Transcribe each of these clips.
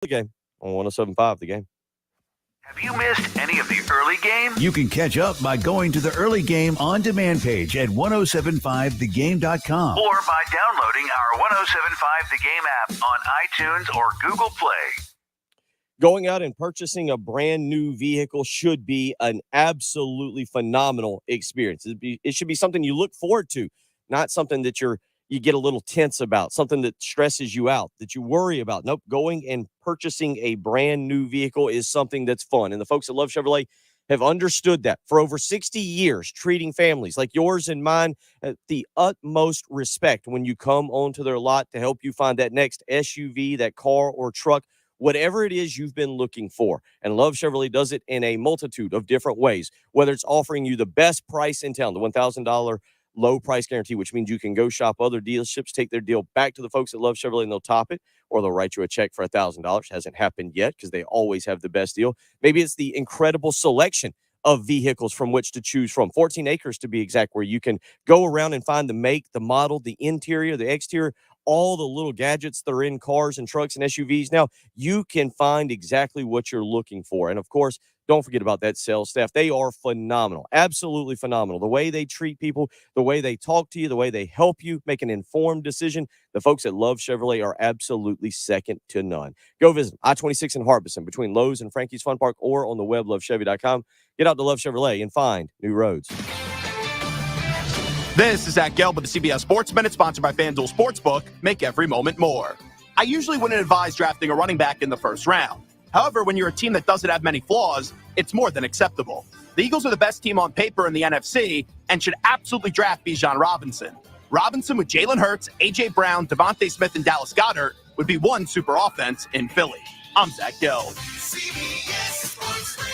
The game on 107.5 The Game. Have you missed any of the early game? You can catch up by going to the early game on demand page at 1075thegame.com Or by downloading our 107.5 The Game app on iTunes or Google Play. Going out and purchasing a brand new vehicle should be an absolutely phenomenal experience. It should be something you look forward to, not something that you get a little tense about, something that stresses you out, that you worry about. Nope, going and purchasing a brand new vehicle is something that's fun. And the folks at Love Chevrolet have understood that for over 60 years, treating families like yours and mine at the utmost respect when you come onto their lot to help you find that next SUV, that car or truck, whatever it is you've been looking for. And Love Chevrolet does it in a multitude of different ways, whether it's offering you the best price in town, the $1,000 low price guarantee, which means you can go shop other dealerships, take their deal back to the folks that Love Chevrolet, and they'll top it, or they'll write you a check for $1,000. Hasn't happened yet because they always have the best deal. Maybe it's the incredible selection of vehicles from which to choose from. 14 acres to be exact, where you can go around and find the make, the model, the interior, the exterior, all the little gadgets that are in cars and trucks and SUVs. Now you can find exactly what you're looking for. And of course, don't forget about that sales staff. They are phenomenal, absolutely phenomenal. The way they treat people, the way they talk to you, the way they help you make an informed decision. The folks at Love Chevrolet are absolutely second to none. Go visit I-26 in Harbison between Lowe's and Frankie's Fun Park, or on the web, lovechevy.com. Get out to Love Chevrolet and find new roads. This is Zach Gelb with the CBS Sports Minute, sponsored by FanDuel Sportsbook. Make every moment more. I usually wouldn't advise drafting a running back in the first round. However, when you're a team that doesn't have many flaws, it's more than acceptable. The Eagles are the best team on paper in the NFC and should absolutely draft Bijan Robinson. Robinson with Jalen Hurts, A.J. Brown, Devontae Smith, and Dallas Goedert would be one super offense in Philly. I'm Zach Gelb. CBS Sports Radio.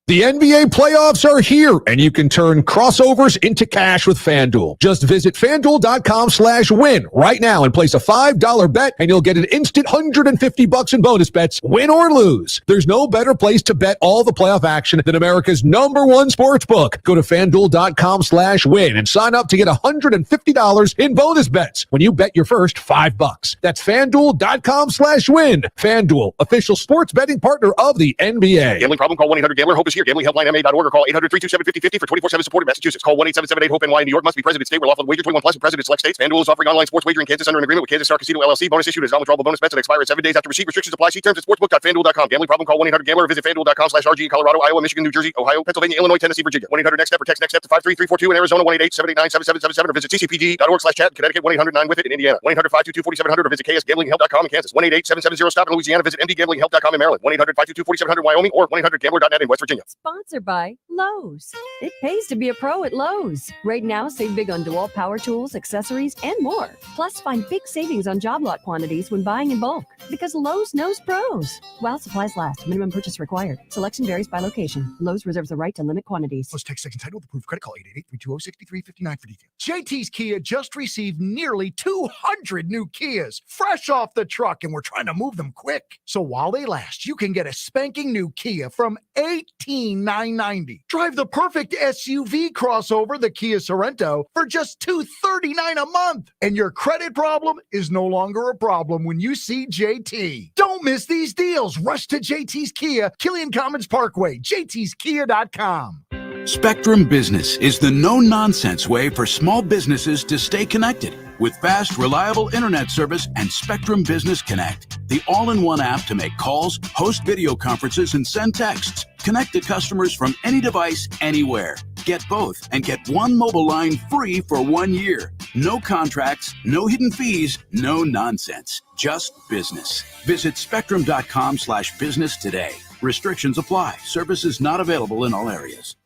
The NBA playoffs are here, and you can turn crossovers into cash with FanDuel. Just visit FanDuel.com/win right now and place a $5 bet, and you'll get an instant $150 in bonus bets, win or lose. There's no better place to bet all the playoff action than America's #1 sports book. Go to FanDuel.com/win and sign up to get $150 in bonus bets when you bet your first $5. That's FanDuel.com/win. FanDuel, official sports betting partner of the NBA. Gambling problem? Call 1-800-GAMBLER. HOPE is here. GamblingHelplineMA.org or call 800-327-5050 for 24/7 support in Massachusetts. Call 1-877-8-HOPE-NY in New York. Must be present state where lawful wager 21 plus for president select states. FanDuel is offering online sports wagering in Kansas under an agreement with Kansas Star Casino LLC. Bonus issued as non-withdrawable bonus bets and expire at 7 days after receipt. Restrictions apply. See terms at sportsbook.fanduel.com. Gambling problem? Call 1-800-GAMBLER or visit FanDuel.com/RG. Colorado, Iowa, Michigan, New Jersey, Ohio, Pennsylvania, Illinois, Tennessee, Virginia. 1-800-NEXT-STEP or text NEXT-STEP to 53342 in Arizona. 1-888-789-7777 or visit ccpg.org/chat. Connecticut. 1-800-9-WITH-IT in Indiana. 1-800-522-4700 or visit ksgamblinghelp.com in Kansas. 1-888-770-STOP in Louisiana. Visit mdgamblinghelp.com in Maryland. 1-800-522-4700 in Wyoming or 1-800-GAMBLER.net in West Virginia. Sponsored by Lowe's. It pays to be a pro at Lowe's. Right now, save big on DeWalt power tools, accessories, and more. Plus, find big savings on job lot quantities when buying in bulk. Because Lowe's knows pros. While supplies last, minimum purchase required. Selection varies by location. Lowe's reserves the right to limit quantities. Let's take second title with approved credit. Call 888-320-6359 for details. JT's Kia just received nearly 200 new Kias, fresh off the truck, and we're trying to move them quick. So while they last, you can get a spanking new Kia from $18,990. Drive the perfect SUV crossover, the Kia Sorento, for just $239 a month. And your credit problem is no longer a problem when you see JT. Don't miss these deals. Rush to JT's Kia, Killian Commons Parkway, jtskia.com. Spectrum Business is the no-nonsense way for small businesses to stay connected with fast, reliable internet service and Spectrum Business Connect, the all-in-one app to make calls, host video conferences, and send texts. Connect to customers from any device, anywhere. Get both and get one mobile line free for 1 year. No contracts, no hidden fees, no nonsense. Just business. Visit spectrum.com/business today. Restrictions apply. Services not available in all areas.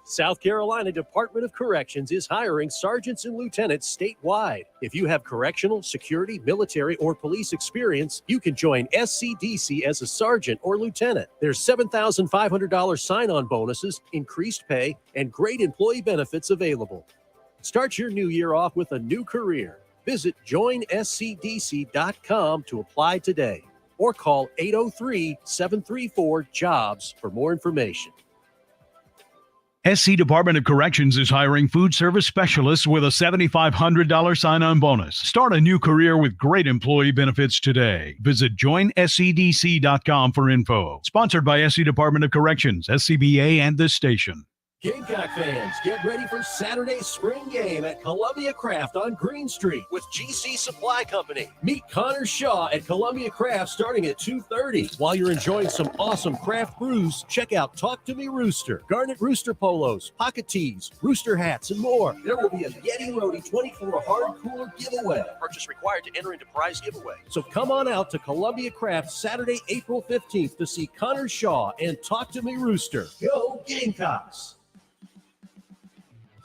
South Carolina Department of Corrections is hiring sergeants and lieutenants statewide. If you have correctional, security, military, or police experience, you can join SCDC as a sergeant or lieutenant. There's $7,500 sign-on bonuses, increased pay, and great employee benefits available. Start your new year off with a new career. Visit joinscdc.com to apply today or call 803-734-JOBS for more information. SC Department of Corrections is hiring food service specialists with a $7,500 sign-on bonus. Start a new career with great employee benefits today. Visit joinscdc.com for info. Sponsored by SC Department of Corrections, SCBA, and this station. Gamecock fans, get ready for Saturday's spring game at Columbia Craft on Green Street with GC Supply Company. Meet Connor Shaw at Columbia Craft starting at 2:30. While you're enjoying some awesome craft brews, check out Talk to Me Rooster, Garnet Rooster Polos, Pocket Tees, Rooster Hats, and more. There will be a Yeti Roadie 24 hard cooler giveaway. Purchase required to enter into prize giveaway. So come on out to Columbia Craft Saturday, April 15th to see Connor Shaw and Talk to Me Rooster. Go Gamecocks!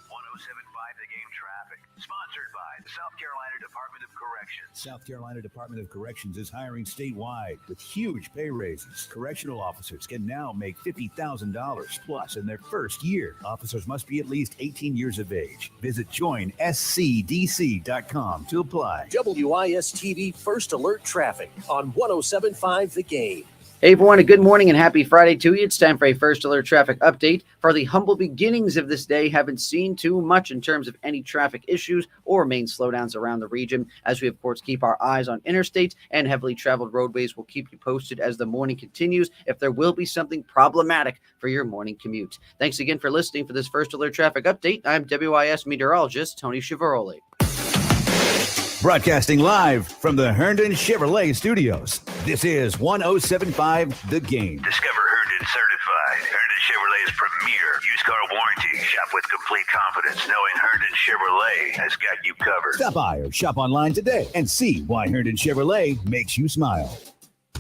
1075 The Game traffic, sponsored by the South Carolina Department of Corrections. South Carolina Department of Corrections is hiring statewide with huge pay raises. Correctional officers can now make $50,000 plus in their first year. Officers must be at least 18 years of age. Visit joinscdc.com to apply. WIS-TV First Alert Traffic on 1075 The Game. Hey everyone, a good morning and happy Friday to you. It's time for a First Alert traffic update. For the humble beginnings of this day, haven't seen too much in terms of any traffic issues or main slowdowns around the region. As we, of course, keep our eyes on interstates and heavily traveled roadways, we'll keep you posted as the morning continues if there will be something problematic for your morning commute. Thanks again for listening for this First Alert traffic update. I'm WIS meteorologist Tony Chiavaroli. Broadcasting live from the Herndon Chevrolet Studios. This is 1075 The Game. Discover Herndon Certified, Herndon Chevrolet's premier used car warranty. Shop with complete confidence knowing Herndon Chevrolet has got you covered. Stop by or shop online today and see why Herndon Chevrolet makes you smile.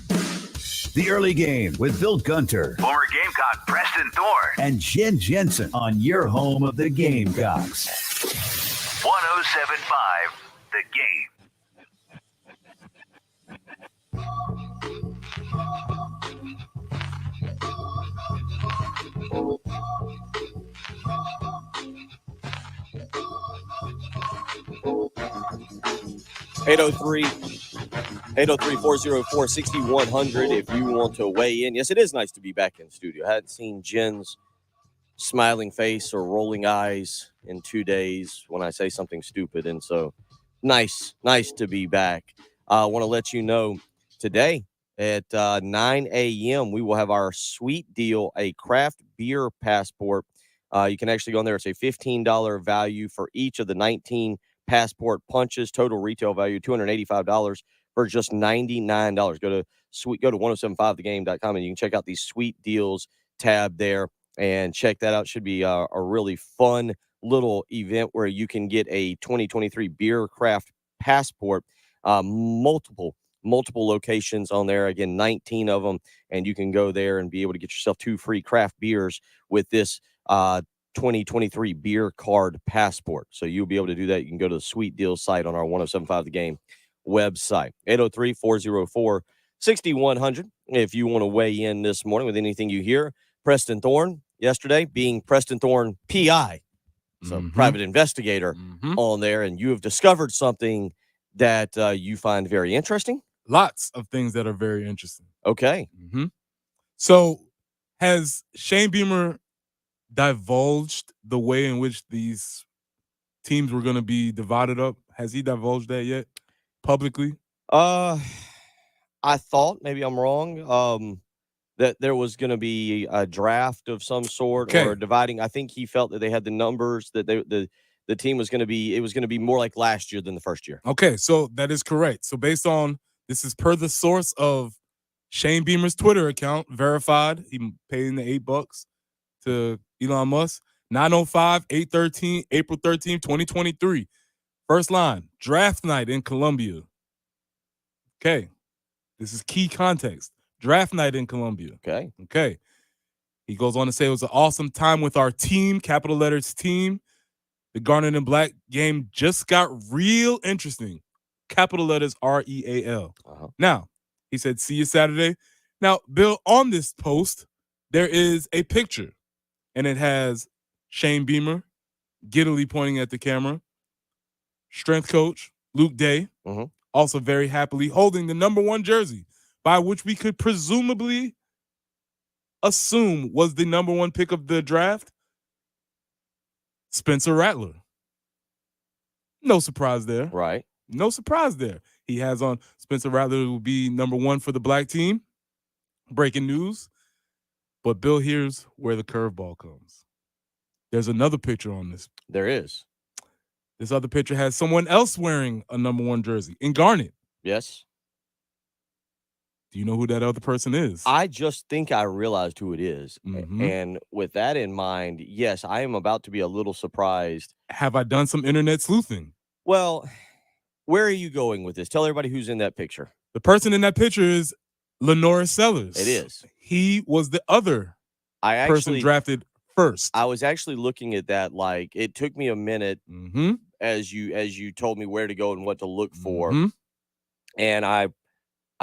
The Early Game with Bill Gunter. Former Gamecock Preston Thorne. And Jen Jensen on your home of the Gamecocks. 1075 The Game. Eight oh three 404-6100 if you want to weigh in. Yes, it is nice to be back in the studio. I hadn't seen Jen's smiling face or rolling eyes in 2 days when I say something stupid, and so nice to be back. I want to let you know today at 9 a.m. we will have our sweet deal, a craft beer passport. You can actually go in there. It's a $15 value for each of the 19 passport punches. Total retail value $285 for just $99. Go to 1075thegame.com and you can check out the sweet deals tab there and check that out. Should be a really fun little event where you can get a 2023 beer craft passport. Multiple locations on there. Again, 19 of them, and you can go there and be able to get yourself 2 free craft beers with this 2023 beer card passport. So you'll be able to do that. You can go to the Sweet Deal site on our 1075 The Game website. 803-404-6100 if you want to weigh in this morning with anything you hear. Preston Thorne yesterday being Preston Thorne PI, so private investigator on there, and you have discovered something that you find very interesting. Lots of things that are very interesting. Okay. So has Shane Beamer divulged the way in which these teams were going to be divided up? Has he divulged that yet publicly? I thought, maybe I'm wrong, that there was going to be a draft of some sort or dividing. I think he felt that they had the numbers, that the team was going to be, it was going to be more like last year than the first year. Okay, so that is correct. So based on, this is per the source of Shane Beamer's Twitter account, verified. He paid in the $8 to Elon Musk. 9:05, 8/13, April 13, 2023. First line, draft night in Columbia. Okay, this is key context. Draft night in Columbia. Okay. He goes on to say it was an awesome time with our team, capital letters team. The Garnet and Black game just got real interesting. Capital letters REAL. Now, he said, see you Saturday. Now, Bill, on this post, there is a picture, and it has Shane Beamer, giddily pointing at the camera, strength coach Luke Day, also very happily holding the number 1 jersey, by which we could presumably assume was the number 1 pick of the draft. Spencer Rattler. No surprise there. Right. No surprise there. He has on Spencer Rattler will be number 1 for the black team. Breaking news. But Bill, here's where the curveball comes. There's another picture on this. There is. This other picture has someone else wearing a number 1 jersey in garnet. Yes. Do you know who that other person is? I just think I realized who it is. Mhm. And with that in mind, yes, I am about to be a little surprised. Have I done some internet sleuthing? Well, where are you going with this? Tell everybody who's in that picture. The person in that picture is Lenora Sellers. It is. He was the other person drafted first. I was actually looking at that. Like, it took me a minute Mm-hmm. as you told me where to go and what to look for. Mm-hmm. And I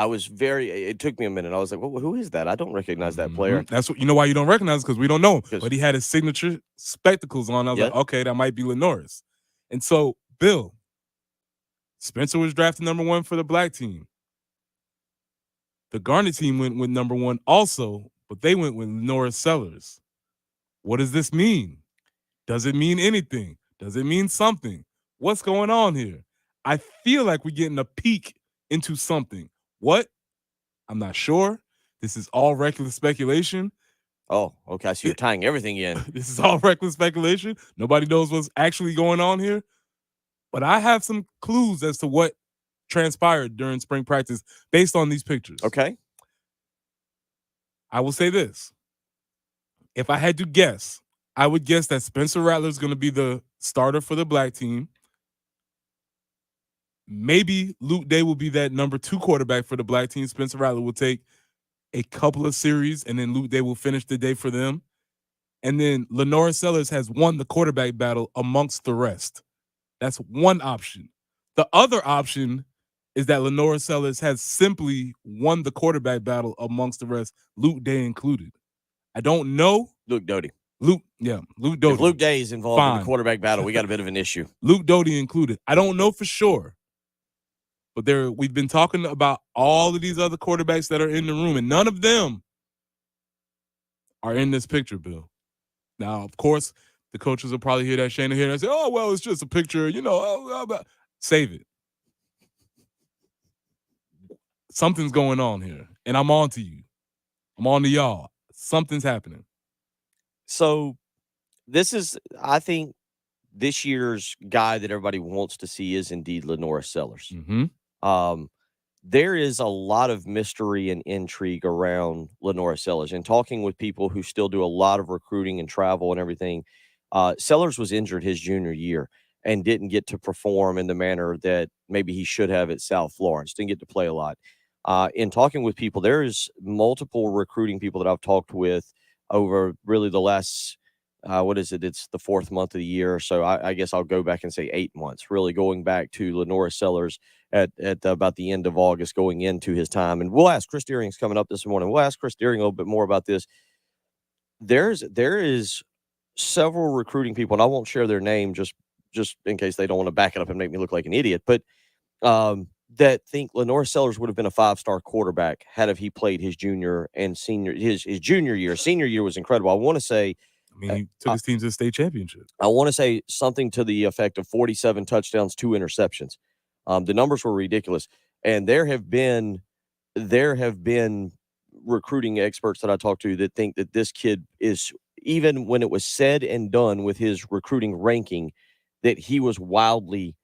was it took me a minute. I was like, well, who is that? I don't recognize that player. That's what, you know why you don't recognize, because we don't know. But he had his signature spectacles on. I was like, okay, that might be Lenore's. And so, Bill, Spencer was drafted number 1 for the black team. The garnet team went with number 1 also, but they went with Lenora Sellers. What does this mean? Does it mean anything? Does it mean something? What's going on here? I feel like we're getting a peek into something. What? I'm not sure. This is all reckless speculation. Oh, okay. So you're tying everything in. This is all reckless speculation. Nobody knows what's actually going on here. But I have some clues as to what transpired during spring practice based on these pictures. Okay. I will say this. If I had to guess, I would guess that Spencer Rattler is going to be the starter for the black team. Maybe Luke Day will be that number 2 quarterback for the black team. Spencer Rattler will take a couple of series, and then Luke Day will finish the day for them. And then Lenora Sellers has won the quarterback battle amongst the rest. That's one option. The other option is that Lenora Sellers has simply won the quarterback battle amongst the rest, Luke Day included. I don't know. Luke Doty. Luke Doty. If Luke Day is involved in the quarterback battle, we got a bit of an issue. Luke Doty included. I don't know for sure. But we've been talking about all of these other quarterbacks that are in the room, and none of them are in this picture, Bill. Now, of course, the coaches will probably hear that, Shana hear that, and say, oh, well, it's just a picture, save it. Something's going on here, and I'm on to you. I'm on to y'all. Something's happening. So I think this year's guy that everybody wants to see is indeed Lenora Sellers. Mm-hmm. There is a lot of mystery and intrigue around Lenora Sellers. And talking with people who still do a lot of recruiting and travel and everything, Sellers was injured his junior year and didn't get to perform in the manner that maybe he should have at South Florence. Didn't get to play a lot. In talking with people, there's multiple recruiting people that I've talked with over really the last it's the 4th month of the year. So I guess I'll go back and say 8 months, really going back to Lenora Sellers at about the end of August going into his time. And we'll ask Chris Deering's coming up this morning. We'll ask Chris Deering a little bit more about this. There is several recruiting people, and I won't share their name just in case they don't want to back it up and make me look like an idiot, but that think Lenora Sellers would have been a 5-star quarterback had he played his junior and senior, his junior year. Senior year was incredible. I want to say, he took his team to the state championship. I want to say something to the effect of 47 touchdowns, 2 interceptions. The numbers were ridiculous. And there have been recruiting experts that I talked to that think that this kid is, even when it was said and done with his recruiting ranking, that he was wildly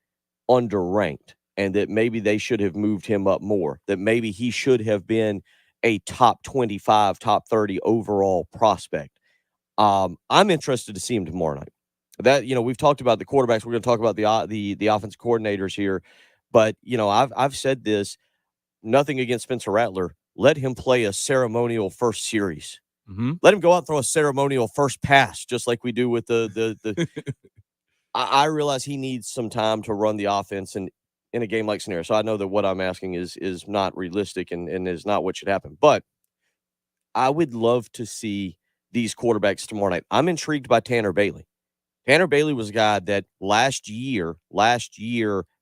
underranked and that maybe they should have moved him up more, that maybe he should have been a top 25, top 30 overall prospect. I'm interested to see him tomorrow night. That, we've talked about the quarterbacks. We're going to talk about the offensive coordinators here, but I've said this. Nothing against Spencer Rattler. Let him play a ceremonial first series. Mm-hmm. Let him go out and throw a ceremonial first pass, just like we do with the. I realize he needs some time to run the offense in a game like scenario. So I know that what I'm asking is not realistic and is not what should happen. But I would love to see these quarterbacks tomorrow night. I'm intrigued by Tanner Bailey. Tanner Bailey was a guy that last year,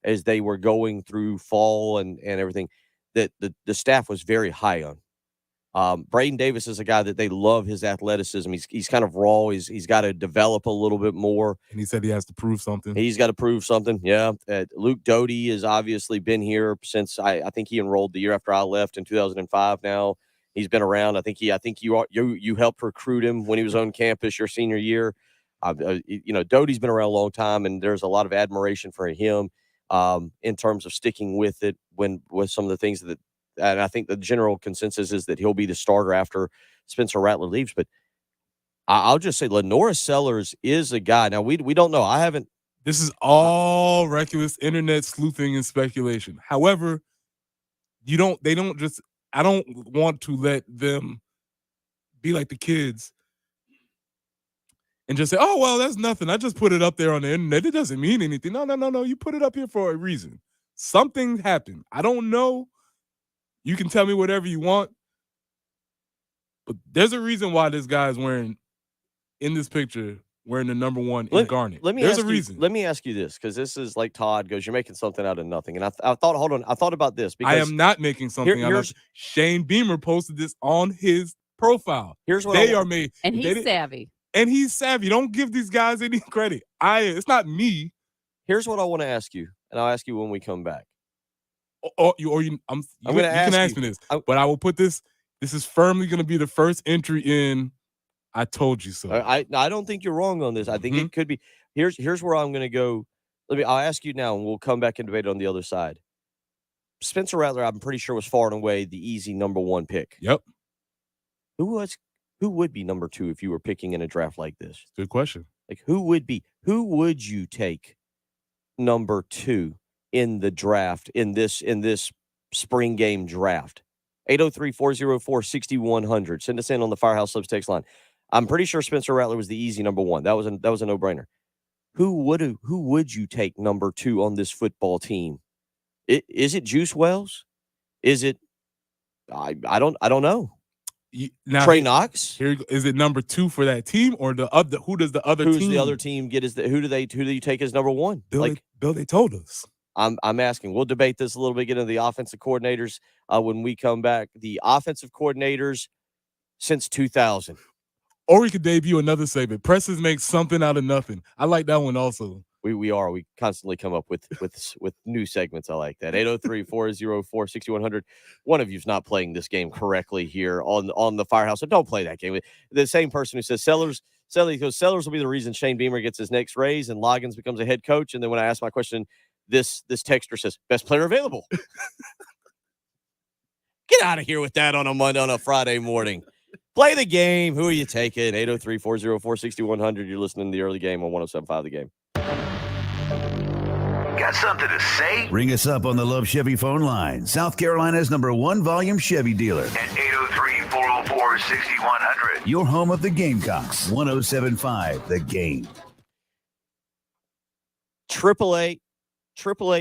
as they were going through fall and everything, that the staff was very high on. Braden Davis is a guy that they love his athleticism. He's kind of raw. He's got to develop a little bit more. And he said he has to prove something. He's got to prove something. Yeah. Luke Doty has obviously been here since I think he enrolled the year after I left in 2005 now. He's been around. I think you helped recruit him when he was on campus your senior year. Doty's been around a long time, and there's a lot of admiration for him in terms of sticking with it with some of the things that, and I think the general consensus is that he'll be the starter after Spencer Rattler leaves. But I'll just say Lenora Sellers is a guy. Now we don't know. I haven't. This is all reckless internet sleuthing and speculation. However, I don't want to let them be like the kids and just say, oh, well, that's nothing. I just put it up there on the internet. It doesn't mean anything. No. You put it up here for a reason. Something happened. I don't know. You can tell me whatever you want. But there's a reason why this guy's wearing, in this picture, wearing the number 1 in garnet. There's a reason. Let me ask you this, because this is like Todd goes, you're making something out of nothing. And I thought, hold on, I thought about this. Because I am not making something out of. Shane Beamer posted this on his profile. Here's what they are made. And he's savvy. And he's savvy. Don't give these guys any credit. It's not me. Here's what I want to ask you, and I'll ask you when we come back. You can ask me this, but I will put this. This is firmly going to be the first entry in I told you so. I don't think you're wrong on this. I think it could be. Here's where I'm going to go. I'll ask you now, and we'll come back and debate it on the other side. Spencer Rattler, I'm pretty sure, was far and away the easy number 1 pick. Yep. Who would be number 2 if you were picking in a draft like this? Good question. Like who would you take number 2 in the draft in this spring game draft? 803-404-6100. Send us in on the Firehouse Subs text line. I'm pretty sure Spencer Rattler was the easy number 1. That was a no-brainer. Who would you take number 2 on this football team? Is it Juice Wells? Is it I don't know. Now, Trey Knox? Is it number 2 for that team, or the other? Who does the other team? Who's the other team get? Who do you take as number 1? Bill, they told us. I'm asking. We'll debate this a little bit. Get into the offensive coordinators when we come back. The offensive coordinators since 2000. Or we could debut another segment. Presses make something out of nothing. I like that one also. We constantly come up with new segments. I like that. 803-404-6100. One of you's not playing this game correctly here on the Firehouse. So don't play that game. The same person who says Sellers will be the reason Shane Beamer gets his next raise and Loggins becomes a head coach. And then when I ask my question, this texter says best player available. Get out of here with that on a Friday morning. Play the game. Who are you taking? 803-404-6100. You're listening to the early game on 107.5 The Game. Got something to say? Ring us up on the Love Chevy phone line. South Carolina's number 1 volume Chevy dealer. At 803-404-6100. Your home of the Gamecocks. 107.5 The Game. AAA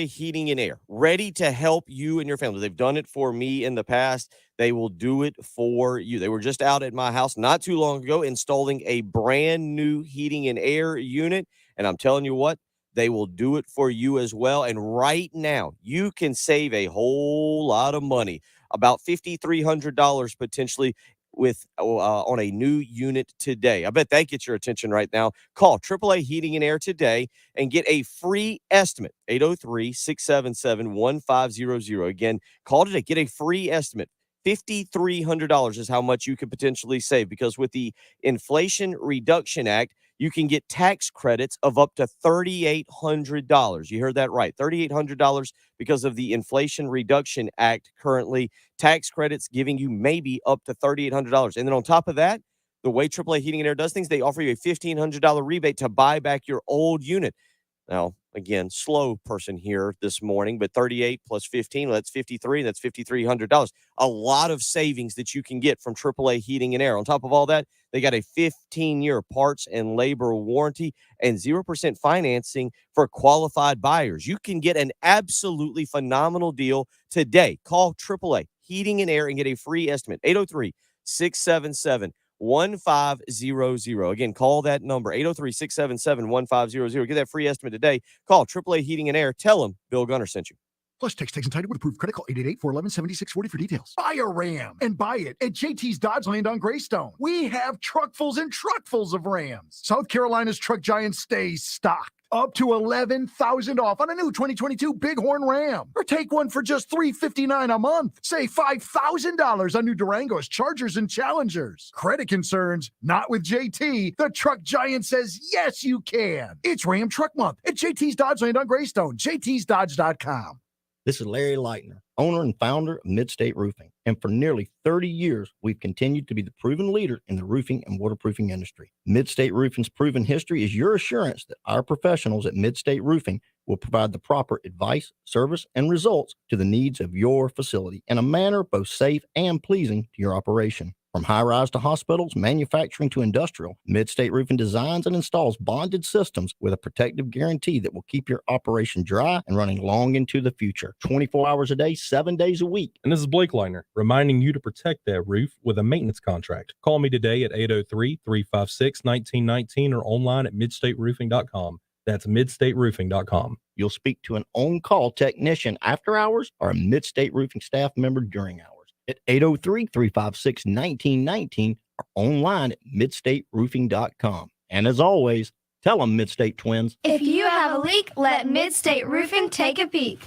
Heating and Air, ready to help you and your family. They've done it for me in the past. They will do it for you. They were just out at my house not too long ago installing a brand new heating and air unit. And I'm telling you what, they will do it for you as well. And right now, you can save a whole lot of money, about $5,300 potentially on a new unit today. I bet that gets your attention right now. Call AAA Heating and Air today and get a free estimate. 803-677-1500. Again, call today. Get a free estimate. $5,300 is how much you could potentially save, because with the Inflation Reduction Act, you can get tax credits of up to $3,800. You heard that right. $3,800 because of the Inflation Reduction Act currently. Tax credits giving you maybe up to $3,800. And then on top of that, the way AAA Heating and Air does things, they offer you a $1,500 rebate to buy back your old unit. Now, again, slow person here this morning, but 38 plus 15, well, that's 53. That's $5,300. A lot of savings that you can get from AAA Heating and Air. On top of all that, they got a 15-year parts and labor warranty and 0% financing for qualified buyers. You can get an absolutely phenomenal deal today. Call AAA Heating and Air and get a free estimate. 803-677-1500. Again, call that number, 803-677-1500. Get that free estimate today. Call AAA Heating and Air. Tell them Bill Gunner sent you. Plus, text and title with approved credit. Call 888-411-7640 for details. Buy a Ram and buy it at JT's Dodgeland on Greystone. We have truckfuls and truckfuls of Rams. South Carolina's truck giant stays stocked. Up to $11,000 off on a new 2022 Bighorn Ram. Or take one for just $359 a month. Save $5,000 on new Durangos, Chargers, and Challengers. Credit concerns? Not with JT. The truck giant says yes, you can. It's Ram Truck Month at JT's Dodgeland on Greystone. JT'sDodge.com. This is Larry Leitner, owner and founder of Midstate Roofing. And for nearly 30 years, we've continued to be the proven leader in the roofing and waterproofing industry. Midstate Roofing's proven history is your assurance that our professionals at Midstate Roofing will provide the proper advice, service, and results to the needs of your facility in a manner both safe and pleasing to your operation. From high-rise to hospitals, manufacturing to industrial, Midstate Roofing designs and installs bonded systems with a protective guarantee that will keep your operation dry and running long into the future. 24 hours a day, 7 days a week. And this is Blake Leitner, reminding you to protect that roof with a maintenance contract. Call me today at 803-356-1919 or online at midstateroofing.com. That's midstateroofing.com. You'll speak to an on-call technician after hours or a Midstate Roofing staff member during hours at 803-356-1919 or online at midstateroofing.com. And as always, tell them Midstate Twins. If you have a leak, let Midstate Roofing take a peek.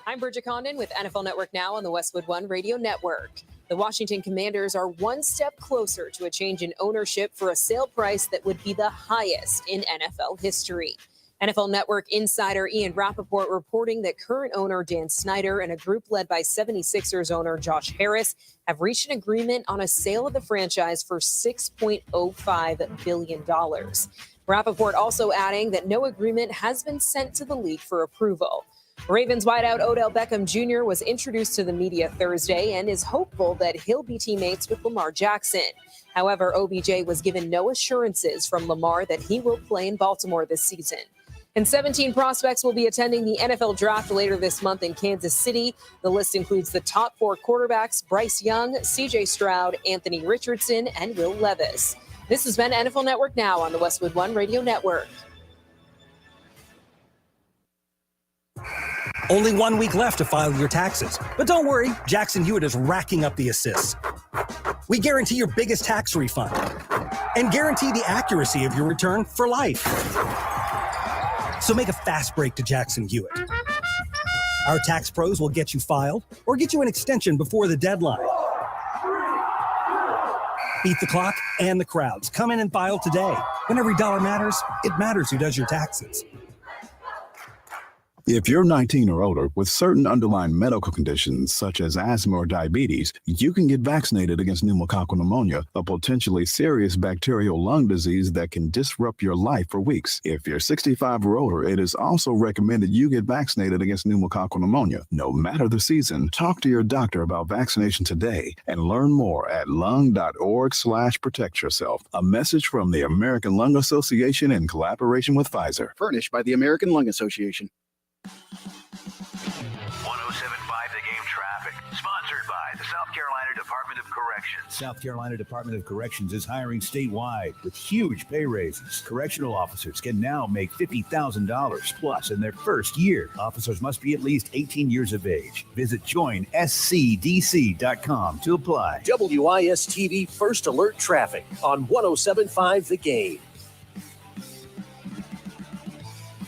I'm Bridget Condon with NFL Network Now on the Westwood One Radio Network. The Washington Commanders are one step closer to a change in ownership for a sale price that would be the highest in NFL history. NFL Network insider Ian Rappaport reporting that current owner Dan Snyder and a group led by 76ers owner Josh Harris have reached an agreement on a sale of the franchise for $6.05 billion. Rappaport also adding that no agreement has been sent to the league for approval. Ravens wideout Odell Beckham Jr. was introduced to the media Thursday and is hopeful that he'll be teammates with Lamar Jackson. However, OBJ was given no assurances from Lamar that he will play in Baltimore this season. And 17 prospects will be attending the NFL Draft later this month in Kansas City. The list includes the top 4 quarterbacks: Bryce Young, C.J. Stroud, Anthony Richardson, and Will Levis. This has been NFL Network Now on the Westwood One Radio Network. Only 1 week left to file your taxes. But don't worry, Jackson Hewitt is racking up the assists. We guarantee your biggest tax refund and guarantee the accuracy of your return for life. So make a fast break to Jackson Hewitt. Our tax pros will get you filed or get you an extension before the deadline. Beat the clock and the crowds. Come in and file today. When every dollar matters, it matters who does your taxes. If you're 19 or older with certain underlying medical conditions such as asthma or diabetes, you can get vaccinated against pneumococcal pneumonia, a potentially serious bacterial lung disease that can disrupt your life for weeks. If you're 65 or older, it is also recommended you get vaccinated against pneumococcal pneumonia. No matter the season, talk to your doctor about vaccination today and learn more at lung.org/protect yourself. A message from the American Lung Association in collaboration with Pfizer. Furnished by the American Lung Association. 1075 The Game traffic, sponsored by the South Carolina Department of Corrections. South Carolina Department of Corrections is hiring statewide with huge pay raises. Correctional officers can now make $50,000 plus in their first year. Officers must be at least 18 years of age. Visit joinscdc.com to apply. WIS-TV First Alert Traffic on 1075 The Game.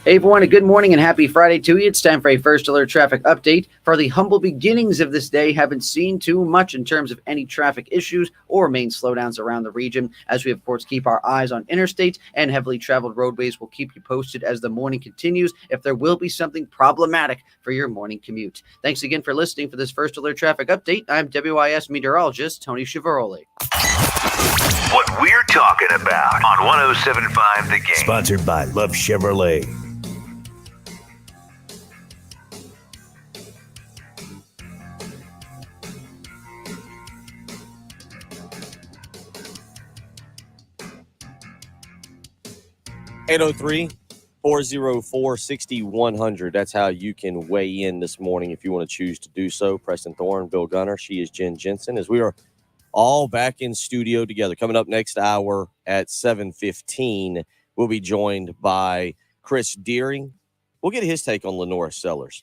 Hey everyone, a good morning and happy Friday to you. It's time for a First Alert traffic update. For the humble beginnings of this day, haven't seen too much in terms of any traffic issues or main slowdowns around the region. As we, of course, keep our eyes on interstates and heavily traveled roadways, we'll keep you posted as the morning continues if there will be something problematic for your morning commute. Thanks again for listening for this First Alert traffic update. I'm WIS meteorologist Tony Chivaroli. What we're talking about on 1075 The Game. Sponsored by Love Chevrolet. Eight 404-6100. That's how you can weigh in this morning if you want to choose to do so. Preston Thorne, Bill Gunner. She is Jen Jensen. As we are all back in studio together. Coming up next hour at 7:15, we'll be joined by Chris Deering. We'll get his take on Lenora Sellers.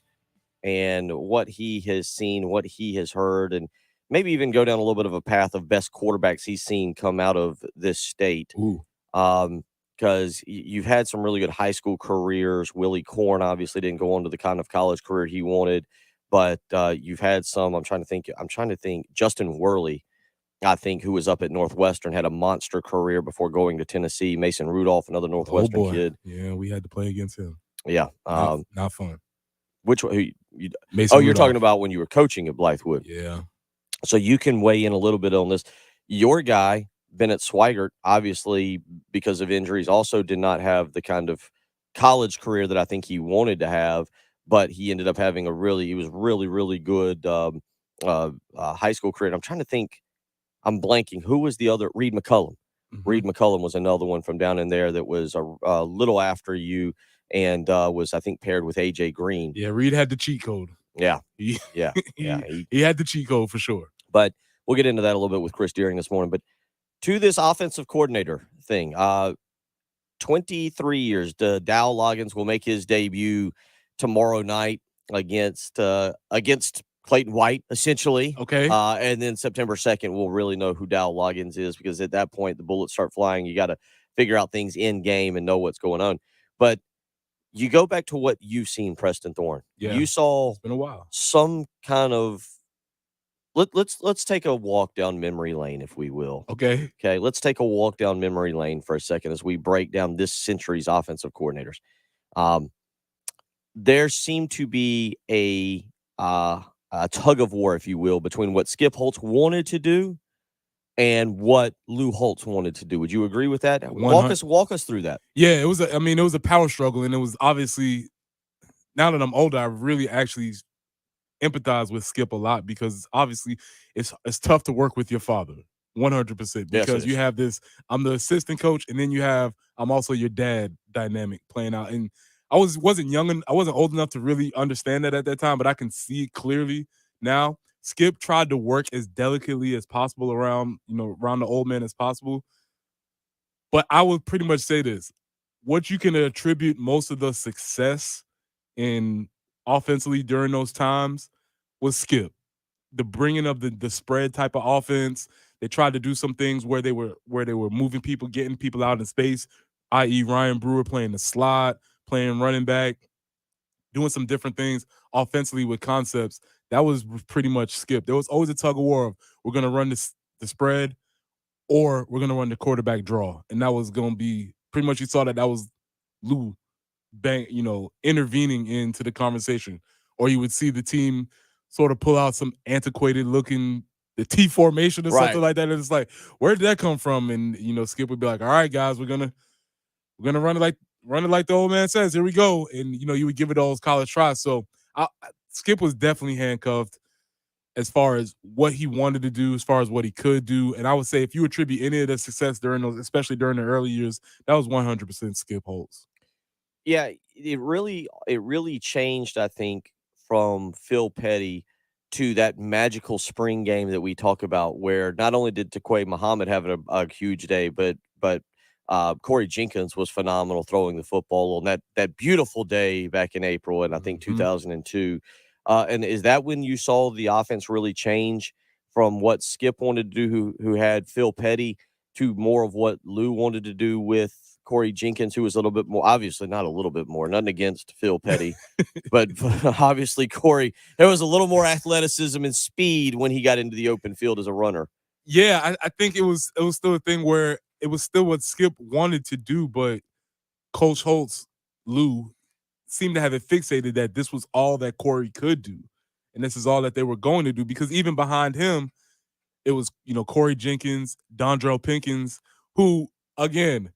and what he has seen, what he has heard, and maybe even go down a little bit of a path of best quarterbacks he's seen come out of this state. Ooh. Because you've had some really good high school careers. Willie Korn obviously didn't go on to the kind of college career he wanted, but you've had some. I'm trying to think. Justin Worley, I think, who was up at Northwestern, had a monster career before going to Tennessee. Mason Rudolph, another Northwestern kid. Yeah, we had to play against him. Yeah, not fun. Which one? Mason You're Rudolph. talking about when you were coaching at Blythewood. Yeah. So you can weigh in a little bit on this. Your guy, Bennett Swigert, obviously because of injuries, also did not have the kind of college career that I think he wanted to have, but he ended up having he was really good high school career. And I'm trying to think, I'm blanking. Who was the other? Reed McCullum. Reed McCullum was another one from down in there that was a little after you and was, I think, paired with AJ Green. Yeah, Reed had the cheat code. Yeah. He had the cheat code for sure. But we'll get into that a little bit with Chris Deering this morning. But to this offensive coordinator thing, 23 years. Dow Loggins will make his debut tomorrow night against Clayton White, essentially. Okay. And then September 2nd, we'll really know who Dow Loggins is, because at that point, the bullets start flying. You got to figure out things in game and know what's going on. But you go back to what you've seen, Preston Thorne. Yeah. You saw It's been a while. some kind of let's take a walk down memory lane, if we will. Okay. Okay. Let's take a walk down memory lane for a second as we break down this century's offensive coordinators. There seemed to be a tug of war, if you will, between what Skip Holtz wanted to do and what Lou Holtz wanted to do. Would you agree with that? Walk us through that. Yeah, it was a power struggle, and it was obviously, now that I'm older, I really actually empathize with Skip a lot, because obviously it's tough to work with your father 100%, because you have this, I'm the assistant coach, and then I'm also your dad dynamic playing out. And I wasn't old enough to really understand that at that time, but I can see it clearly now. Skip tried to work as delicately as possible around the old man as possible. But I would pretty much say this: what you can attribute most of the success in offensively during those times was Skip. The bringing of the spread type of offense. They tried to do some things where they were moving people, getting people out in space, i.e. Ryan Brewer playing the slot, playing running back, doing some different things offensively with concepts. That was pretty much Skip. There was always a tug of war of, we're going to run the spread, or we're going to run the quarterback draw. And that was going to be pretty much, you saw that was Lou intervening into the conversation. Or you would see the team sort of pull out some antiquated looking, the T formation or something like that. And it's like, where did that come from? And, Skip would be like, all right, guys, we're going to run it like the old man says. Here we go. And, you would give it those college tries. So Skip was definitely handcuffed as far as what he wanted to do, as far as what he could do. And I would say if you attribute any of the success during those, especially during the early years, that was 100% Skip Holtz. Yeah, it really changed, I think, from Phil Petty to that magical spring game that we talk about, where not only did Taquay Muhammad have a huge day, but Corey Jenkins was phenomenal throwing the football on that beautiful day back in April, and I think 2002. And is that when you saw the offense really change from what Skip wanted to do, who had Phil Petty, to more of what Lou wanted to do with Corey Jenkins, who was a little bit more, obviously not a little bit more, nothing against Phil Petty, but obviously Corey, there was a little more athleticism and speed when he got into the open field as a runner. Yeah, I think it was still a thing where it was still what Skip wanted to do, but Coach Holtz, Lou, seemed to have it fixated that this was all that Corey could do, and this is all that they were going to do, because even behind him, it was, Corey Jenkins, Dondrell Pinkins, who, again,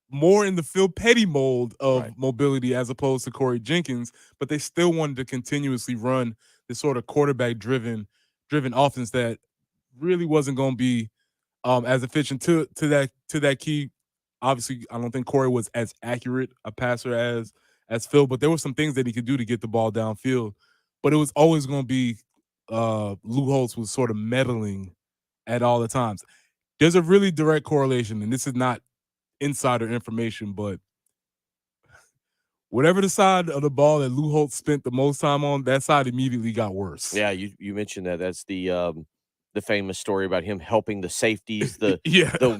more in the Phil Petty mold of mobility as opposed to Corey Jenkins, but they still wanted to continuously run this sort of quarterback-driven offense that really wasn't going to be as efficient to that key. Obviously, I don't think Corey was as accurate a passer as Phil, but there were some things that he could do to get the ball downfield. But it was always going to be Lou Holtz was sort of meddling at all the times. There's a really direct correlation, and this is not insider information, but whatever the side of the ball that Lou Holtz spent the most time on, that side immediately got worse. Yeah, you mentioned that. That's the famous story about him helping the safeties the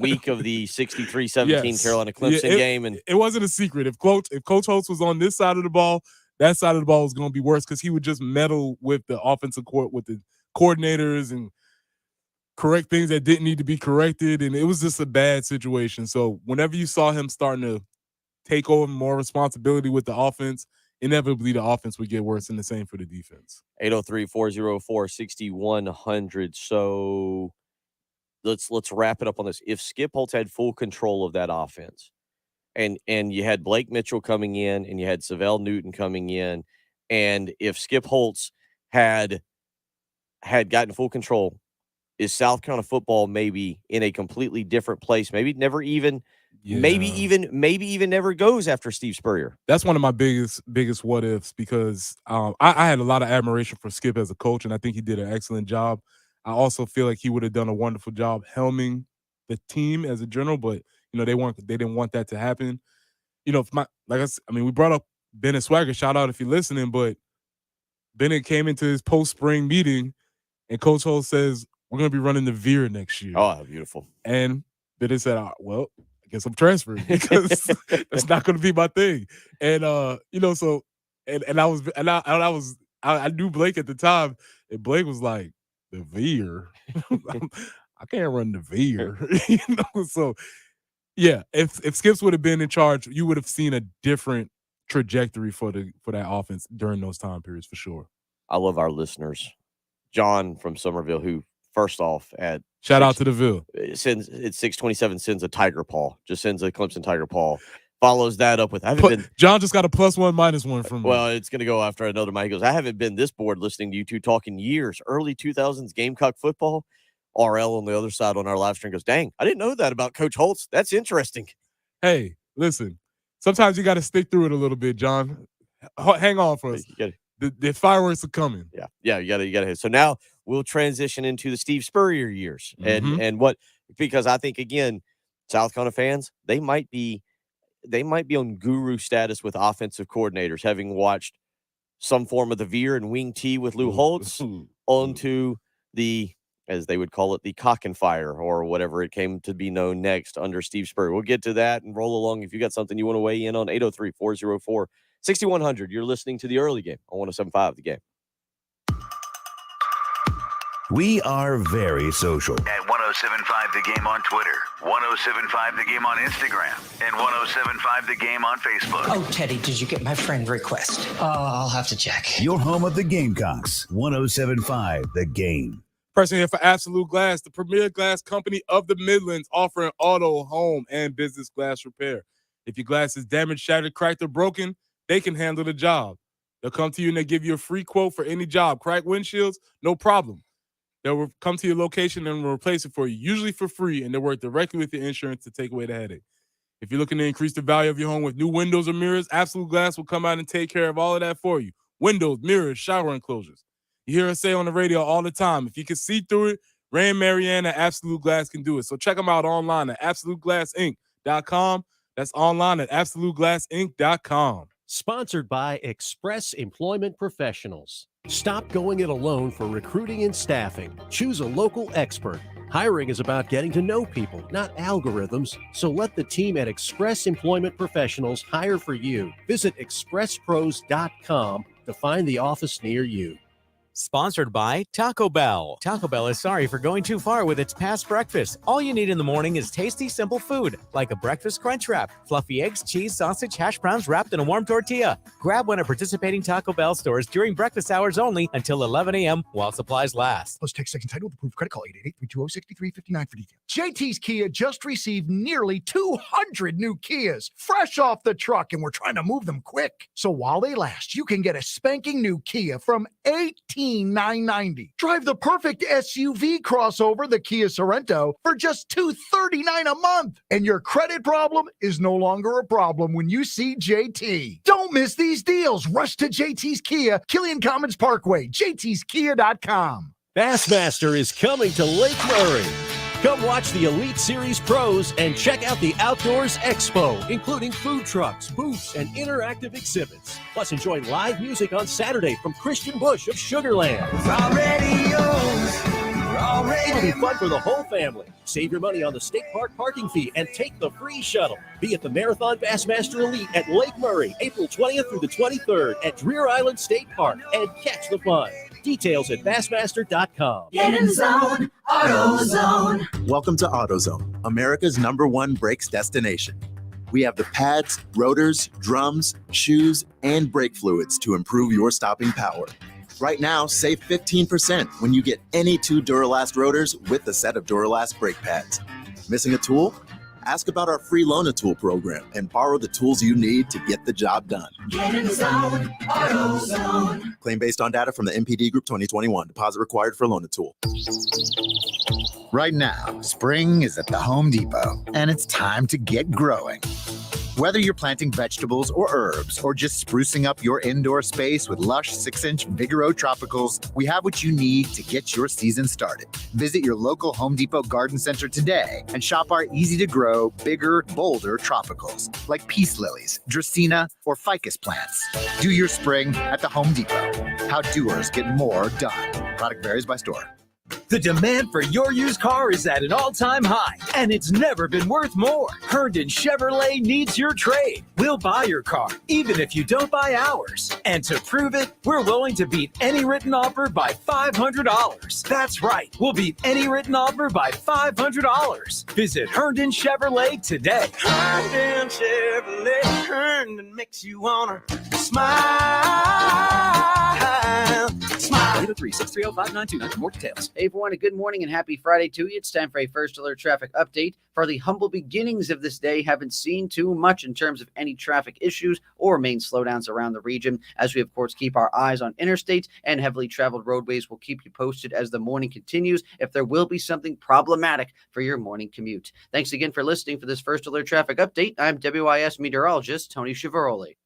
week of the 63-17 Carolina Clemson game. And it wasn't a secret. If Coach Holtz was on this side of the ball, that side of the ball was going to be worse because he would just meddle with the offensive court, with the coordinators, and correct things that didn't need to be corrected. And it was just a bad situation. So whenever you saw him starting to take over more responsibility with the offense, inevitably the offense would get worse, and the same for the defense. 803-404-6100. So let's wrap it up on this. If Skip Holtz had full control of that offense, and you had Blake Mitchell coming in, and you had Savell Newton coming in, and if Skip Holtz had gotten full control, is South Carolina football maybe in a completely different place? Maybe never even maybe even never goes after Steve Spurrier. That's one of my biggest what ifs, because I had a lot of admiration for Skip as a coach, and I think he did an excellent job. I also feel like he would have done a wonderful job helming the team as a general, but they didn't want that to happen. We brought up Bennett Swagger, shout out if you're listening, but Bennett came into his post-spring meeting and Coach Holtz says, we're going to be running the veer next year. Oh, beautiful. And Bennett said, well, I guess I'm transferring because that's not going to be my thing. And, I knew Blake at the time, and Blake was like, the veer? I can't run the veer. So, yeah, if Skips would have been in charge, you would have seen a different trajectory for that offense during those time periods for sure. I love our listeners. John from Somerville, who first off shout out to the Ville, sends at 627 sends a tiger paw, just sends a Clemson tiger paw. Follows that up with John just got a +1 -1 from me. Well, it's going to go after another mic. He goes, I haven't been this bored listening to you two talking years. Early 2000s Gamecock football. RL on the other side on our live stream goes, dang, I didn't know that about Coach Holtz. That's interesting. Hey, listen, sometimes you got to stick through it a little bit, John. Hang on for us. The fireworks are coming. Yeah, you got to hit. So now we'll transition into the Steve Spurrier years, and because I think again, South Carolina fans, they might be on guru status with offensive coordinators, having watched some form of the veer and wing tee with Lou Holtz onto the, as they would call it, the cock and fire, or whatever it came to be known next under Steve Spurrier. We'll get to that and roll along. If you got something you want to weigh in on, 803-404-6100. You're listening to the early game on 107.5 The Game. We are very social. At 107.5 The Game on Twitter, 107.5 The Game on Instagram, and 107.5 The Game on Facebook. Oh, Teddy, did you get my friend request? I'll have to check. Your home of the Gamecocks, 107.5 The Game. Person here for Absolute Glass, the premier glass company of the Midlands, offering auto, home, and business glass repair. If your glass is damaged, shattered, cracked, or broken, they can handle the job. They'll come to you and they give you a free quote for any job. Cracked windshields, no problem. They'll come to your location and replace it for you, usually for free, and they'll work directly with your insurance to take away the headache. If you're looking to increase the value of your home with new windows or mirrors, Absolute Glass will come out and take care of all of that for you. Windows, mirrors, shower enclosures. You hear us say on the radio all the time, if you can see through it, Ray and Marianne at Absolute Glass can do it. So check them out online at absoluteglassinc.com. That's online at absoluteglassinc.com. Sponsored by Express Employment Professionals. Stop going it alone for recruiting and staffing. Choose a local expert. Hiring is about getting to know people, not algorithms. So let the team at Express Employment Professionals hire for you. Visit expresspros.com to find the office near you. Sponsored by Taco Bell. Taco Bell is sorry for going too far with its past breakfast. All you need in the morning is tasty, simple food, like a breakfast crunch wrap, fluffy eggs, cheese, sausage, hash browns wrapped in a warm tortilla. Grab one at participating Taco Bell stores during breakfast hours only until 11 a.m. while supplies last. Let's take second title with approved credit call 888-320-6359 for details. JT's Kia just received nearly 200 new Kias, fresh off the truck, and we're trying to move them quick. So while they last, you can get a spanking new Kia from $18,990. Drive the perfect SUV crossover, the Kia Sorento, for just $239 a month. And your credit problem is no longer a problem when you see JT. Don't miss these deals. Rush to JT's Kia, Killian Commons Parkway, jtskia.com. Bassmaster is coming to Lake Murray. Come watch the Elite Series Pros and check out the Outdoors Expo, including food trucks, booths, and interactive exhibits. Plus, enjoy live music on Saturday from Christian Bush of Sugarland. It's already yours. It'll be fun for the whole family. Save your money on the state park parking fee and take the free shuttle. Be at the Marathon Bassmaster Elite at Lake Murray, April 20th through the 23rd at Dreer Island State Park, and catch the fun. Details at Bassmaster.com. Get in zone, AutoZone. Welcome to AutoZone, America's #1 brakes destination. We have the pads, rotors, drums, shoes, and brake fluids to improve your stopping power. Right now, save 15% when you get any 2 Duralast rotors with a set of Duralast brake pads. Missing a tool? Ask about our free Loan-A-Tool program and borrow the tools you need to get the job done. Get in zone, AutoZone. Claim based on data from the MPD Group 2021. Deposit required for Loan-A-Tool. Right now, spring is at the Home Depot, and it's time to get growing. Whether you're planting vegetables or herbs, or just sprucing up your indoor space with lush 6-inch Vigoro Tropicals, we have what you need to get your season started. Visit your local Home Depot garden center today and shop our easy-to-grow, bigger, bolder tropicals, like peace lilies, dracaena, or ficus plants. Do your spring at the Home Depot. How doers get more done. Product varies by store. The demand for your used car is at an all-time high, and it's never been worth more. Herndon Chevrolet needs your trade. We'll buy your car, even if you don't buy ours. And to prove it, we're willing to beat any written offer by $500. That's right, we'll beat any written offer by $500. Visit Herndon Chevrolet today. Herndon Chevrolet, Herndon makes you wanna smile. Smile. 803-630-5929 for more details. Hey, everyone, a good morning and happy Friday to you. It's time for a First Alert traffic update. For the humble beginnings of this day, haven't seen too much in terms of any traffic issues or main slowdowns around the region. As we, of course, keep our eyes on interstates and heavily traveled roadways, we'll keep you posted as the morning continues if there will be something problematic for your morning commute. Thanks again for listening for this First Alert traffic update. I'm WIS meteorologist Tony Chivaroli.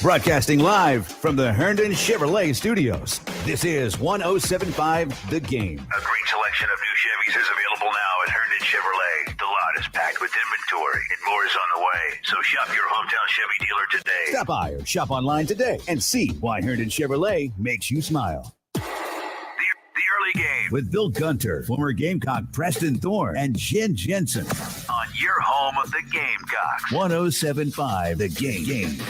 Broadcasting live from the Herndon Chevrolet studios. This is 107.5 The Game. A great selection of new Chevys is available now at Herndon Chevrolet. The lot is packed with inventory and more is on the way. So shop your hometown Chevy dealer today. Stop by or shop online today and see why Herndon Chevrolet makes you smile. The early game With Bill Gunter, former Gamecock Preston Thorne, and Jen Jensen. on your home of the Gamecocks. 107.5 The Game.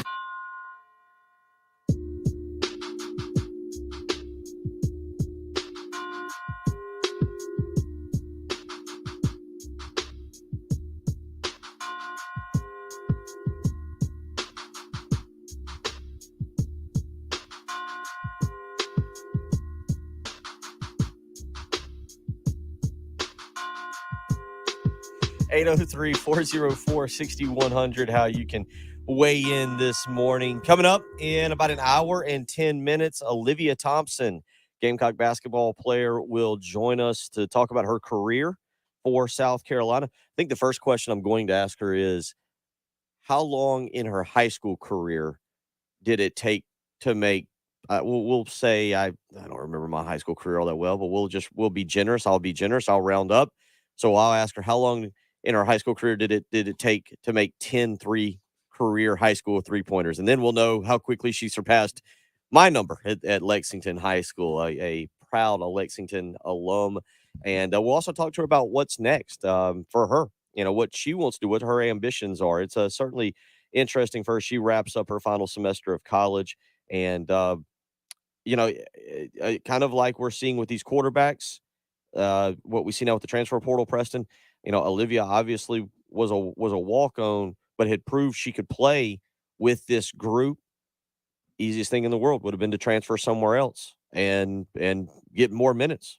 Eight 803-404-6100, how you can weigh in this morning. Coming up in about an hour and 10 minutes, Olivia Thompson, Gamecock basketball player, will join us to talk about her career for South Carolina. I think the first question I'm going to ask her is, how long in her high school career did it take to make, we'll say, I don't remember my high school career all that well, but we'll be generous. I'll be generous. I'll round up. So I'll ask her, how long in her high school career did it take to make 10 career high school three-pointers? And then we'll know how quickly she surpassed my number at Lexington High School, a proud Lexington alum. And we'll also talk to her about what's next for her, what she wants to do, what her ambitions are. It's certainly interesting for her. She wraps up her final semester of college. And, kind of like we're seeing with these quarterbacks, what we see now with the transfer portal, Preston, Olivia obviously was a walk-on, but had proved she could play with this group. Easiest thing in the world would have been to transfer somewhere else and get more minutes,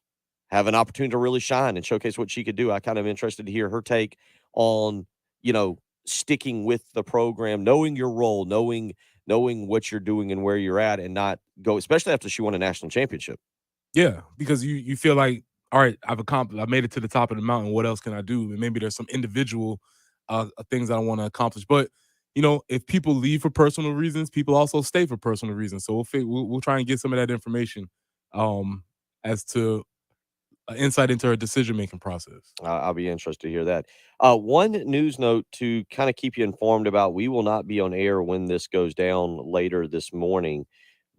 have an opportunity to really shine and showcase what she could do. I kind of interested to hear her take on, sticking with the program, knowing your role, knowing what you're doing and where you're at, and not go, especially after she won a national championship. Yeah, because you feel like, all right, I made it to the top of the mountain. What else can I do? And maybe there's some individual things I want to accomplish. But, if people leave for personal reasons, people also stay for personal reasons. So we'll try and get some of that information as to insight into her decision-making process. I'll be interested to hear that. One news note to kind of keep you informed about, we will not be on air when this goes down later this morning,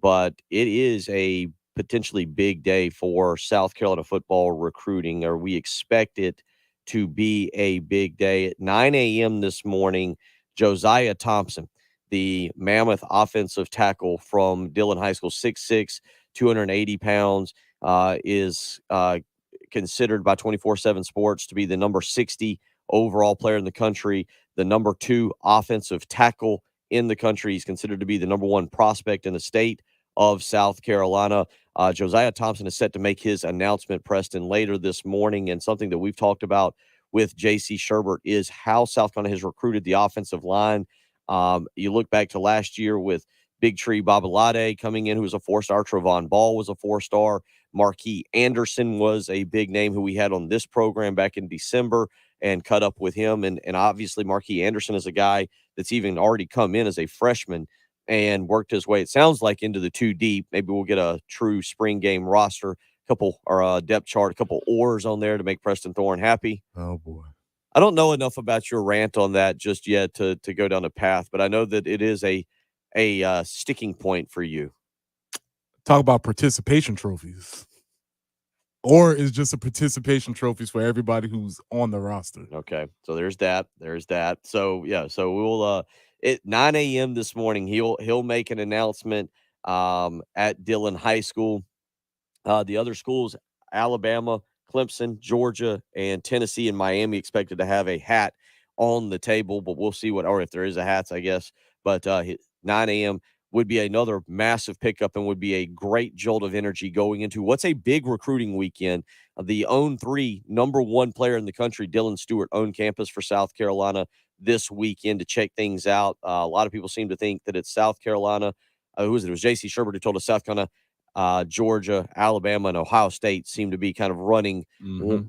but it is a potentially big day for South Carolina football recruiting, or we expect it to be a big day. At 9 a.m. this morning, Josiah Thompson, the mammoth offensive tackle from Dillon High School, 6'6", 280 pounds, is considered by 24/7 Sports to be the number 60 overall player in the country, the number 2 offensive tackle in the country. He's considered to be the number 1 prospect in the state of South Carolina. Josiah Thompson is set to make his announcement, Preston, later this morning, and something that we've talked about with J.C. Sherbert is how South Carolina has recruited the offensive line. You look back to last year with Big Tree Babalade coming in, who was a 4-star. Trevon Ball was a 4-star. Marquis Anderson was a big name who we had on this program back in December and cut up with him. And obviously Marquis Anderson is a guy that's even already come in as a freshman and worked his way, it sounds like, into the 2 deep. Maybe we'll get a true spring game roster, couple or depth chart, a couple oars on there to make Preston Thorne happy. Oh, boy. I don't know enough about your rant on that just yet to go down a path, but I know that it is a sticking point for you. Talk about participation trophies. Or is just a participation trophies for everybody who's on the roster. Okay, so there's that. So yeah, so we'll at 9 a.m. this morning, he'll make an announcement at Dillon High School. The other schools, Alabama, Clemson, Georgia, and Tennessee and Miami, expected to have a hat on the table, but we'll see or if there is a hats, I guess. But 9 a.m. would be another massive pickup and would be a great jolt of energy going into what's a big recruiting weekend. The Own 3 number 1 player in the country, Dylan Stewart, owned campus for South Carolina this weekend to check things out. A lot of people seem to think that it's South Carolina. Who was it? It was J.C. Sherbert who told us South Carolina, Georgia, Alabama, and Ohio State seem to be kind of running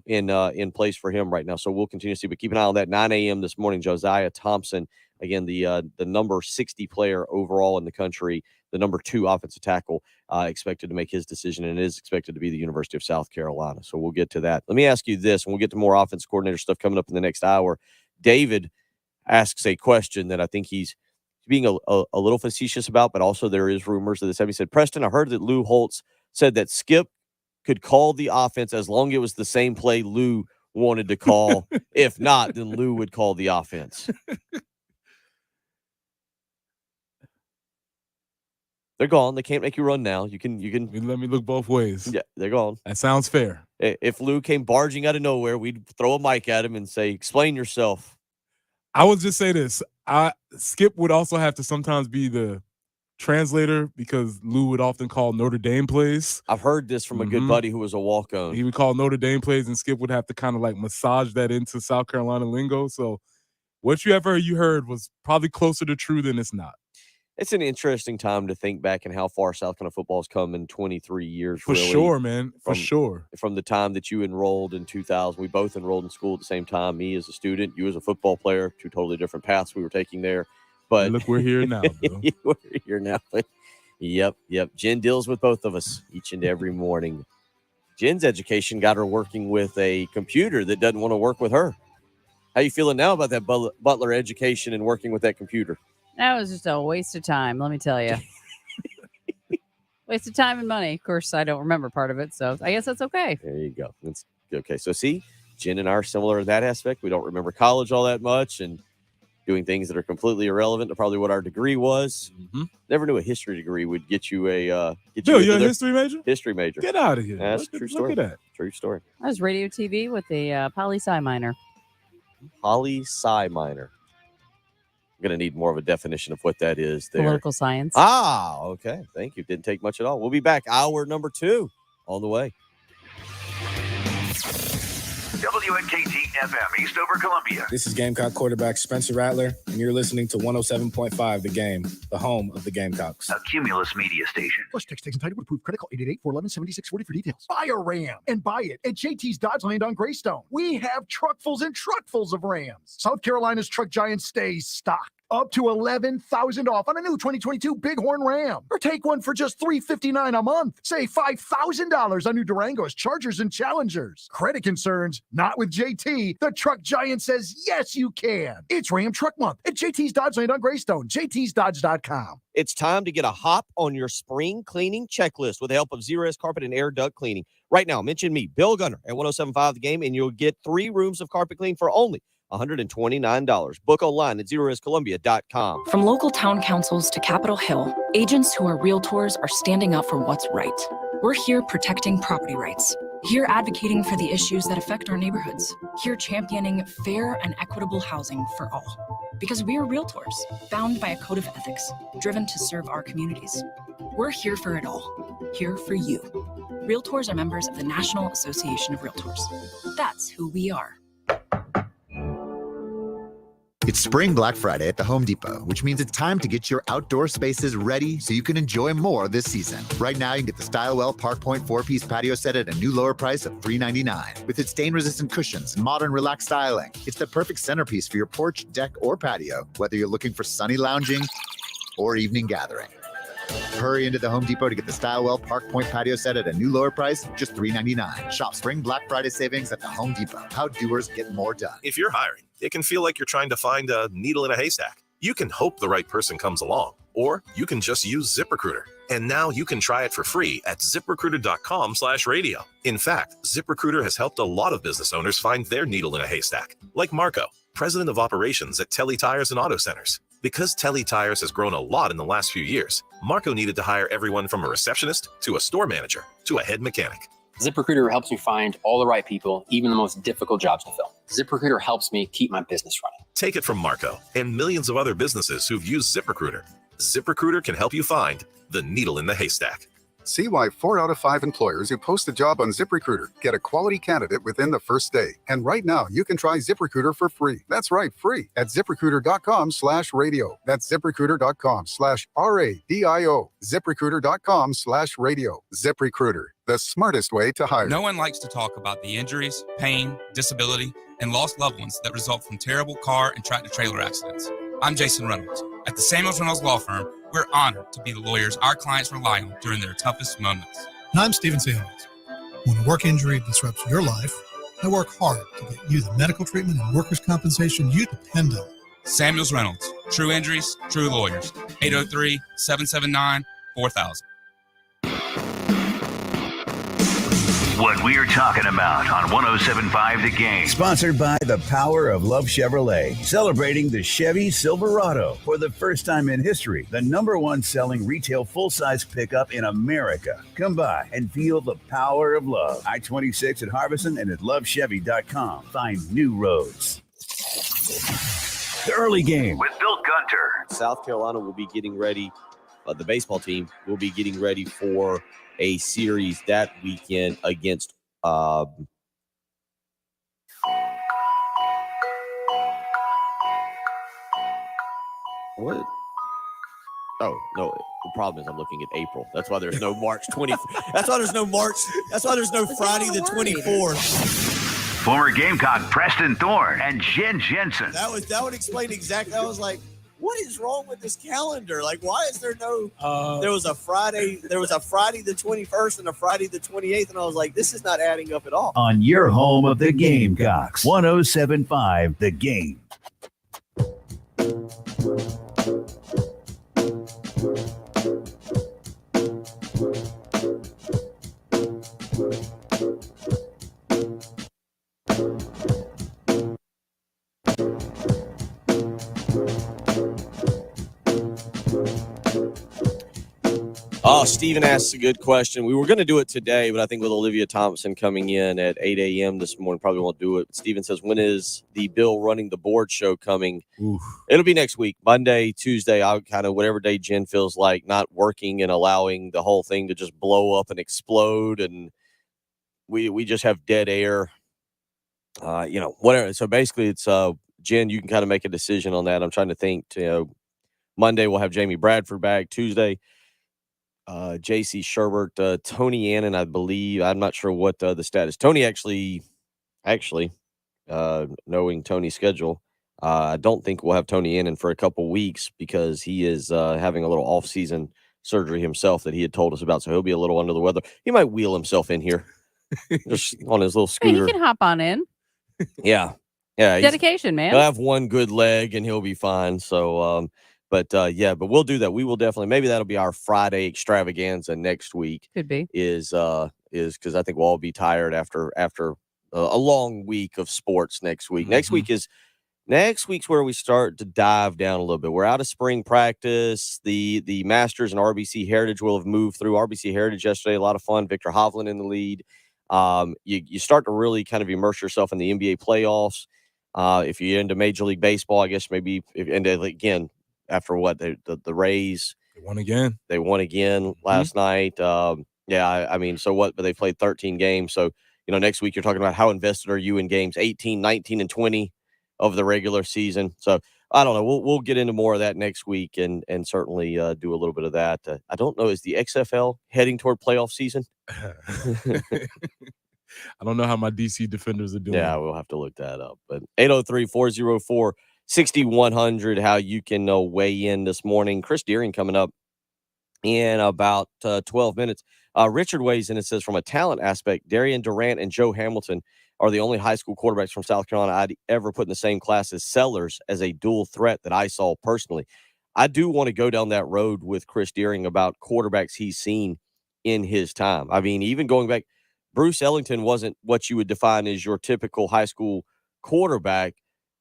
in place for him right now. So we'll continue to see, but keep an eye on that. 9 a.m. this morning, Josiah Thompson, again, the number 60 player overall in the country, the number 2 offensive tackle, expected to make his decision, and it is expected to be the University of South Carolina. So we'll get to that. Let me ask you this, and we'll get to more offense coordinator stuff coming up in the next hour. David asks a question that I think he's being a little facetious about, but also there is rumors of this. He said, Preston, I heard that Lou Holtz said that Skip could call the offense as long as it was the same play Lou wanted to call. If not, then Lou would call the offense. They're gone. They can't make you run now. You can let me look both ways. Yeah, they're gone. That sounds fair. If Lou came barging out of nowhere, we'd throw a mic at him and say, explain yourself. I would just say this. Skip would also have to sometimes be the translator because Lou would often call Notre Dame plays. I've heard this from a good buddy who was a walk-on. He would call Notre Dame plays, and Skip would have to kind of like massage that into South Carolina lingo. So what you heard was probably closer to true than it's not. It's an interesting time to think back and how far South Carolina football has come in 23 years. For sure, man. For sure. From the time that you enrolled in 2000, we both enrolled in school at the same time. Me as a student, you as a football player, 2 totally different paths we were taking there. But and look, we're here now. We're here now. Yep. Jen deals with both of us each and every morning. Jen's education got her working with a computer that doesn't want to work with her. How you feeling now about that Butler education and working with that computer? That was just a waste of time, let me tell you. Waste of time and money. Of course, I don't remember part of it, so I guess that's okay. There you go. That's okay. So see, Jen and I are similar in that aspect. We don't remember college all that much and doing things that are completely irrelevant to probably what our degree was. Never knew a history degree would get you a you're a history major? History major. Get out of here. That's a true story. Look at that. True story. I was radio TV with a poli-sci minor. Poli-sci minor. I'm going to need more of a definition of what that is there. Political science. Ah, okay. Thank you. Didn't take much at all. We'll be back. Hour number 2 on the way. WNKT FM, Eastover, Columbia. This is Gamecock quarterback Spencer Rattler, and you're listening to 107.5 The Game, the home of the Gamecocks. A Cumulus media station. Plus, text and title would approve critical 888-411-7640 for details. Buy a Ram and buy it at JT's Dodge Land on Greystone. We have truckfuls and truckfuls of Rams. South Carolina's truck giant stays stocked. Up to $11,000 off on a new 2022 Bighorn Ram. Or take one for just $359 a month. Save $5,000 on new Durangos, Chargers, and Challengers. Credit concerns? Not with JT. The truck giant says yes, you can. It's Ram Truck Month at JT's Dodge Land on Greystone. JT'sDodge.com. It's time to get a hop on your spring cleaning checklist with the help of Zerust Carpet and Air Duct Cleaning. Right now, mention me, Bill Gunner, at 107.5 The Game, and you'll get 3 rooms of carpet clean for only $129. Book online at ZerustColumbia.com. From local town councils to Capitol Hill, agents who are realtors are standing up for what's right. We're here protecting property rights. Here advocating for the issues that affect our neighborhoods. Here championing fair and equitable housing for all. Because we are realtors, bound by a code of ethics, driven to serve our communities. We're here for it all. Here for you. Realtors are members of the National Association of Realtors. That's who we are. It's Spring Black Friday at the Home Depot, which means it's time to get your outdoor spaces ready so you can enjoy more this season. Right now, you can get the Stylewell Park Point 4-piece patio set at a new lower price of $399. With its stain-resistant cushions and modern relaxed styling, it's the perfect centerpiece for your porch, deck, or patio, whether you're looking for sunny lounging or evening gathering. Hurry into the Home Depot to get the Stylewell Park Point patio set at a new lower price, just $399. Shop Spring Black Friday savings at the Home Depot. How doers get more done. If you're hiring, it can feel like you're trying to find a needle in a haystack. You can hope the right person comes along, or you can just use ZipRecruiter. And now you can try it for free at ZipRecruiter.com/radio. In fact, ZipRecruiter has helped a lot of business owners find their needle in a haystack, like Marco, president of operations at Telly Tires and Auto Centers. Because Telly Tires has grown a lot in the last few years, Marco needed to hire everyone from a receptionist to a store manager to a head mechanic. ZipRecruiter helps me find all the right people, even the most difficult jobs to fill. ZipRecruiter helps me keep my business running. Take it from Marco and millions of other businesses who've used ZipRecruiter. ZipRecruiter can help you find the needle in the haystack. See why 4 out of 5 employers who post a job on ZipRecruiter get a quality candidate within the first day. And right now, you can try ZipRecruiter for free. That's right, free at ZipRecruiter.com/radio. That's ZipRecruiter.com/RADIO. ZipRecruiter.com/radio. ZipRecruiter, the smartest way to hire. No one likes to talk about the injuries, pain, disability, and lost loved ones that result from terrible car and tractor-trailer accidents. I'm Jason Reynolds. At the Samuels Reynolds Law Firm, we're honored to be the lawyers our clients rely on during their toughest moments. And I'm Stephen Samuels. When a work injury disrupts your life, I work hard to get you the medical treatment and workers' compensation you depend on. Samuels Reynolds. True injuries, true lawyers. 803-779-4000. What we're talking about on 107.5 The Game. Sponsored by the Power of Love Chevrolet, celebrating the Chevy Silverado for the first time in history, the #1 selling retail full-size pickup in America. Come by and feel the power of love. I-26 at Harbison and at lovechevy.com. Find new roads. The early game with Bill Gunter. South Carolina will be getting ready. The baseball team will be getting ready for a series that weekend against what? Oh, no. The problem is I'm looking at April. That's why there's no March 20. That's why there's no March. That's why there's no Friday the 24th. Former Gamecock Preston Thorne and Jen Jensen. That would explain exactly. I was like, what is wrong with this calendar? Like, why is there no? There was a Friday the 21st and a Friday the 28th, and I was like, this is not adding up at all. on your home of the Gamecocks. 107.5 The Game. Oh, Steven asks a good question. We were going to do it today, but I think with Olivia Thompson coming in at 8 a.m. this morning, probably won't do it. Steven says, when is the Bill Running the Board show coming? Oof. It'll be next week, Monday, Tuesday. I'll kind of whatever day Jen feels like not working and allowing the whole thing to just blow up and explode. And we just have dead air, whatever. So basically it's Jen, you can kind of make a decision on that. I'm trying to think, Monday we'll have Jamie Bradford back. Tuesday, J.C. Sherbert, Tony Annan, I believe. I'm not sure what the status. Tony actually, knowing Tony's schedule, I don't think we'll have Tony in for a couple weeks because he is having a little off-season surgery himself that he had told us about. So he'll be a little under the weather. He might wheel himself in here just on his little Hey, he scooter. can hop on in. Yeah. Yeah. Dedication, man. He'll have one good leg and he'll be fine. So, but we'll do that. We will definitely, maybe that'll be our Friday extravaganza next week. Could be. Is because I think we'll all be tired after a long week of sports next week. Next week's where we start to dive down a little bit. We're out of spring practice. The Masters and RBC Heritage will have moved through. RBC Heritage yesterday, a lot of fun. Victor Hovland in the lead. You start to really kind of immerse yourself in the NBA playoffs. If you're into Major League Baseball, I guess maybe again after what the Rays they won again last night. So what? But they played 13 games. So next week you're talking about how invested are you in games 18, 19, and 20 of the regular season. So I don't know. We'll get into more of that next week and certainly do a little bit of that. I don't know. Is the XFL heading toward playoff season? I don't know how my DC Defenders are doing. Yeah, we'll have to look that up. But 803-404-6100, how you can weigh in this morning. Chris Deering coming up in about 12 minutes. Richard weighs in and says, from a talent aspect, Darian Durant and Joe Hamilton are the only high school quarterbacks from South Carolina I'd ever put in the same class as Sellers as a dual threat that I saw personally. I do want to go down that road with Chris Deering about quarterbacks he's seen in his time. I mean, even going back, Bruce Ellington wasn't what you would define as your typical high school quarterback,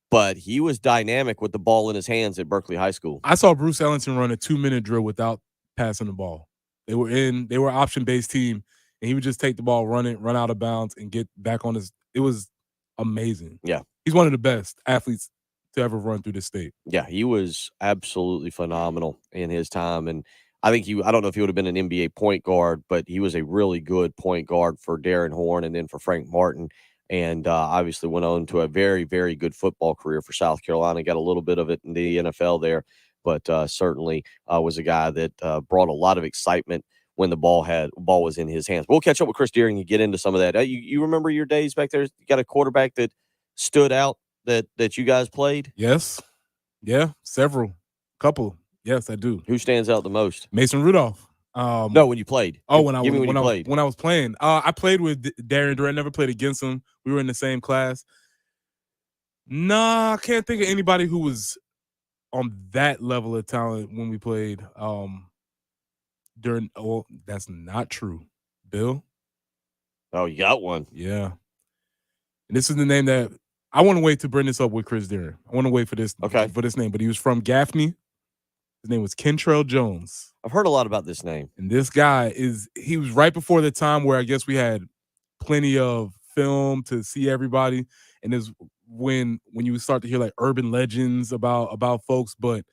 but he was dynamic with the ball in his hands at Berkeley High School. I saw Bruce Ellington run a 2-minute drill without passing the ball. They were option-based team, and he would just take the ball, run out of bounds, and get back on his. It was amazing. Yeah. He's one of the best athletes to ever run through the state. Yeah, he was absolutely phenomenal in his time. And I think I don't know if he would have been an NBA point guard, but he was a really good point guard for Darren Horn and then for Frank Martin. And obviously went on to a very, very good football career for South Carolina. Got a little bit of it in the NFL there, but certainly was a guy that brought a lot of excitement when the ball was in his hands. We'll catch up with Chris Deering and get into some of that. You remember your days back there? You got a quarterback that stood out that you guys played? Yes. Yeah, couple. Yes, I do. Who stands out the most? Mason Rudolph. No, when you played. When I was playing. I played with Darian Durant. Never played against him. We were in the same class. Nah, I can't think of anybody who was on that level of talent when we played. That's not true. Bill? Oh, you got one. Yeah. And this is the name that I want to wait to bring this up with Chris Deering. I want to wait for this name, but he was from Gaffney. His name was Kentrell Jones. I've heard a lot about this name. And this guy he was right before the time where I guess we had plenty of film to see everybody. And is when you would start to hear like urban legends about folks, but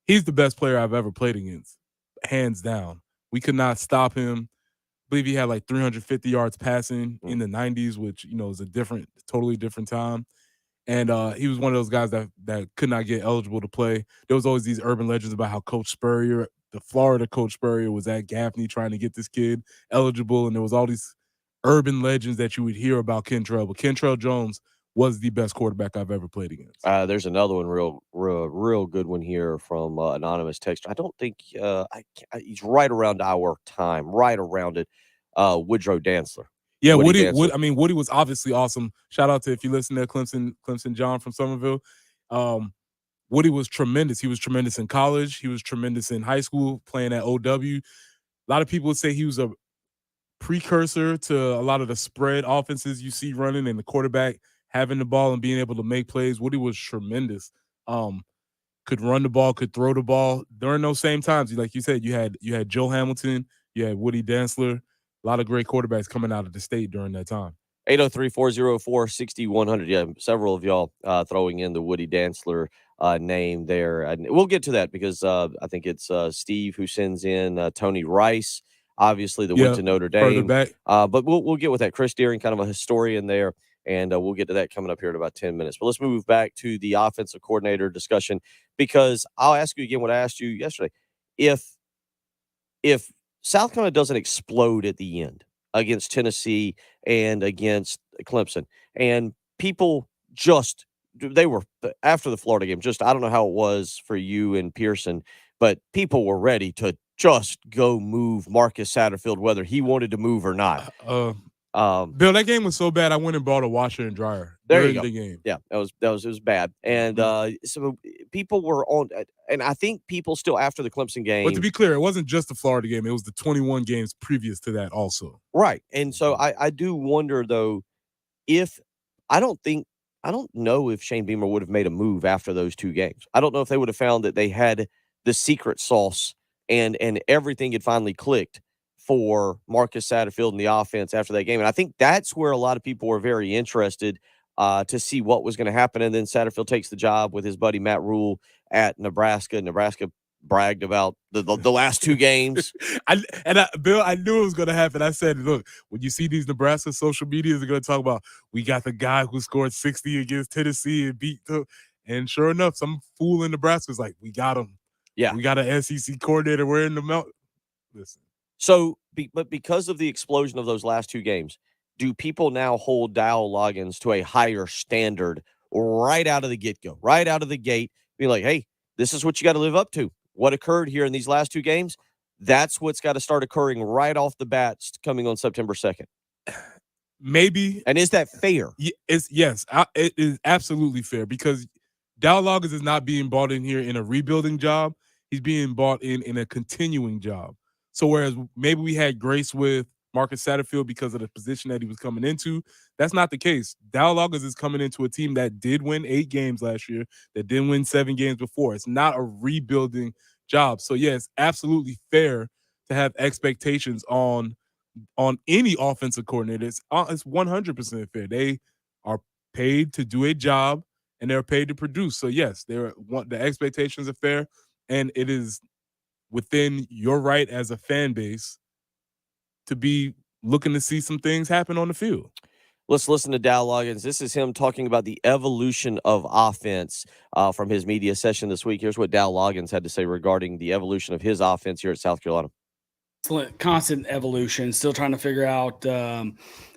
he's the best player I've ever played against. Hands down. We could not stop him. I believe he had like 350 yards passing in the 90s, which, is a totally different time. And he was one of those guys that could not get eligible to play. There was always these urban legends about how Coach Spurrier, the Florida Coach Spurrier, was at Gaffney trying to get this kid eligible. And there was all these urban legends that you would hear about Kentrell. But Kentrell Jones was the best quarterback I've ever played against. There's another one, real good one here from anonymous texter. I don't think he's right around our time, right around it. Woodrow Dantzler. Yeah, Woody was obviously awesome. Shout out to, if you listen to Clemson John from Somerville. Woody was tremendous. He was tremendous in college. He was tremendous in high school, playing at OW. A lot of people would say he was a precursor to a lot of the spread offenses you see running and the quarterback having the ball and being able to make plays. Woody was tremendous. Could run the ball, could throw the ball. During those same times, like you said, you had Joe Hamilton, you had Woody Dantzler, a lot of great quarterbacks coming out of the state during that time. 803-404-6100. Yeah, several of y'all throwing in the Woody Dantzler name there. And we'll get to that because I think it's Steve who sends in Tony Rice, obviously, that went to Notre Dame. Back. But we'll get with that. Chris Deering, kind of a historian there, and we'll get to that coming up here in about 10 minutes. But let's move back to the offensive coordinator discussion, because I'll ask you again what I asked you yesterday. If South Carolina doesn't explode at the end against Tennessee and against Clemson, and people just they were after the Florida game. Just I don't know how it was for you and Pearson, but people were ready to just go move Marcus Satterfield, whether he wanted to move or not. Bill, that game was so bad. I went and bought a washer and dryer There you during go. the game. Yeah, it was bad, and so people were on, and I think people still after the Clemson game. But to be clear, it wasn't just the Florida game; it was the 21 games previous to that also. Right, and so I do wonder though if I don't know if Shane Beamer would have made a move after those two games. I don't know if they would have found that they had the secret sauce and everything had finally clicked for Marcus Satterfield and the offense after that game. And I think that's where a lot of people were very interested to see what was going to happen. And then Satterfield takes the job with his buddy Matt Rule at Nebraska. Nebraska bragged about the last two games. Bill, I knew it was going to happen. I said, look, when you see these Nebraska social medias, they're going to talk about, we got the guy who scored 60 against Tennessee and beat them. And sure enough, some fool in Nebraska was like, we got him. Yeah. We got an SEC coordinator. We're in the mountain. Listen. So, but because of the explosion of those last two games, do people now hold Dow Loggins to a higher standard right out of the get-go, right out of the gate, be like, hey, this is what you got to live up to. What occurred here in these last two games, that's what's got to start occurring right off the bat coming on September 2nd. Maybe. And is that fair? Yes, it is absolutely fair because Dow Loggins is not being bought in here in a rebuilding job. He's being bought in a continuing job. So whereas maybe we had grace with Marcus Satterfield because of the position that he was coming into, that's not the case. Dow Loggins is coming into a team that did win 8 games last year, that didn't win 7 games before. It's not a rebuilding job. So, yeah, it's absolutely fair to have expectations on any offensive coordinator. It's 100% fair. They are paid to do a job, and they're paid to produce. So, yes, the expectations are fair, and it is within your right as a fan base to be looking to see some things happen on the field. Let's listen to Dow Loggins. This is him talking about the evolution of offense from his media session this week. Here's what Dow Loggins had to say regarding the evolution of his offense here at South Carolina. Constant evolution, still trying to figure out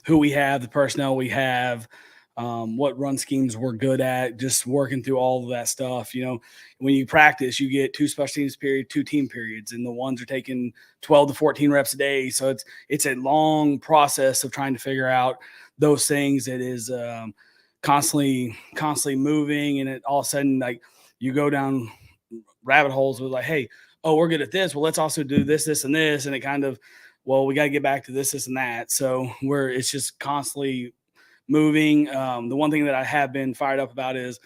who we have, the personnel we have, what run schemes we're good at, just working through all of that stuff. You know, when you practice, you get 2 special teams period, 2 team periods, and the ones are taking 12 to 14 reps a day. So it's a long process of trying to figure out those things. It is constantly moving, and it all of a sudden, like, you go down rabbit holes with like, hey, oh, we're good at this. Well, let's also do this, this, and this. And it kind of, well, we got to get back to this, this, and that. So it's just constantly moving. The one thing that I have been fired up about is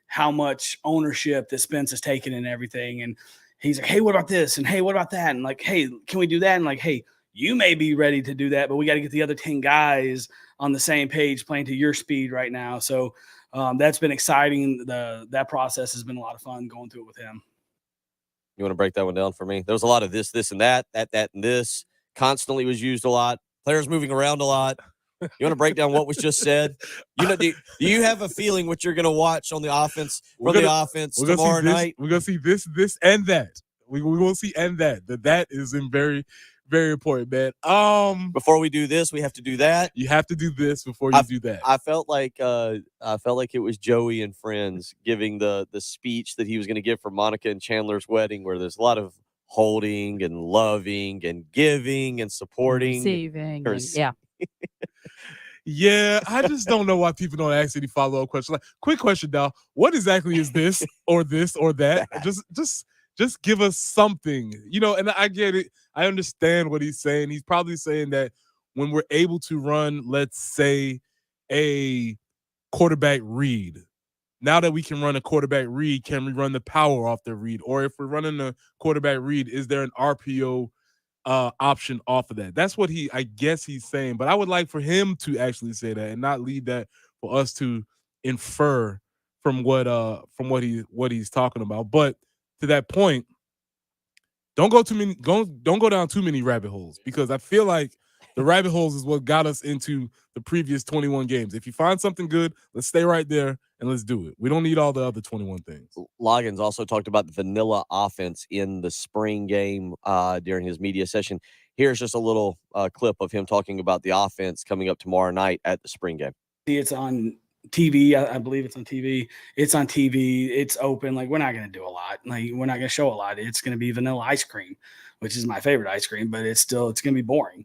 how much ownership that Spence has taken in everything. And he's like, hey, what about this? And hey, what about that? And like, hey, can we do that? And like, hey, you may be ready to do that, but we got to get the other 10 guys on the same page playing to your speed right now. So that's been exciting. That process has been a lot of fun going through it with him. You want to break that one down for me? There was a lot of this, and that, and this. Constantly was used a lot. Players moving around a lot. You want to break down what was just said? You know, do you have a feeling what you're going to watch on the offense tomorrow night? We're going to see this, and that. We will see and that. That is in very, very important, man. Before we do this, we have to do that. You have to do this before you do that. I felt like it was Joey and Friends giving the speech that he was going to give for Monica and Chandler's wedding, where there's a lot of holding and loving and giving and supporting, receiving, yeah. Yeah, I just don't know why people don't ask any follow-up questions. Like, quick question, Dal. What exactly is this or that? Just give us something, you know. And I get it. I understand what he's saying. He's probably saying that when we're able to run, let's say, a quarterback read. Now that we can run a quarterback read, can we run the power off the read? Or if we're running a quarterback read, is there an RPO option off of that? That's what I guess he's saying. But I would like for him to actually say that and not leave that for us to infer from what he's talking about. But to that point, don't go down too many rabbit holes, because I feel like the rabbit holes is what got us into the previous 21 games. If you find something good, let's stay right there and let's do it. We don't need all the other 21 things. Loggins also talked about the vanilla offense in the spring game during his media session. Here's just a little clip of him talking about the offense coming up tomorrow night at the spring game. It's on TV. I believe it's on TV. It's on TV. It's open. Like, we're not going to do a lot. Like, we're not going to show a lot. It's going to be vanilla ice cream, which is my favorite ice cream, but it's going to be boring.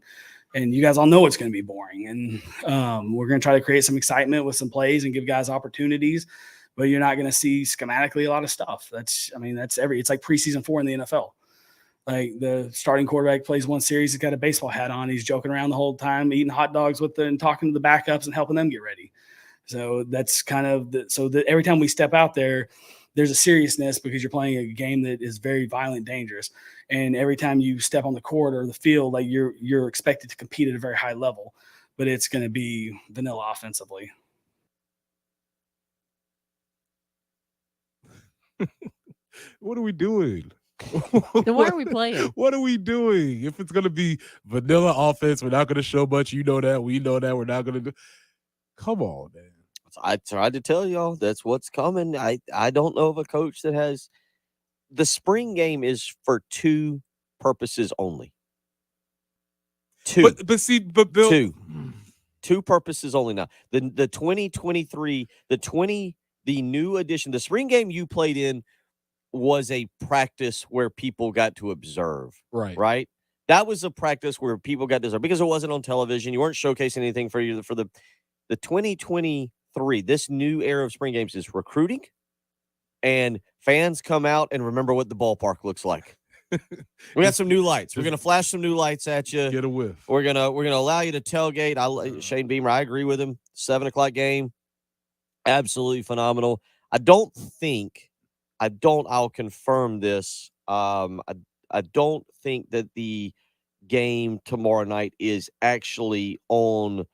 And you guys all know it's going to be boring. And we're going to try to create some excitement with some plays and give guys opportunities, but you're not going to see schematically a lot of stuff. It's like preseason 4 in the NFL. Like, the starting quarterback plays one series, he's got a baseball hat on. He's joking around the whole time, eating hot dogs and talking to the backups and helping them get ready. So that's kind of every time we step out there, there's a seriousness because you're playing a game that is very violent, dangerous. And every time you step on the court or the field, like, you're expected to compete at a very high level, but it's going to be vanilla offensively. What are we doing? Then why are we playing? What are we doing? If it's going to be vanilla offense, we're not going to show much. You know that. We know that. We're not going to do. Come on, man. I tried to tell y'all that's what's coming. I don't know of a coach that has. The spring game is for 2 purposes only. 2. But Bill, 2 purposes only now. The 2023, the new edition, the spring game you played in was a practice where people got to observe. Right? That was a practice where people got to observe because it wasn't on television. You weren't showcasing anything for the 2023, this new era of spring games is recruiting, and fans come out and remember what the ballpark looks like. We got some new lights. We're gonna flash some new lights at you. Get a whiff. We're gonna allow you to tailgate. Shane Beamer, I agree with him. 7:00 game, absolutely phenomenal. I'll confirm this. I don't think that the game tomorrow night is actually on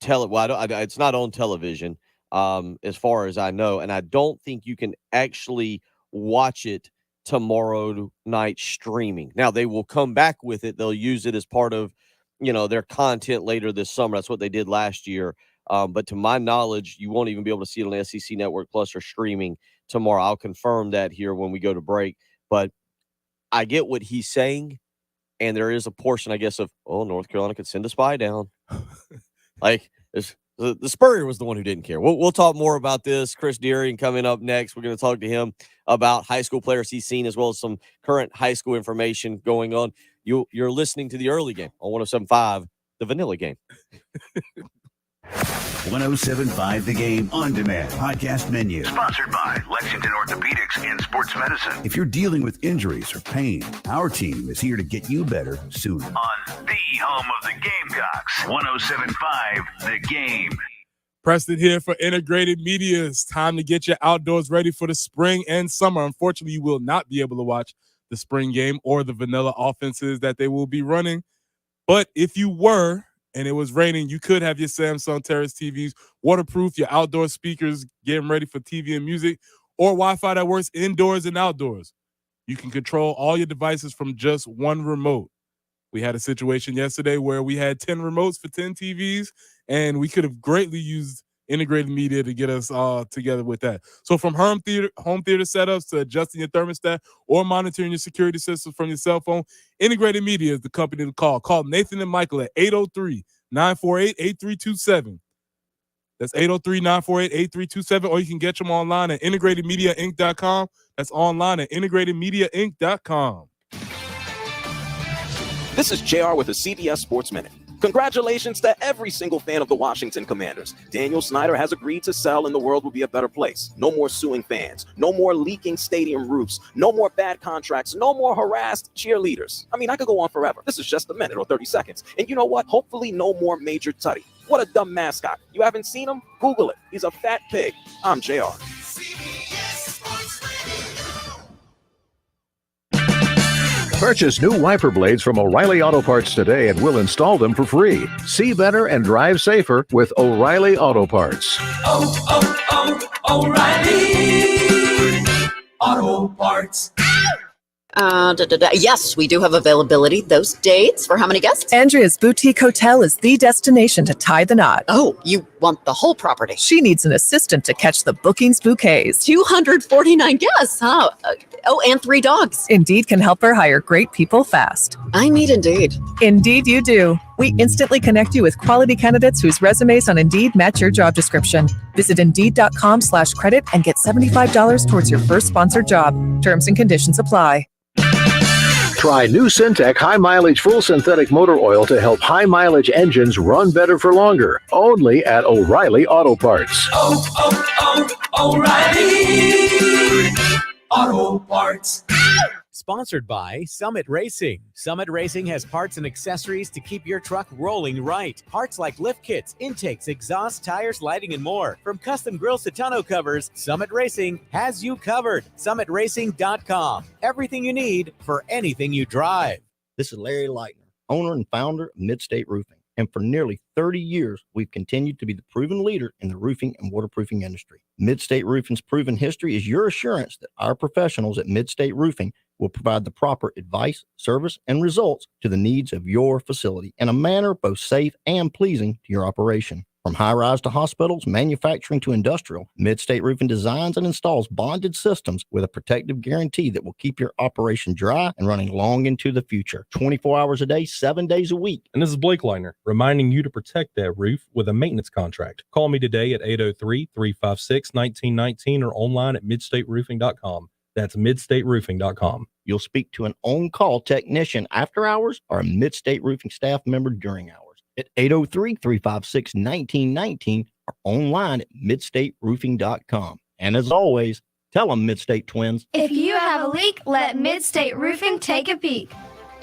it's not on television, as far as I know, and I don't think you can actually watch it tomorrow night streaming. Now, they will come back with it. They'll use it as part of, their content later this summer. That's what they did last year. But to my knowledge, you won't even be able to see it on the SEC Network Plus or streaming tomorrow. I'll confirm that here when we go to break. But I get what he's saying, and there is a portion, I guess, of, North Carolina could send a spy down. Like, the Spurrier was the one who didn't care. We'll talk more about this. Chris Deering coming up next. We're going to talk to him about high school players he's seen, as well as some current high school information going on. You're listening to the early game on 107.5, the Vanilla Game. 107.5 The Game on demand podcast menu. Sponsored by Lexington Orthopedics and Sports Medicine. If you're dealing with injuries or pain, our team is here to get you better sooner. On the home of the Gamecocks, 107.5 The Game. Preston here for Integrated Media. It's time to get your outdoors ready for the spring and summer. Unfortunately, you will not be able to watch the spring game or the vanilla offenses that they will be running. But if you were, and it was raining, you could have your Samsung Terrace TVs waterproof, your outdoor speakers getting ready for TV and music, or Wi-Fi that works indoors and outdoors. You can control all your devices from just one remote. We had a situation yesterday where we had 10 remotes for 10 TVs, and we could have greatly used Integrated Media to get us all together with that. So from home theater setups to adjusting your thermostat or monitoring your security systems from your cell phone, Integrated Media is the company to call. Call Nathan and Michael at 803-948-8327. That's 803-948-8327, or you can get them online at integratedmediainc.com. That's online at integratedmediainc.com. This is JR with a CBS Sports Minute. Congratulations to every single fan of the Washington Commanders. Daniel Snyder has agreed to sell and the world will be a better place. No more suing fans. No more leaking stadium roofs. No more bad contracts. No more harassed cheerleaders. I mean, I could go on forever. This is just a minute or 30 seconds. And you know what? Hopefully no more Major Tutty. What a dumb mascot. You haven't seen him? Google it. He's a fat pig. I'm JR. Purchase new wiper blades from O'Reilly Auto Parts today and we'll install them for free. See better and drive safer with O'Reilly Auto Parts. O'Reilly Auto Parts. Yes, we do have availability. Those dates for how many guests? Andrea's Boutique Hotel is the destination to tie the knot. Oh, you want the whole property? She needs an assistant to catch the bookings bouquets. 249 guests, huh? Oh, and 3 dogs. Indeed can help her hire great people fast. I need Indeed. Indeed you do. We instantly connect you with quality candidates whose resumes on Indeed match your job description. Visit Indeed.com/credit and get $75 towards your first sponsored job. Terms and conditions apply. Try new Syntec High Mileage Full Synthetic Motor Oil to help high mileage engines run better for longer. Only at O'Reilly Auto Parts. O'Reilly Auto Parts. Sponsored by Summit Racing. Summit Racing has parts and accessories to keep your truck rolling right. Parts like lift kits, intakes, exhaust, tires, lighting, and more. From custom grills to tonneau covers, Summit Racing has you covered. SummitRacing.com. Everything you need for anything you drive. This is Larry Leitner, owner and founder of Midstate Roofing. And for nearly 30 years, we've continued to be the proven leader in the roofing and waterproofing industry. Midstate Roofing's proven history is your assurance that our professionals at Midstate Roofing will provide the proper advice, service, and results to the needs of your facility in a manner both safe and pleasing to your operation. From high-rise to hospitals, manufacturing to industrial, Midstate Roofing designs and installs bonded systems with a protective guarantee that will keep your operation dry and running long into the future. 24 hours a day, 7 days a week. And this is Blake Leitner, reminding you to protect that roof with a maintenance contract. Call me today at 803-356-1919 or online at midstateroofing.com. That's midstateroofing.com. You'll speak to an on-call technician after hours or a Midstate Roofing staff member during hours at 803-356-1919 or online at midstateroofing.com. And as always, tell them Midstate Twins. If you have a leak, let Midstate Roofing take a peek.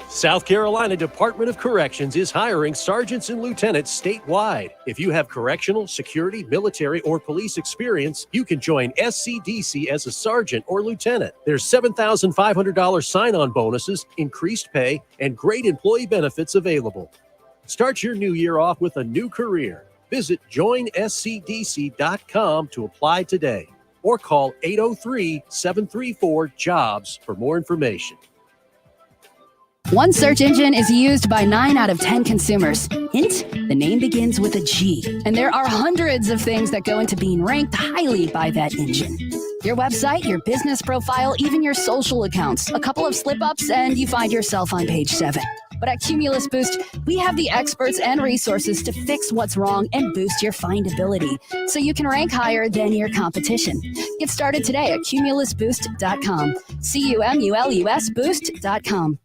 South Carolina Department of Corrections is hiring sergeants and lieutenants statewide. If you have correctional, security, military, or police experience, you can join SCDC as a sergeant or lieutenant. There's $7,500 sign-on bonuses, increased pay, and great employee benefits available. Start your new year off with a new career. Visit joinscdc.com to apply today or call 803-734-JOBS for more information. One search engine is used by 9 out of 10 consumers. Hint, the name begins with a G. And there are hundreds of things that go into being ranked highly by that engine. Your website, your business profile, even your social accounts. A couple of slip-ups and you find yourself on page 7. But at Cumulus Boost, we have the experts and resources to fix what's wrong and boost your findability so you can rank higher than your competition. Get started today at cumulusboost.com. CUMULUS boost.com.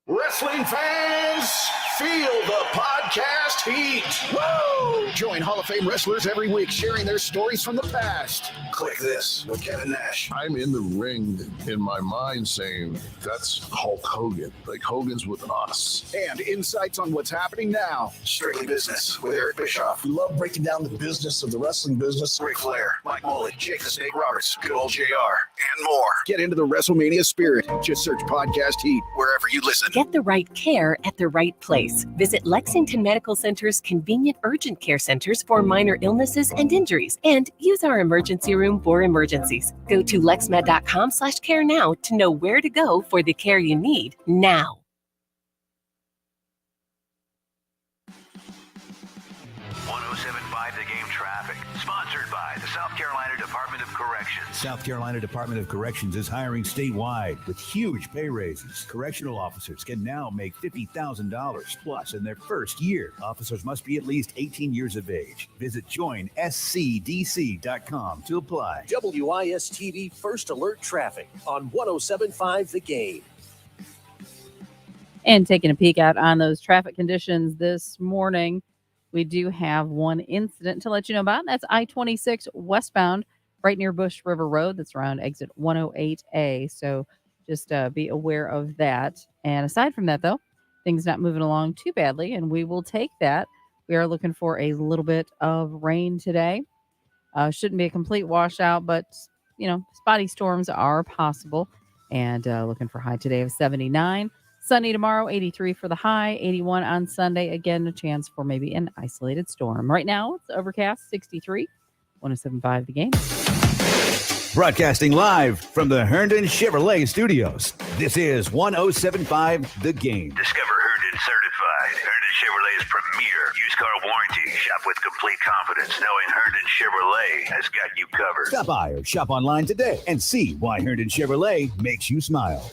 Wrestling fans, feel the podcast heat. Woo! Join Hall of Fame wrestlers every week sharing their stories from the past. Click this with Kevin Nash. I'm in the ring in my mind saying, that's Hulk Hogan. Like Hogan's with us. And insights on what's happening now. Strictly Business with Eric Bischoff. We love breaking down the business of the wrestling business. Ric Flair, Mike Mullen, Jake the Snake Roberts, good old JR, and more. Get into the WrestleMania spirit. Just search Podcast Heat wherever you listen. Get the right care at the right place. Visit Lexington Medical Center's convenient urgent care centers for minor illnesses and injuries, and use our emergency room for emergencies. Go to lexmed.com/care now to know where to go for the care you need now. The Game traffic, sponsored by the South Carolina Department of Corrections. South Carolina Department of Corrections is hiring statewide with huge pay raises. Correctional officers can now make $50,000 plus in their first year. Officers must be at least 18 years of age. Visit joinscdc.com to apply. WIS-TV First Alert Traffic on 107.5 The Game. And taking a peek out on those traffic conditions this morning, we do have one incident to let you know about. That's I-26 westbound right near Bush River Road. That's around exit 108A. So just be aware of that. And aside from that, though, things not moving along too badly, and we will take that. We are looking for a little bit of rain today. Shouldn't be a complete washout, but, you know, spotty storms are possible. And looking for high today of 79. Sunny tomorrow, 83 for the high, 81 on Sunday. Again, a chance for maybe an isolated storm. Right now, it's overcast, 63, 107.5 The Game. Broadcasting live from the Herndon Chevrolet Studios. This is 107.5 The Game. Discover Herndon Certified. Herndon Chevrolet's premier used car warranty. Shop with complete confidence, knowing Herndon Chevrolet has got you covered. Stop by or shop online today and see why Herndon Chevrolet makes you smile.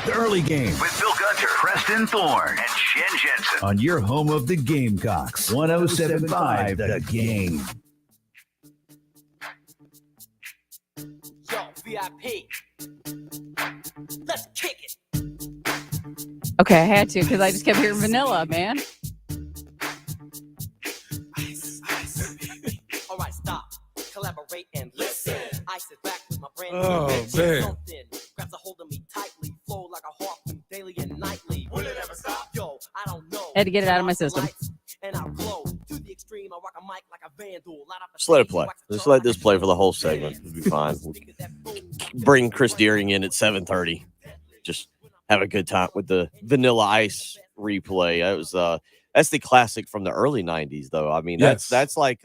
The early game With Bill Gunter, Preston Thorne, and Shen Jensen. on your home of the Gamecocks. 107.5 The Game. Yo, VIP. Let's kick it. Okay, I had to because I just kept hearing vanilla, man. All right, stop. Collaborate and listen. I sit back with my brand new Oh, invention. man. Something grabs a hold of me tightly. Flow like a harpoon daily and nightly. Will it ever stop? Yo, I don't know. Had to get it out of my system. And I'll glow to the extreme. I rock a mic like a vandal. Light up the Just let it stage, play. wax the Just tongue let like this a play for the whole segment. It'll be fine. Bring Chris Deering in at 7:30. Just have a good time with the Vanilla Ice replay. That was that's the classic from the early 90s, though. I mean, that's like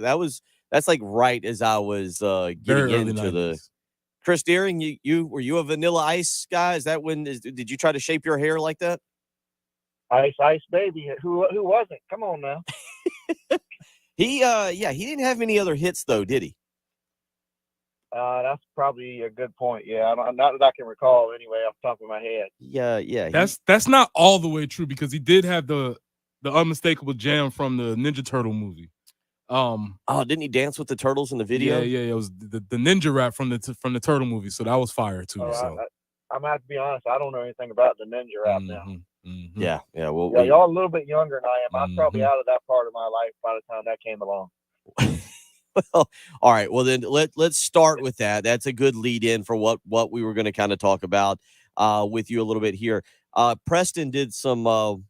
right as I was Very getting early into 90s. Chris Deering. You were you a Vanilla Ice guy? Is that did you try to shape your hair like that? Ice baby. Who wasn't? Come on now. He didn't have many other hits though, did he? That's probably a good point. Yeah, not that I can recall anyway off the top of my head. Yeah. That's not all the way true because he did have the unmistakable jam from the Ninja Turtle movie. Didn't he dance with the turtles in the video? Yeah. It was the ninja rap from the Turtle movie, so that was fire too. So I'm gonna have to be honest. I don't know anything about the ninja rap now. Yeah. Well, Y'all a little bit younger than I am. I'm probably out of that part of my life by the time that came along. Well, all right. Well, then let's start with that. That's a good lead in for what we were going to kind of talk about with you a little bit here. Preston did some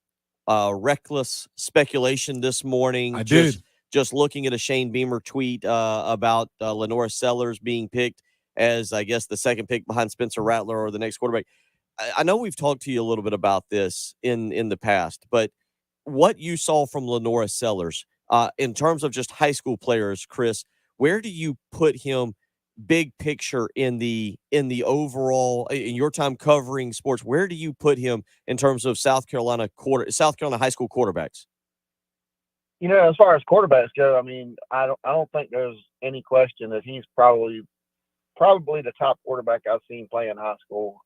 reckless speculation this morning. I did. Just looking at a Shane Beamer tweet about Lenora Sellers being picked as, I guess, the second pick behind Spencer Rattler or the next quarterback. I know we've talked to you a little bit about this in the past, but what you saw from Lenora Sellers in terms of just high school players, Chris, where do you put him big picture in the overall, in your time covering sports? Where do you put him in terms of South Carolina high school quarterbacks? You know, as far as quarterbacks go, I mean, I don't think there's any question that he's probably the top quarterback I've seen play in high school.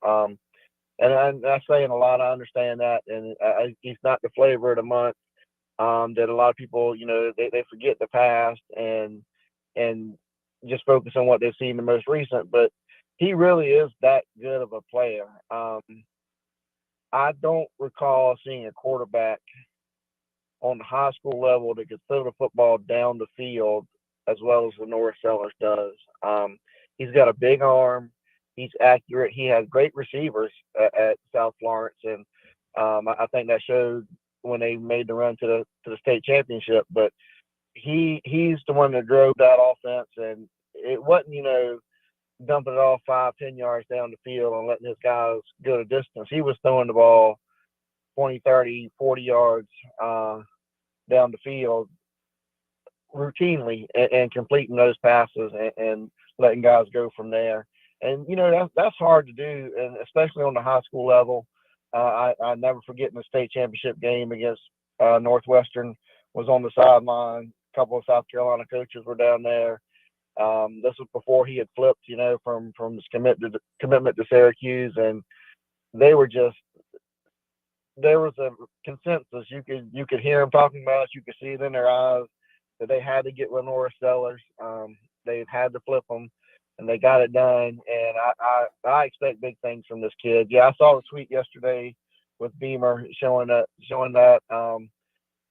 And I'm saying a lot. I understand that, and he's not the flavor of the month. That a lot of people, you know, they forget the past and just focus on what they've seen the most recent. But he really is that good of a player. I don't recall seeing a quarterback on the high school level that could throw the football down the field as well as Lenora Sellers does. He's got a big arm. He's accurate. He has great receivers at South Florence, and I think that showed when they made the run to the state championship. But he's the one that drove that offense, and it wasn't, you know, dumping it off 5-10 yards down the field and letting his guys go the distance. He was throwing the ball 20, 30, 40 yards down the field routinely and completing those passes and letting guys go from there. And, you know, that's hard to do, and especially on the high school level. I never forget in the state championship game against Northwestern, was on the sideline. A couple of South Carolina coaches were down there. This was before he had flipped, you know, from his commitment to Syracuse, and there was a consensus. You could hear them talking about it. You could see it in their eyes that they had to get Lenora Sellers. They had to flip them, and they got it done. And I expect big things from this kid. Yeah, I saw the tweet yesterday with Beamer showing that.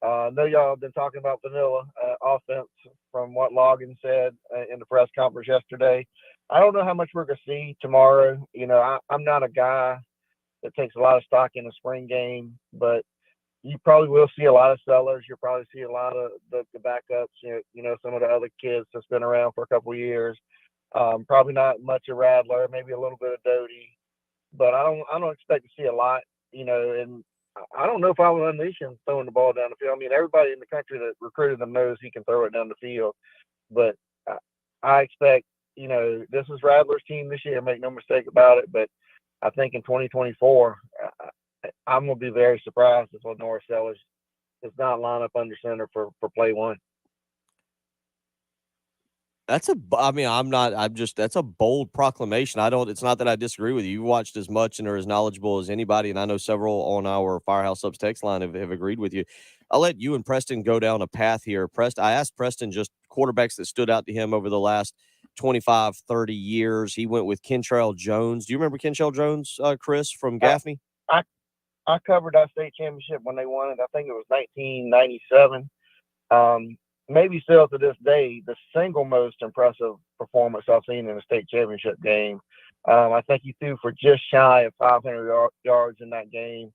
I know y'all have been talking about vanilla offense from what Logan said in the press conference yesterday. I don't know how much we're going to see tomorrow. You know, I'm not a guy that takes a lot of stock in the spring game, but you probably will see a lot of Sellers. You'll probably see a lot of the backups, you know, some of the other kids that's been around for a couple of years. Probably not much of Rattler, maybe a little bit of Doty, but I don't expect to see a lot, you know, and I don't know if I would unleash him throwing the ball down the field. I mean, everybody in the country that recruited him knows he can throw it down the field, but I expect, you know, this is Rattler's team this year, make no mistake about it, but I think in 2024, I'm gonna be very surprised if Lenore Sellers does not line up under center for play one. That's that's a bold proclamation. It's not that I disagree with you. You've watched as much and are as knowledgeable as anybody. And I know several on our Firehouse Subs text line have agreed with you. I'll let you and Preston go down a path here. I asked Preston just quarterbacks that stood out to him over the last 25, 30 years. He went with Kentrell Jones. Do you remember Kentrell Jones, Chris, from Gaffney? I covered that state championship when they won it. I think it was 1997. Maybe still to this day, the single most impressive performance I've seen in a state championship game. I think he threw for just shy of 500 yards in that game.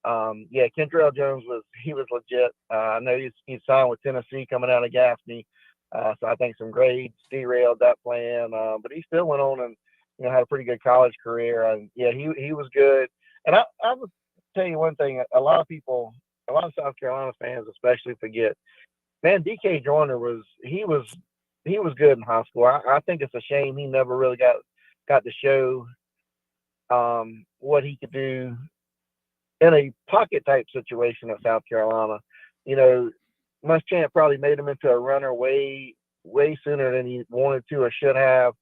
Kentrell Jones was legit. I know he's signed with Tennessee coming out of Gaffney, so I think some grades derailed that plan. But he still went on and had a pretty good college career. And he was good. And I would tell you one thing: a lot of South Carolina fans especially forget. Man, DK Joyner was good in high school. I think it's a shame he never really got to show what he could do in a pocket type situation at South Carolina. Muschamp probably made him into a runner way sooner than he wanted to or should have.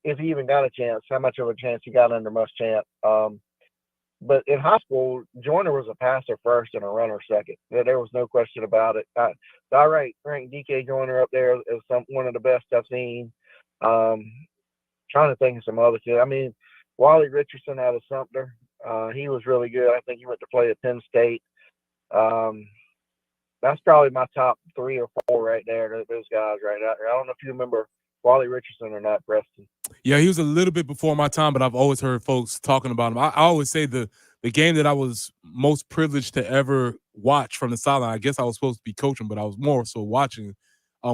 If he even got a chance, how much of a chance he got under Muschamp. But in high school, Joyner was a passer first and a runner second. There was no question about it. I rank DK Joyner up there as one of the best I've seen. Trying to think of some other kids. I mean, Wally Richardson out of Sumter. He was really good. I think he went to play at Penn State. That's probably my top 3 or 4 right there. Those guys right there. I don't know if you remember Wally Richardson or not, Preston. Yeah, he was a little bit before my time, but I've always heard folks talking about him. I always say the game that I was most privileged to ever watch from the sideline, I guess I was supposed to be coaching, but I was more so watching.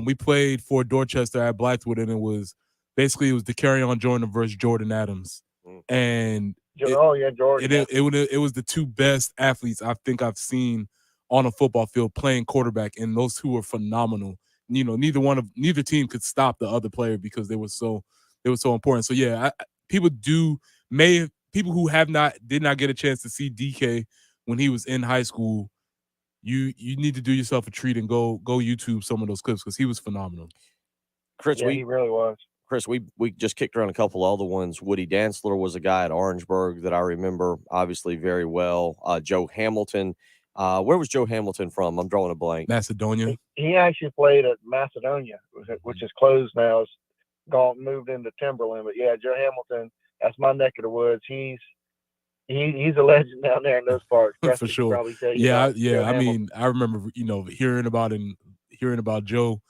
We played for Dorchester at Blythewood, and it was DeCarrion Jordan versus Jordan Adams. And Jordan. It was the 2 best athletes I think I've seen on a football field playing quarterback, and those 2 were phenomenal. Neither team could stop the other player because they were so important. So people who did not get a chance to see DK when he was in high school, you need to do yourself a treat and go YouTube some of those clips because he was phenomenal. Chris, he really was. Chris, we just kicked around a couple other ones. Woody Dantzler was a guy at Orangeburg that I remember obviously very well. Joe Hamilton. Where was Joe Hamilton from? I'm drawing a blank. Macedonia. He actually played at Macedonia, which is closed now. It's moved into Timberland. But Joe Hamilton, that's my neck of the woods. He's a legend down there in those parts. For sure. I mean, I remember hearing about Joe,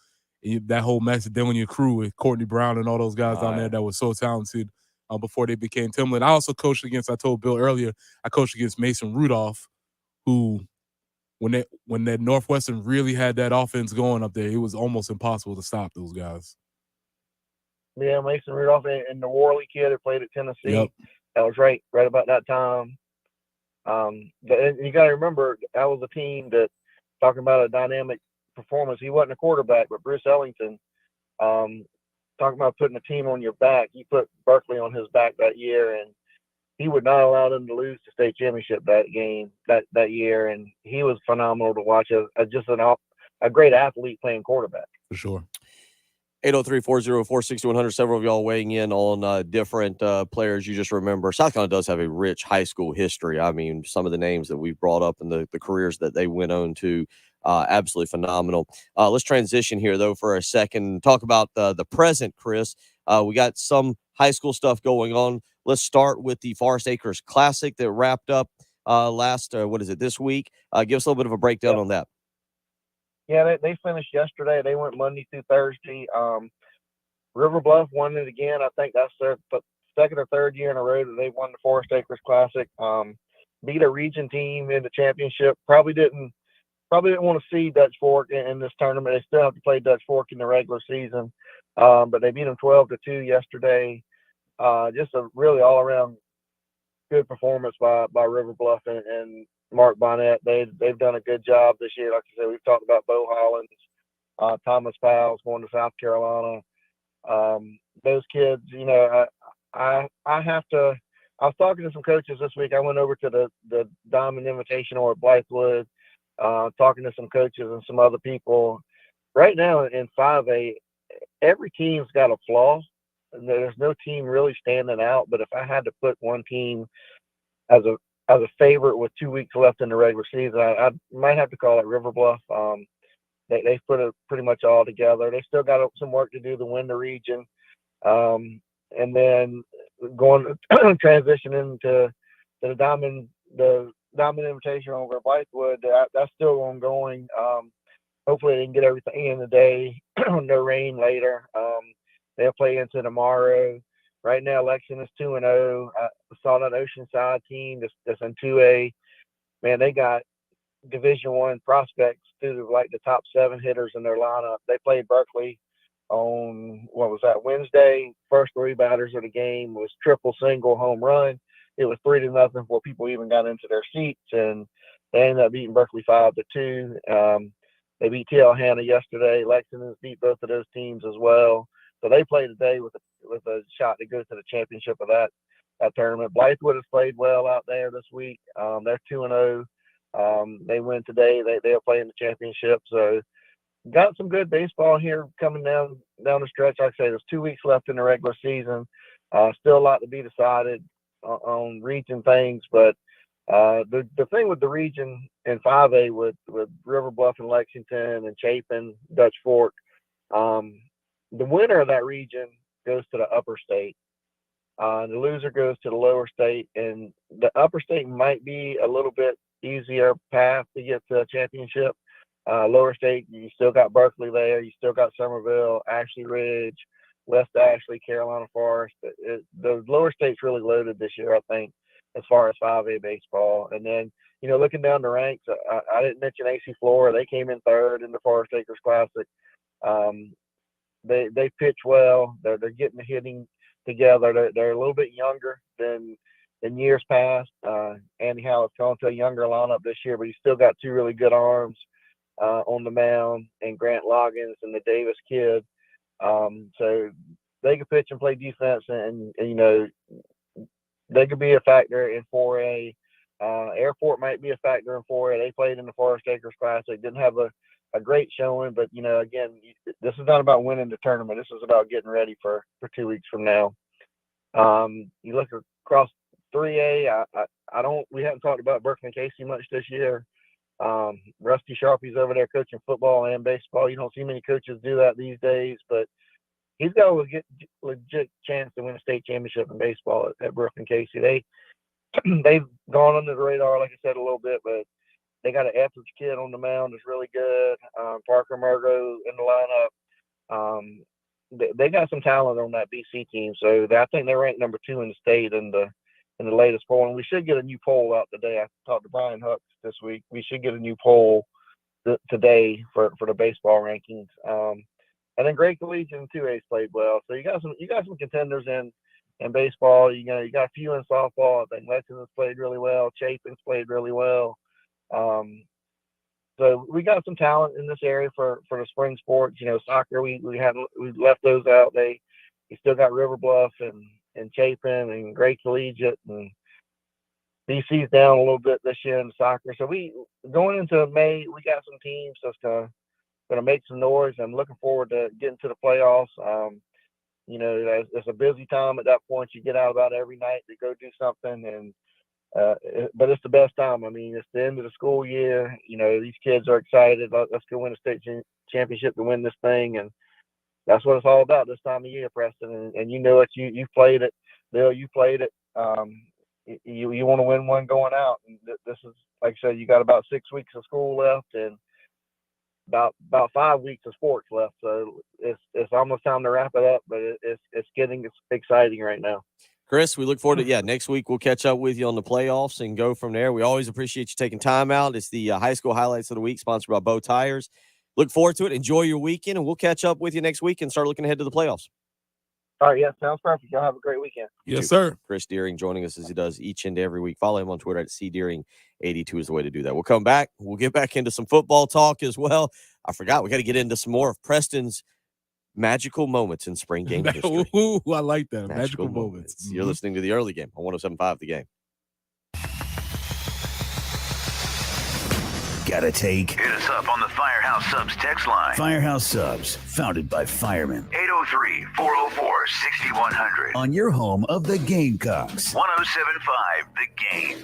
that whole Macedonia crew with Courtney Brown and all those guys down there that was so talented before they became Timberland. I also coached against. I told Bill earlier, I coached against Mason Rudolph, who when that Northwestern really had that offense going up there, it was almost impossible to stop those guys. Yeah, Mason Rudolph and the Worley kid who played at Tennessee. Yep. That was right about that time. You got to remember, that was a team that, talking about a dynamic performance, he wasn't a quarterback, but Bruce Ellington, talking about putting a team on your back, he put Berkeley on his back that year, and he would not allow them to lose the state championship that year, and he was phenomenal to watch. Just a great athlete playing quarterback. For sure. 803-404-6100. Several of y'all weighing in on different players you just remember. South Carolina does have a rich high school history. I mean, some of the names that we've brought up and the careers that they went on to, absolutely phenomenal. Let's transition here, though, for a second. Talk about the present, Chris. We got some high school stuff going on. Let's start with the Forest Acres Classic that wrapped up this week. Give us a little bit of a breakdown on that. Yeah, they finished yesterday. They went Monday through Thursday. River Bluff won it again. I think that's their second or third year in a row that they've won the Forest Acres Classic. Beat a region team in the championship. Probably didn't want to see Dutch Fork in this tournament. They still have to play Dutch Fork in the regular season, but they beat them 12-2 yesterday. Just a really all-around good performance by River Bluff and Mark Bonnet. They've done a good job this year. Like I said, we've talked about Bo Hollins, Thomas Powell's going to South Carolina. Those kids, I have to I was talking to some coaches this week. I went over to the Diamond Invitational at Blythewood, talking to some coaches and some other people. Right now in 5A, every team's got a flaw. And there's no team really standing out. But if I had to put one team as a favorite with 2 weeks left in the regular season, I might have to call it River Bluff. They put it pretty much all together. They still got some work to do to win the region. And then going transitioning to the Diamond Invitational over at Blythewood, that's still ongoing. Hopefully they can get everything in the day. No rain later. They'll play into tomorrow. Right now, Lexington is 2-0. I saw that Oceanside team that's in 2A. Man, they got Division I prospects through the top 7 hitters in their lineup. They played Berkeley on, Wednesday. First 3 batters of the game was triple, single, home run. It was 3-0 before people even got into their seats, and they ended up beating Berkeley 5-2. They beat TL Hanna yesterday. Lexington's beat both of those teams as well. So they play today with a shot to go to the championship of that tournament. Blythewood has played well out there this week. They're 2-0. They win today. They'll play in the championship. So got some good baseball here coming down the stretch. Like I say, there's 2 weeks left in the regular season. Still a lot to be decided on region things, but the thing with the region in 5A with River Bluff and Lexington and Chapin, Dutch Fork, the winner of that region goes to the upper state. The loser goes to the lower state, and the upper state might be a little bit easier path to get to a championship. Lower state, you still got Berkeley there. You still got Somerville, Ashley Ridge, West Ashley, Carolina Forest. The lower state's really loaded this year, I think, as far as 5A baseball. And then, looking down the ranks, I didn't mention AC Flora. They came in 3rd in the Forest Acres Classic. They pitch well. They're getting the hitting together. They're a little bit younger than years past. Andy Howe's gone to a younger lineup this year, but he's still got 2 really good arms on the mound, and Grant Loggins and the Davis kid. So they can pitch and play defense, and they could be a factor in 4A. Airport might be a factor in 4A. They played in the Forest Acres Classic. Didn't have a great showing, but again, this is not about winning the tournament. This is about getting ready for 2 weeks from now. You look across 3A. We haven't talked about Berkeley and Casey much this year. Rusty Sharpie's over there coaching football and baseball. You don't see many coaches do that these days, but he's got a legit chance to win a state championship in baseball at Berkeley and Casey. They've gone under the radar, like I said, a little bit, but they got an Etheridge kid on the mound that's really good. Parker Murgo in the lineup. They got some talent on that BC team, so I think they're ranked number 2 in the state in the latest poll. And we should get a new poll out today. I talked to Brian Hucks this week. We should get a new poll today for the baseball rankings. And then Great Collegiate 2A's played well. So you got some contenders in baseball. You got a few in softball. I think Lexington's played really well. Chapin's played really well. So we got some talent in this area for the spring sports. Soccer, we left those out. You still got River Bluff and Chapin and Great Collegiate, and BC's down a little bit this year in soccer. So we going into May, we got some teams that's gonna make some noise. I'm looking forward to getting to the playoffs. It's a busy time at that point. You get out about every night to go do something, and but it's the best time. I mean, it's the end of the school year. These kids are excited. Let's go win a state championship to win this thing, and that's what it's all about this time of year, Preston. And you played it, Bill. You played it. You want to win one going out. And this is, like I said, you got about 6 weeks of school left, and about 5 weeks of sports left. So it's almost time to wrap it up. But it's getting exciting right now. Chris, we look forward to next week we'll catch up with you on the playoffs and go from there. We always appreciate you taking time out. It's the high school highlights of the week, sponsored by Bow Tires. Look forward to it. Enjoy your weekend, and we'll catch up with you next week and start looking ahead to the playoffs. All right, yeah, sounds perfect. Y'all have a great weekend. Yes, sir. Chris Deering joining us as he does each and every week. Follow him on Twitter at CDeering82 is the way to do that. We'll come back. We'll get back into some football talk as well. I forgot we got to get into some more of Preston's magical moments in spring game history. Ooh, I like that. Magical moments. You're listening to the early game on 107.5 The Game. Gotta take. Hit us up on the Firehouse Subs text line. Firehouse Subs, founded by firemen. 803-404-6100. On your home of the Gamecocks. 107.5 The Game.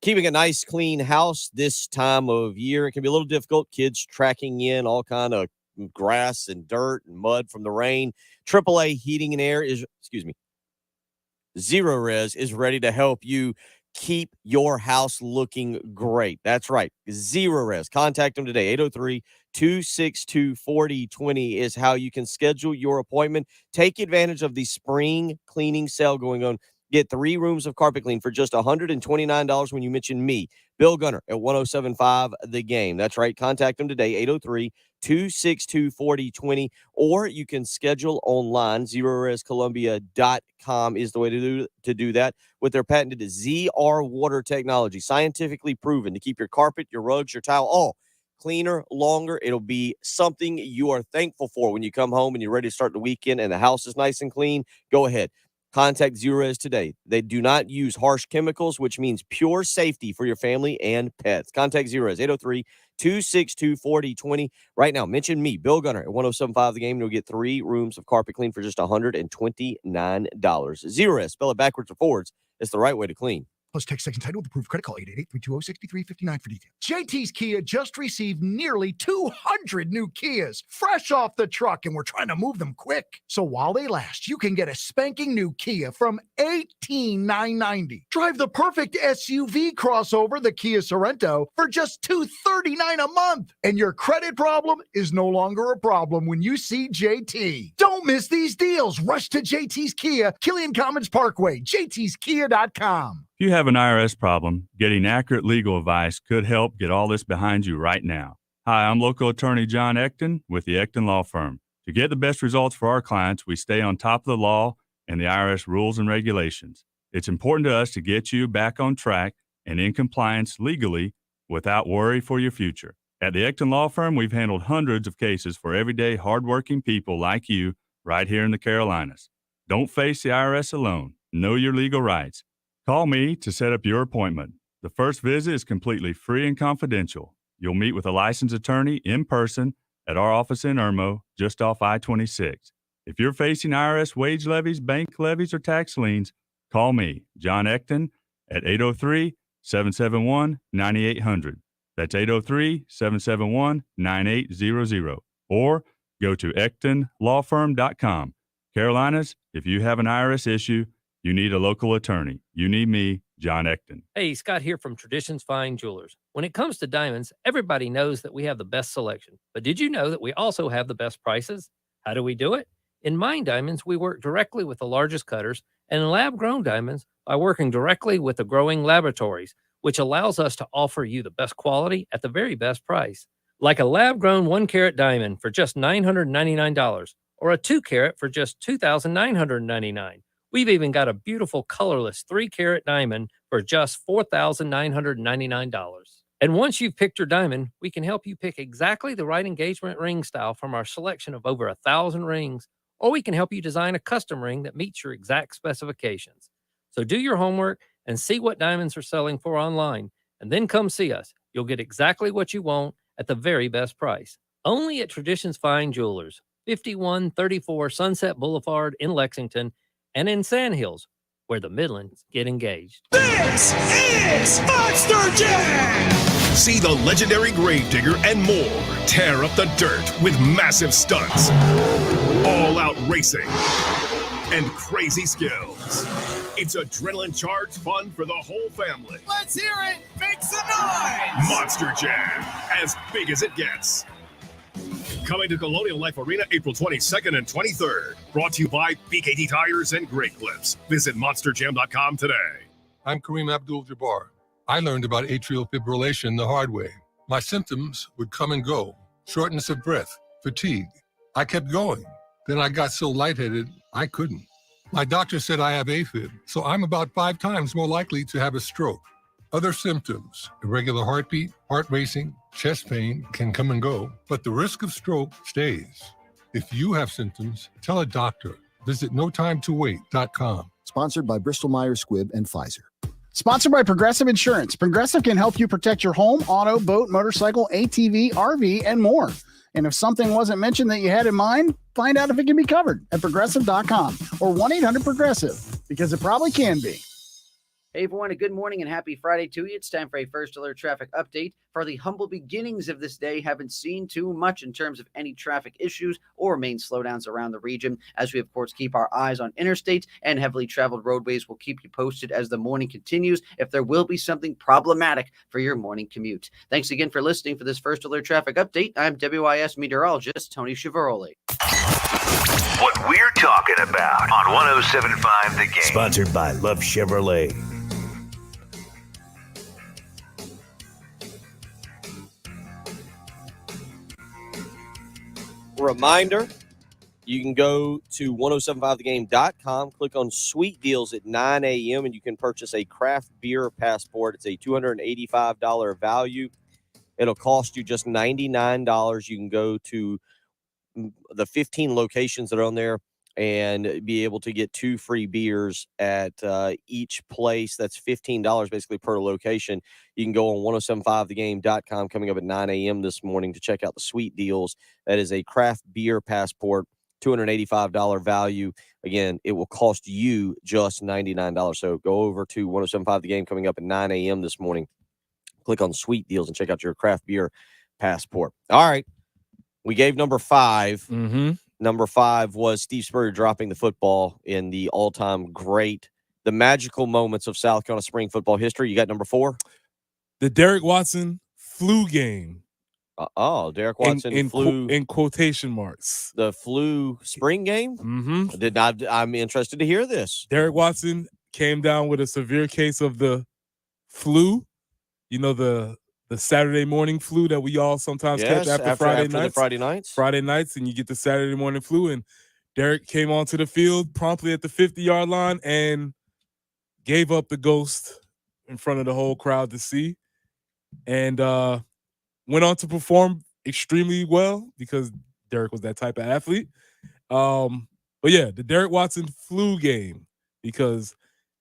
Keeping a nice, clean house this time of year, it can be a little difficult. Kids tracking in all kind of grass and dirt and mud from the rain. AAA Heating and Air Zero Res is ready to help you keep your house looking great. That's right. Zero Res. Contact them today. 803-262-4020 is how you can schedule your appointment. Take advantage of the spring cleaning sale going on. Get 3 rooms of carpet clean for just $129 when you mention me, Bill Gunner, at 107.5 The Game. That's right. Contact them today, 803-262-4020, or you can schedule online. ZeroResColumbia.com is the way to do that with their patented ZR Water technology, scientifically proven to keep your carpet, your rugs, your tile, all cleaner, longer. It'll be something you are thankful for when you come home and you're ready to start the weekend and the house is nice and clean. Go ahead. Contact Zero Res today. They do not use harsh chemicals, which means pure safety for your family and pets. Contact Zero Res, 803-262-4020. Right now, mention me, Bill Gunner, at 107.5 The Game, and you'll get 3 rooms of carpet clean for just $129. Zero Res, spell it backwards or forwards. It's the right way to clean. Plus text section title with approved credit. Call 888-320-6359 for details. JT's Kia just received nearly 200 new Kias fresh off the truck, and we're trying to move them quick. So while they last, you can get a spanking new Kia from $18,990. Drive the perfect SUV crossover, the Kia Sorento, for just $239 a month. And your credit problem is no longer a problem when you see JT. Don't miss these deals. Rush to JT's Kia, Killian Commons Parkway, jtskia.com. If you have an IRS problem, getting accurate legal advice could help get all this behind you right now. Hi, I'm local attorney John Ecton with the Ecton Law Firm. To get the best results for our clients, we stay on top of the law and the IRS rules and regulations. It's important to us to get you back on track and in compliance legally without worry for your future. At the Ecton Law Firm, we've handled hundreds of cases for everyday hardworking people like you right here in the Carolinas. Don't face the IRS alone. Know your legal rights. Call me to set up your appointment. The first visit is completely free and confidential. You'll meet with a licensed attorney in person at our office in Irmo, just off I-26. If you're facing IRS wage levies, bank levies, or tax liens, call me, John Ecton, at 803-771-9800. That's 803-771-9800. Or go to EctonLawFirm.com. Carolinas, if you have an IRS issue, you need a local attorney. You need me, John Ecton. Hey, Scott here from Traditions Fine Jewelers. When it comes to diamonds, everybody knows that we have the best selection. But did you know that we also have the best prices? How do we do it? In Mine Diamonds, we work directly with the largest cutters, and in lab-grown diamonds, by working directly with the growing laboratories, which allows us to offer you the best quality at the very best price. Like a lab-grown 1-carat diamond for just $999, or a 2-carat for just $2,999. We've even got a beautiful colorless 3-carat diamond for just $4,999. And once you've picked your diamond, we can help you pick exactly the right engagement ring style from our selection of over 1,000 rings, or we can help you design a custom ring that meets your exact specifications. So do your homework and see what diamonds are selling for online, and then come see us. You'll get exactly what you want at the very best price. Only at Traditions Fine Jewelers, 5134 Sunset Boulevard in Lexington, and in Sand Hills, where the Midlands get engaged. This is Monster Jam! See the legendary Gravedigger and more tear up the dirt with massive stunts, all-out racing, and crazy skills. It's adrenaline-charged fun for the whole family. Let's hear it! Make some noise! Monster Jam, as big as it gets. Coming to Colonial Life Arena April 22nd and 23rd. Brought to you by BKT Tires and Great Clips. Visit monsterjam.com today. I'm Kareem Abdul-Jabbar. I learned about atrial fibrillation the hard way. My symptoms would come and go. Shortness of breath, fatigue. I kept going. Then I got so lightheaded, I couldn't. My doctor said I have AFib, so I'm about 5 times more likely to have a stroke. Other symptoms, irregular heartbeat, heart racing, chest pain can come and go, but the risk of stroke stays. If you have symptoms, tell a doctor. Visit notimetowait.com. Sponsored by Bristol-Myers Squibb and Pfizer. Sponsored by Progressive Insurance. Progressive can help you protect your home, auto, boat, motorcycle, ATV, RV, and more. And if something wasn't mentioned that you had in mind, find out if it can be covered at progressive.com or 1-800-PROGRESSIVE, because it probably can be. Hey everyone, a good morning and happy Friday to you. It's time for a First Alert traffic update. For the humble beginnings of this day, haven't seen too much in terms of any traffic issues or main slowdowns around the region. As we, of course, keep our eyes on interstates and heavily traveled roadways, we'll keep you posted as the morning continues if there will be something problematic for your morning commute. Thanks again for listening for this First Alert traffic update. I'm WIS meteorologist Tony Chiavaroli. What we're talking about on 107.5 The Game. Sponsored by Love Chevrolet. Reminder, you can go to 1075thegame.com, click on Sweet Deals at 9 a.m., and you can purchase a craft beer passport. It's a $285 value. It'll cost you just $99. You can go to the 15 locations that are on there and be able to get 2 free beers at each place. That's $15 basically per location. You can go on 1075thegame.com coming up at 9 a.m. this morning to check out the Sweet Deals. That is a craft beer passport, $285 value. Again, it will cost you just $99. So go over to 1075 The Game coming up at 9 a.m. this morning. Click on Sweet Deals and check out your craft beer passport. All right. We gave number 5. Mm-hmm. Number 5 was Steve Spurrier dropping the football in the all-time great, the magical moments of South Carolina spring football history. You got number 4? The Derek Watson flu game. Derek Watson flu in quotation marks. The flu spring game? Mm-hmm. I'm interested to hear this. Derek Watson came down with a severe case of the flu. You know, the Saturday morning flu that we all sometimes catch after Friday nights. Friday nights, and you get the Saturday morning flu. And Derek came onto the field promptly at the 50-yard line and gave up the ghost in front of the whole crowd to see. And went on to perform extremely well because Derek was that type of athlete. But yeah, the Derek Watson flu game, because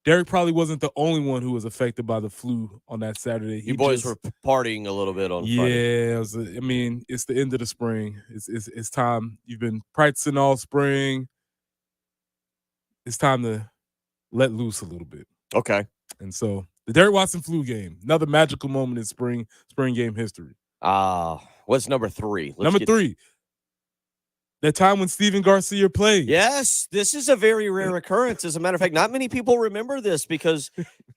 Derek probably wasn't the only one who was affected by the flu on that Saturday. You boys were partying a little bit on Friday. Yeah, it's the end of the spring. It's time. You've been practicing all spring. It's time to let loose a little bit. Okay. And so the Derek Watson flu game, another magical moment in spring game history. What's number 3? Number 3. The time when Steven Garcia played. Yes, this is a very rare occurrence. As a matter of fact, not many people remember this because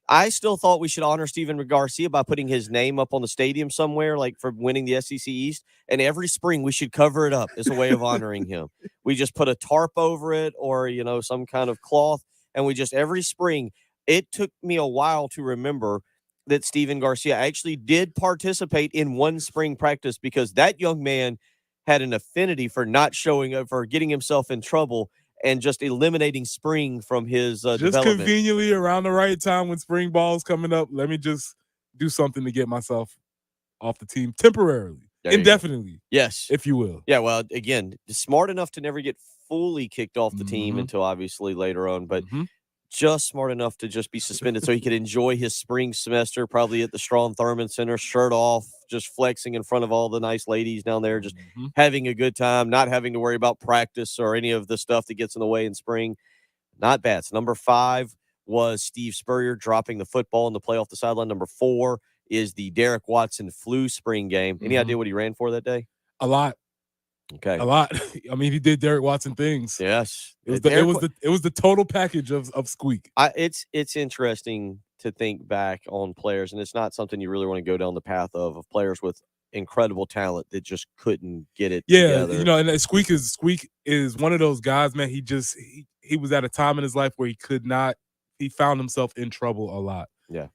I still thought we should honor Steven Garcia by putting his name up on the stadium somewhere, like for winning the SEC East. And every spring we should cover it up as a way of honoring him. We just put a tarp over it or, some kind of cloth. And we just every spring, it took me a while to remember that Steven Garcia actually did participate in one spring practice because that young man had an affinity for not showing up, for getting himself in trouble and just eliminating spring from his development. Conveniently around the right time when spring ball's coming up, let me just do something to get myself off the team temporarily, indefinitely. Yes. If you will. Yeah, well, again, smart enough to never get fully kicked off the team until obviously later on, but just smart enough to just be suspended so he could enjoy his spring semester, probably at the Strom Thurmond Center, shirt off, just flexing in front of all the nice ladies down there, just having a good time, not having to worry about practice or any of the stuff that gets in the way in spring. Not bad. So number 5 was Steve Spurrier dropping the football in the play off the sideline. Number 4 is the Derek Watson flu spring game. Any idea what he ran for that day? A lot. Okay. A lot. I mean, he did Derek Watson things. Yes. It was the total package of squeak. It's interesting to think back on players, and it's not something you really want to go down the path of players with incredible talent that just couldn't get it together. And Squeak is one of those guys, man. He was at a time in his life where he found himself in trouble a lot. Yeah.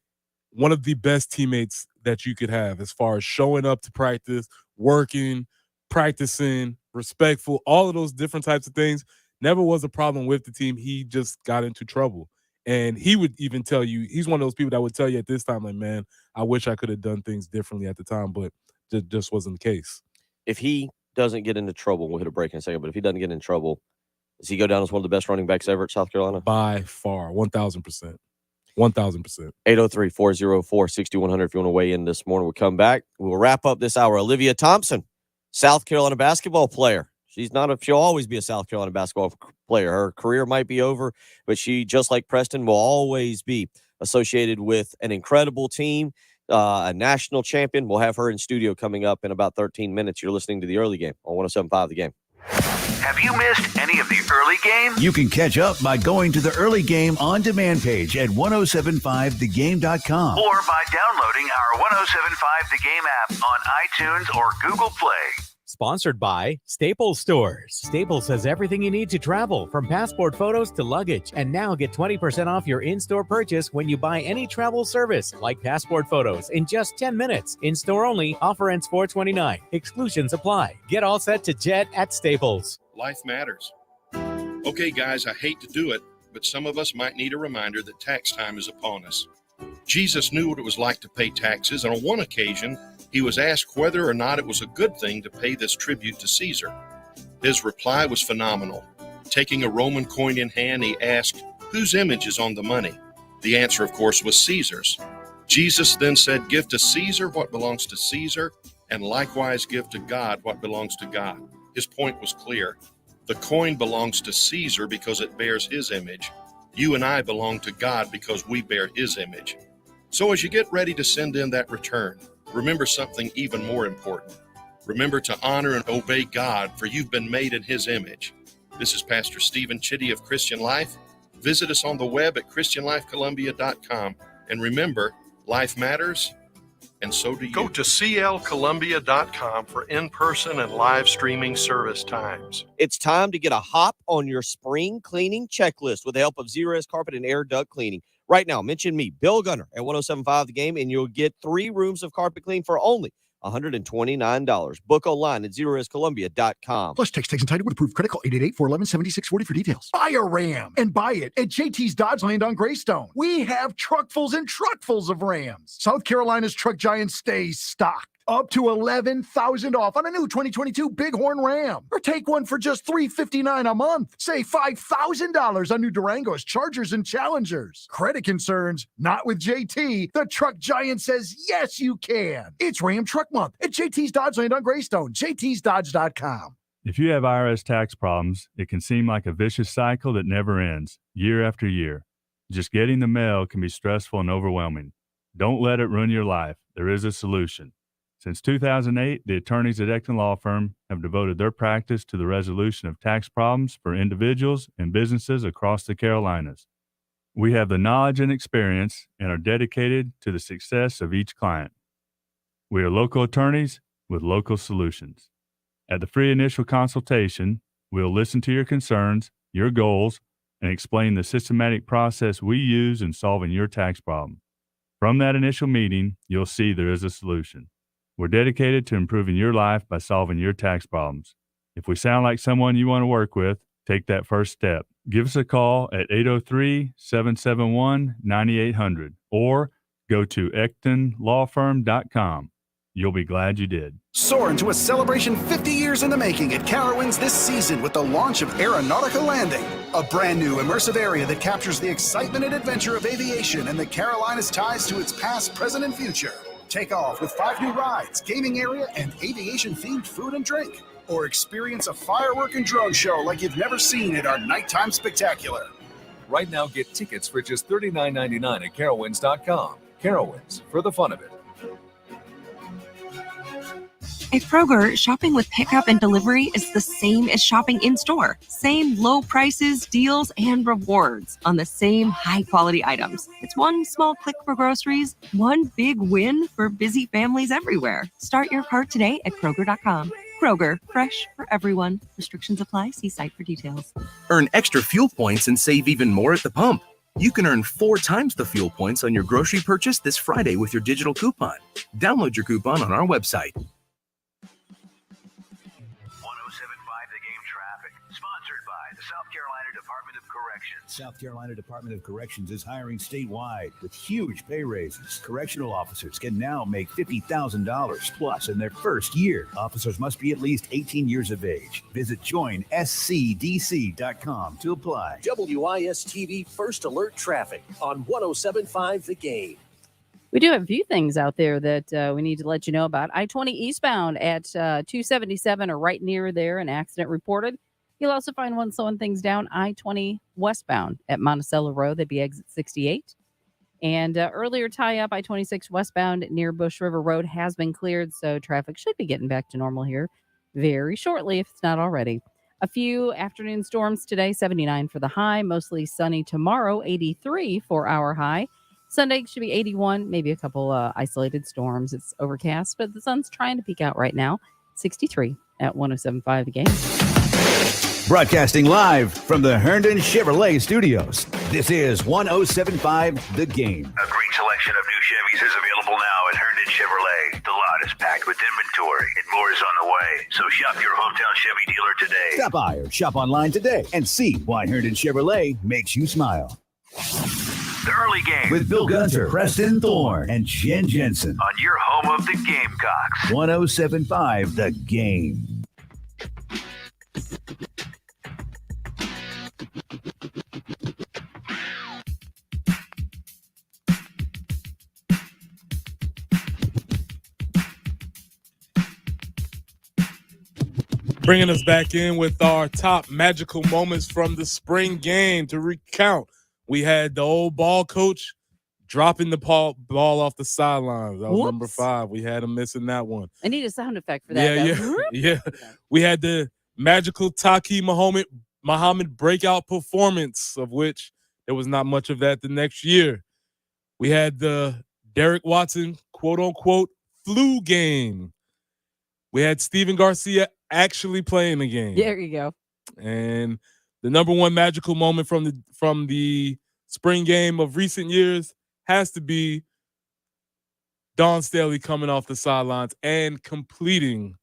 One of the best teammates that you could have as far as showing up to practice, working, practicing, respectful, all of those different types of things. Never was a problem with the team. He just got into trouble. And he would even tell you, he's one of those people that would tell you at this time, like, man, I wish I could have done things differently at the time, but it just wasn't the case. If he doesn't get into trouble, we'll hit a break in a second, but if he doesn't get in trouble, does he go down as one of the best running backs ever at South Carolina? By far, 1,000%. 1,000%. 803-404-6100 if you want to weigh in this morning. We'll come back. We'll wrap up this hour. Olivia Thompson, South Carolina basketball player. She'll always be a South Carolina basketball player. Her career might be over, but she, just like Preston, will always be associated with an incredible team, a national champion. We'll have her in studio coming up in about 13 minutes. You're listening to The Early Game on 107.5 The Game. Have you missed any of the early game? You can catch up by going to the Early Game on demand page at 1075thegame.com. Or by downloading our 107.5 The Game app on iTunes or Google Play. Sponsored by Staples Stores. Staples has everything you need to travel, from passport photos to luggage. And now get 20% off your in-store purchase when you buy any travel service, like passport photos, in just 10 minutes. In-store only. Offer ends $4.29. Exclusions apply. Get all set to jet at Staples. Life matters. Okay, guys, I hate to do it, but some of us might need a reminder that tax time is upon us. Jesus knew what it was like to pay taxes, and on one occasion, he was asked whether or not it was a good thing to pay this tribute to Caesar. His reply was phenomenal. Taking a Roman coin in hand, he asked, "Whose image is on the money?" The answer, of course, was Caesar's. Jesus then said, "Give to Caesar what belongs to Caesar, and likewise give to God what belongs to God." His point was clear. The coin belongs to Caesar because it bears his image. You and I belong to God because we bear his image. So as you get ready to send in that return, remember something even more important. Remember to honor and obey God, for you've been made in his image. This is Pastor Stephen Chitty of Christian Life. Visit us on the web at christianlifecolumbia.com. And remember, life matters, and so do you. Go to clcolumbia.com for in-person and live streaming service times. It's time to get a hop on your spring cleaning checklist with the help of Zerust Carpet and Air Duct Cleaning. Right now, mention me, Bill Gunner, at 107.5 The Game, and you'll get 3 rooms of carpet clean for only $129. Book online at zerustcolumbia.com. Plus, text and title with approved credit. Call 888-411-7640 for details. Buy a Ram and buy it at JT's Dodge Land on Greystone. We have truckfuls and truckfuls of Rams. South Carolina's truck giant stays stocked. Up to $11,000 off on a new 2022 Bighorn Ram. Or take one for just $359 a month. Save $5,000 on new Durangos, Chargers, and Challengers. Credit concerns? Not with JT. The truck giant says yes, you can. It's Ram Truck Month at JT's Dodge Land on Greystone. JT'sDodge.com. If you have IRS tax problems, it can seem like a vicious cycle that never ends, year after year. Just getting the mail can be stressful and overwhelming. Don't let it ruin your life. There is a solution. Since 2008, the attorneys at Ecton Law Firm have devoted their practice to the resolution of tax problems for individuals and businesses across the Carolinas. We have the knowledge and experience and are dedicated to the success of each client. We are local attorneys with local solutions. At the free initial consultation, we'll listen to your concerns, your goals, and explain the systematic process we use in solving your tax problem. From that initial meeting, you'll see there is a solution. We're dedicated to improving your life by solving your tax problems. If we sound like someone you want to work with, take that first step. Give us a call at 803-771-9800 or go to ectonlawfirm.com. You'll be glad you did. Soar into a celebration 50 years in the making at Carowinds this season with the launch of Aeronautica Landing, a brand new immersive area that captures the excitement and adventure of aviation and the Carolinas' ties to its past, present, and future. Take off with 5 new rides, gaming area, and aviation-themed food and drink. Or experience a firework and drone show like you've never seen at our nighttime spectacular. Right now, get tickets for just $39.99 at Carowinds.com. Carowinds, for the fun of it. At Kroger, shopping with pickup and delivery is the same as shopping in-store. Same low prices, deals, and rewards on the same high-quality items. It's one small click for groceries, one big win for busy families everywhere. Start your cart today at Kroger.com. Kroger, fresh for everyone. Restrictions apply. See site for details. Earn extra fuel points and save even more at the pump. You can earn 4 times the fuel points on your grocery purchase this Friday with your digital coupon. Download your coupon on our website. Sponsored by the South Carolina Department of Corrections. South Carolina Department of Corrections is hiring statewide with huge pay raises. Correctional officers can now make $50,000 plus in their first year. Officers must be at least 18 years of age. Visit joinscdc.com to apply. WIS-TV First Alert Traffic on 107.5 The Game. We do have a few things out there that we need to let you know about. I-20 eastbound at 277 or right near there, an accident reported. You'll also find one slowing things down, I-20 westbound at Monticello Road. That'd be exit 68. And earlier tie-up, I-26 westbound near Bush River Road has been cleared, so traffic should be getting back to normal here very shortly, if it's not already. A few afternoon storms today, 79 for the high, mostly sunny tomorrow, 83 for our high. Sunday should be 81, maybe a couple isolated storms. It's overcast, but the sun's trying to peek out right now. 63 at 107.5 The Game. Broadcasting live from the Herndon Chevrolet Studios. This is 107.5 The Game. A great selection of new Chevys is available now at Herndon Chevrolet. The lot is packed with inventory and more is on the way. So shop your hometown Chevy dealer today. Stop by or shop online today and see why Herndon Chevrolet makes you smile. The early game With Bill Gunter, Preston Thorne, and Jen Jensen. on your home of the Gamecocks. 107.5 The Game. Bringing us back in with our top magical moments from the spring game. To recount, we had the old ball coach dropping the ball off the sidelines. That was number 5. We had him missing that one. I need a sound effect for that. Yeah. We had the magical Taki Muhammad breakout performance, of which there was not much of that the next year. We had the Derek Watson, quote-unquote, flu game. We had Steven Garcia actually playing the game. There you go. And the number one magical moment from the spring game of recent years has to be Dawn Staley coming off the sidelines and completing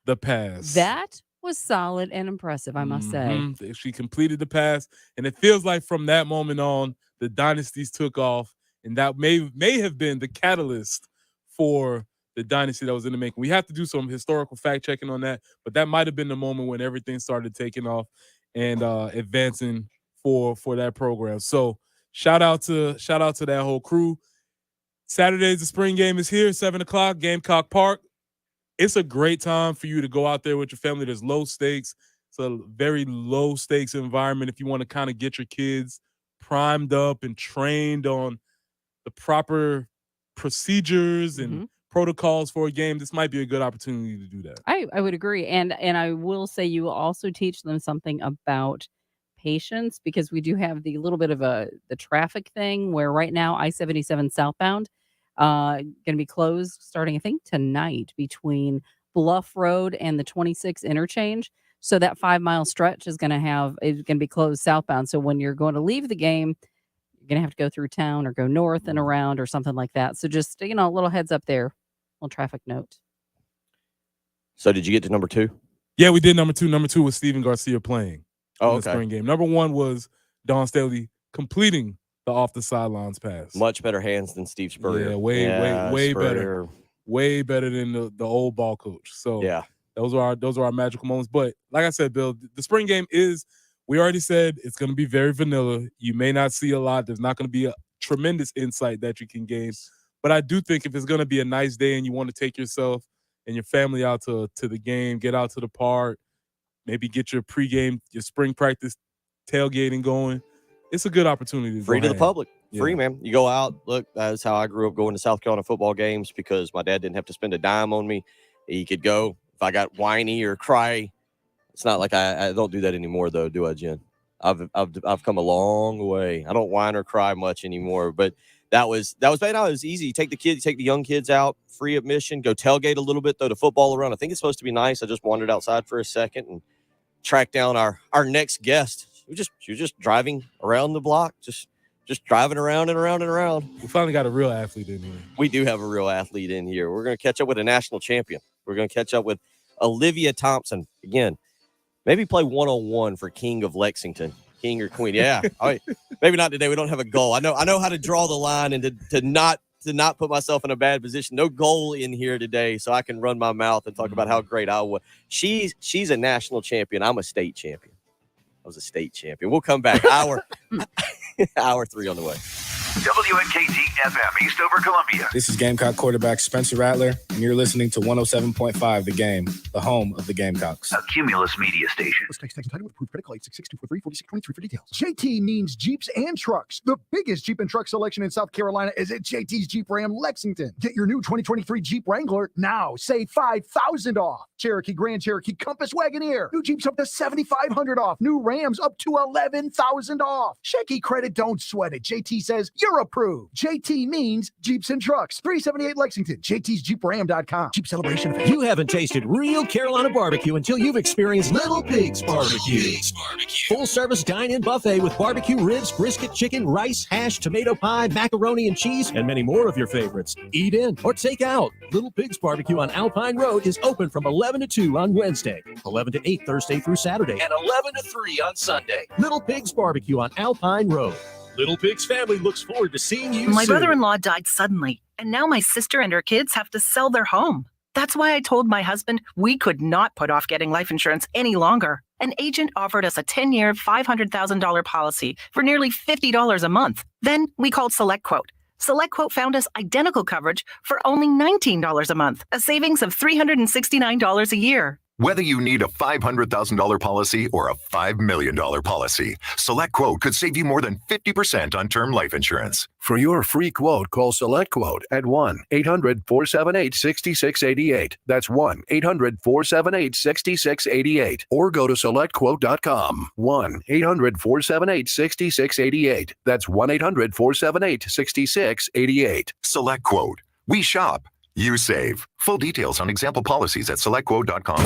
the pass. That was solid and impressive, I must say. She completed the pass, and it feels like from that moment on, the dynasties took off, and that may have been the catalyst for the dynasty that was in the making. We have to do some historical fact checking on that, but that might have been the moment when everything started taking off and advancing for that program. So shout out to that whole crew. Saturdays, the spring game is here, 7:00, Gamecock Park. It's a great time for you to go out there with your family. There's low stakes. It's a very low stakes environment if you want to kind of get your kids primed up and trained on the proper procedures and protocols for a game. This might be a good opportunity to do that. I would agree. And I will say you will also teach them something about patience, because we do have the little bit of the traffic thing where right now I-77 southbound going to be closed starting, I think, tonight between Bluff Road and the 26 interchange. So that 5-mile stretch is going to be closed southbound. So when you're going to leave the game, you're going to have to go through town or go north and around or something like that. So just, a little heads up there, little traffic note. So did you get to number 2? Yeah, we did number 2. Number 2 was Steven Garcia playing in the okay. spring game. Number 1 was Dawn Staley completing the off the sidelines pass. Much better hands than Steve Spurrier. Yeah, way Spurrier. better. Way better than the old ball coach. So yeah, those are our magical moments. But like I said, Bill, the spring game is, we already said, it's going to be very vanilla. You may not see a lot. There's not going to be a tremendous insight that you can gain. But I do think if it's going to be a nice day and you want to take yourself and your family out to the game, get out to the park, maybe get your pregame, your spring practice tailgating going, it's a good opportunity. Free to the public. Free, man. You go out. Look, that's how I grew up, going to South Carolina football games, because my dad didn't have to spend a dime on me. He could go. If I got whiny or cry, it's not like I don't do that anymore, though, do I, Jen? I've come a long way. I don't whine or cry much anymore, but that was bad. It was easy. You take the young kids out, free admission, go tailgate a little bit, throw the football around. I think it's supposed to be nice. I just wandered outside for a second and tracked down our next guest. She was just driving around the block, just driving around and around and around. We finally got a real athlete in here. We do have a real athlete in here. We're going to catch up with a national champion. We're going to catch up with Olivia Thompson. Again, Maybe play 1-on-1 for King of Lexington. King or Queen. Yeah. All right. Maybe not today. We don't have a goal. I know how to draw the line and to not put myself in a bad position. No goal in here today, so I can run my mouth and talk about how great I was. She's a national champion. I'm a state champion. I was a state champion. We'll come back. Hour 3 on the way. WNKT FM, Eastover, Columbia. This is Gamecock quarterback Spencer Rattler, and you're listening to 107.5 The Game, the home of the Gamecocks. A Cumulus media station. Let's text title with approved credit call 866-243-4623 for details. JT means Jeeps and trucks. The biggest Jeep and truck selection in South Carolina is at JT's Jeep Ram Lexington. Get your new 2023 Jeep Wrangler now. Save $5,000 off. Cherokee, Grand Cherokee, Compass, Wagoneer. New Jeeps up to $7,500 off. New Rams up to $11,000 off. Shaky credit, don't sweat it. JT says you're approved. JT means Jeeps and trucks. 378 Lexington. JT'sJeepRam.com. Jeep Celebration event. You haven't tasted real Carolina barbecue until you've experienced Little Pig's Barbecue. Full-service dine-in buffet with barbecue ribs, brisket, chicken, rice, hash, tomato pie, macaroni and cheese, and many more of your favorites. Eat in or take out. Little Pig's Barbecue on Alpine Road is open from 11 to 2 on Wednesday, 11 to 8 Thursday through Saturday, and 11 to 3 on Sunday. Little Pig's Barbecue on Alpine Road. Little Pig's family looks forward to seeing you My soon. brother-in-law died suddenly, and now my sister and her kids have to sell their home. That's why I told my husband we could not put off getting life insurance any longer. An agent offered us a 10-year, $500,000 policy for nearly $50 a month. Then we called SelectQuote. SelectQuote found us identical coverage for only $19 a month, a savings of $369 a year. Whether you need a $500,000 policy or a $5 million policy, SelectQuote could save you more than 50% on term life insurance. For your free quote, call SelectQuote at 1-800-478-6688. That's 1-800-478-6688. Or go to SelectQuote.com. 1-800-478-6688. That's 1-800-478-6688. SelectQuote. We shop. You save. Full details on example policies at SelectQuote.com.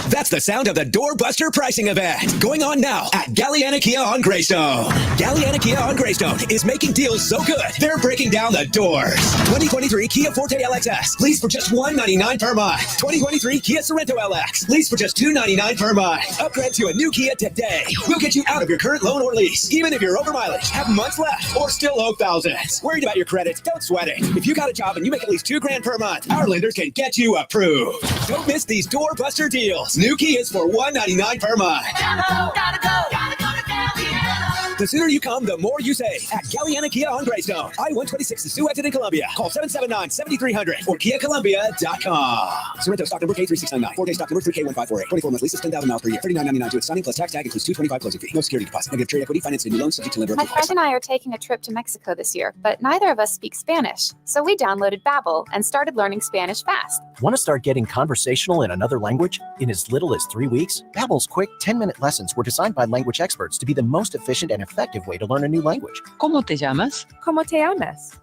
That's the sound of the Doorbuster pricing event going on now at Galliana Kia on Greystone. Galliana Kia on Greystone is making deals so good, they're breaking down the doors. 2023 Kia Forte LXS, lease for just $199 per month. 2023 Kia Sorento LX, lease for just $299 per month. Upgrade to a new Kia today. We'll get you out of your current loan or lease, even if you're over mileage, have months left, or still owe thousands. Worried about your credit? Don't sweat it. If you got a job and you make at least $2,000 per month, our lenders can get you approved. Don't miss these Doorbuster deals. New Kias for $199 per month. Gotta go to Galliana. The sooner you come, the more you save at Galliana Kia on Greystone. I-126 is Sioux exit in Columbia. Call 779-7300 or KiaColumbia.com. Sorrento stock number K3699. 4-day stock number 3K1548. 24-month lease is 10,000 miles per year. $39.99 to its signing plus tax tag includes $225 closing fee. No security deposit. Negative trade equity. Financed in new loans subject to lender My approval. friend and I are taking a trip to Mexico this year, but neither of us speak Spanish. So we downloaded Babbel and started learning Spanish fast. Want to start getting conversational in another language in as little as 3 weeks? Babbel's quick 10-minute lessons were designed by language experts to be the most efficient and effective way to learn a new language. ¿Cómo te llamas? ¿Cómo te llamas?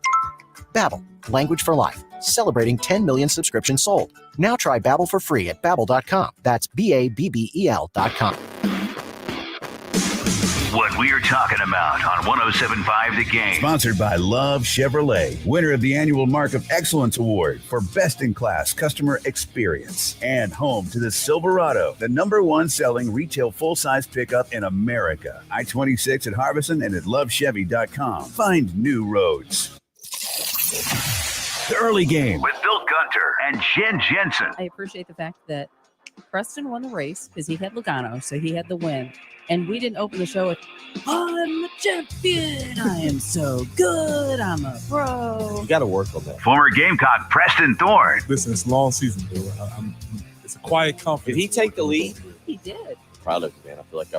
Babbel, language for life. Celebrating 10 million subscriptions sold. Now try Babbel for free at Babbel.com. That's Babbel.com. What we're talking about on 107.5 The Game. Sponsored by Love Chevrolet, winner of the annual Mark of Excellence Award for best-in-class customer experience, and home to the Silverado, the #1 selling retail full-size pickup in America. I-26 at Harbison and at lovechevy.com. Find new roads. The early game With Bill Gunter and Jen Jensen. I appreciate the fact that Preston won the race because he had Logano, so he had the win. And we didn't open the show with, I'm a champion. I am so good. I'm a pro. You got to work on that. Former Gamecock Preston Thorne. Listen, it's a long season, dude. It's a quiet confidence. Did he take the lead? He did. Proud of you, man. I feel like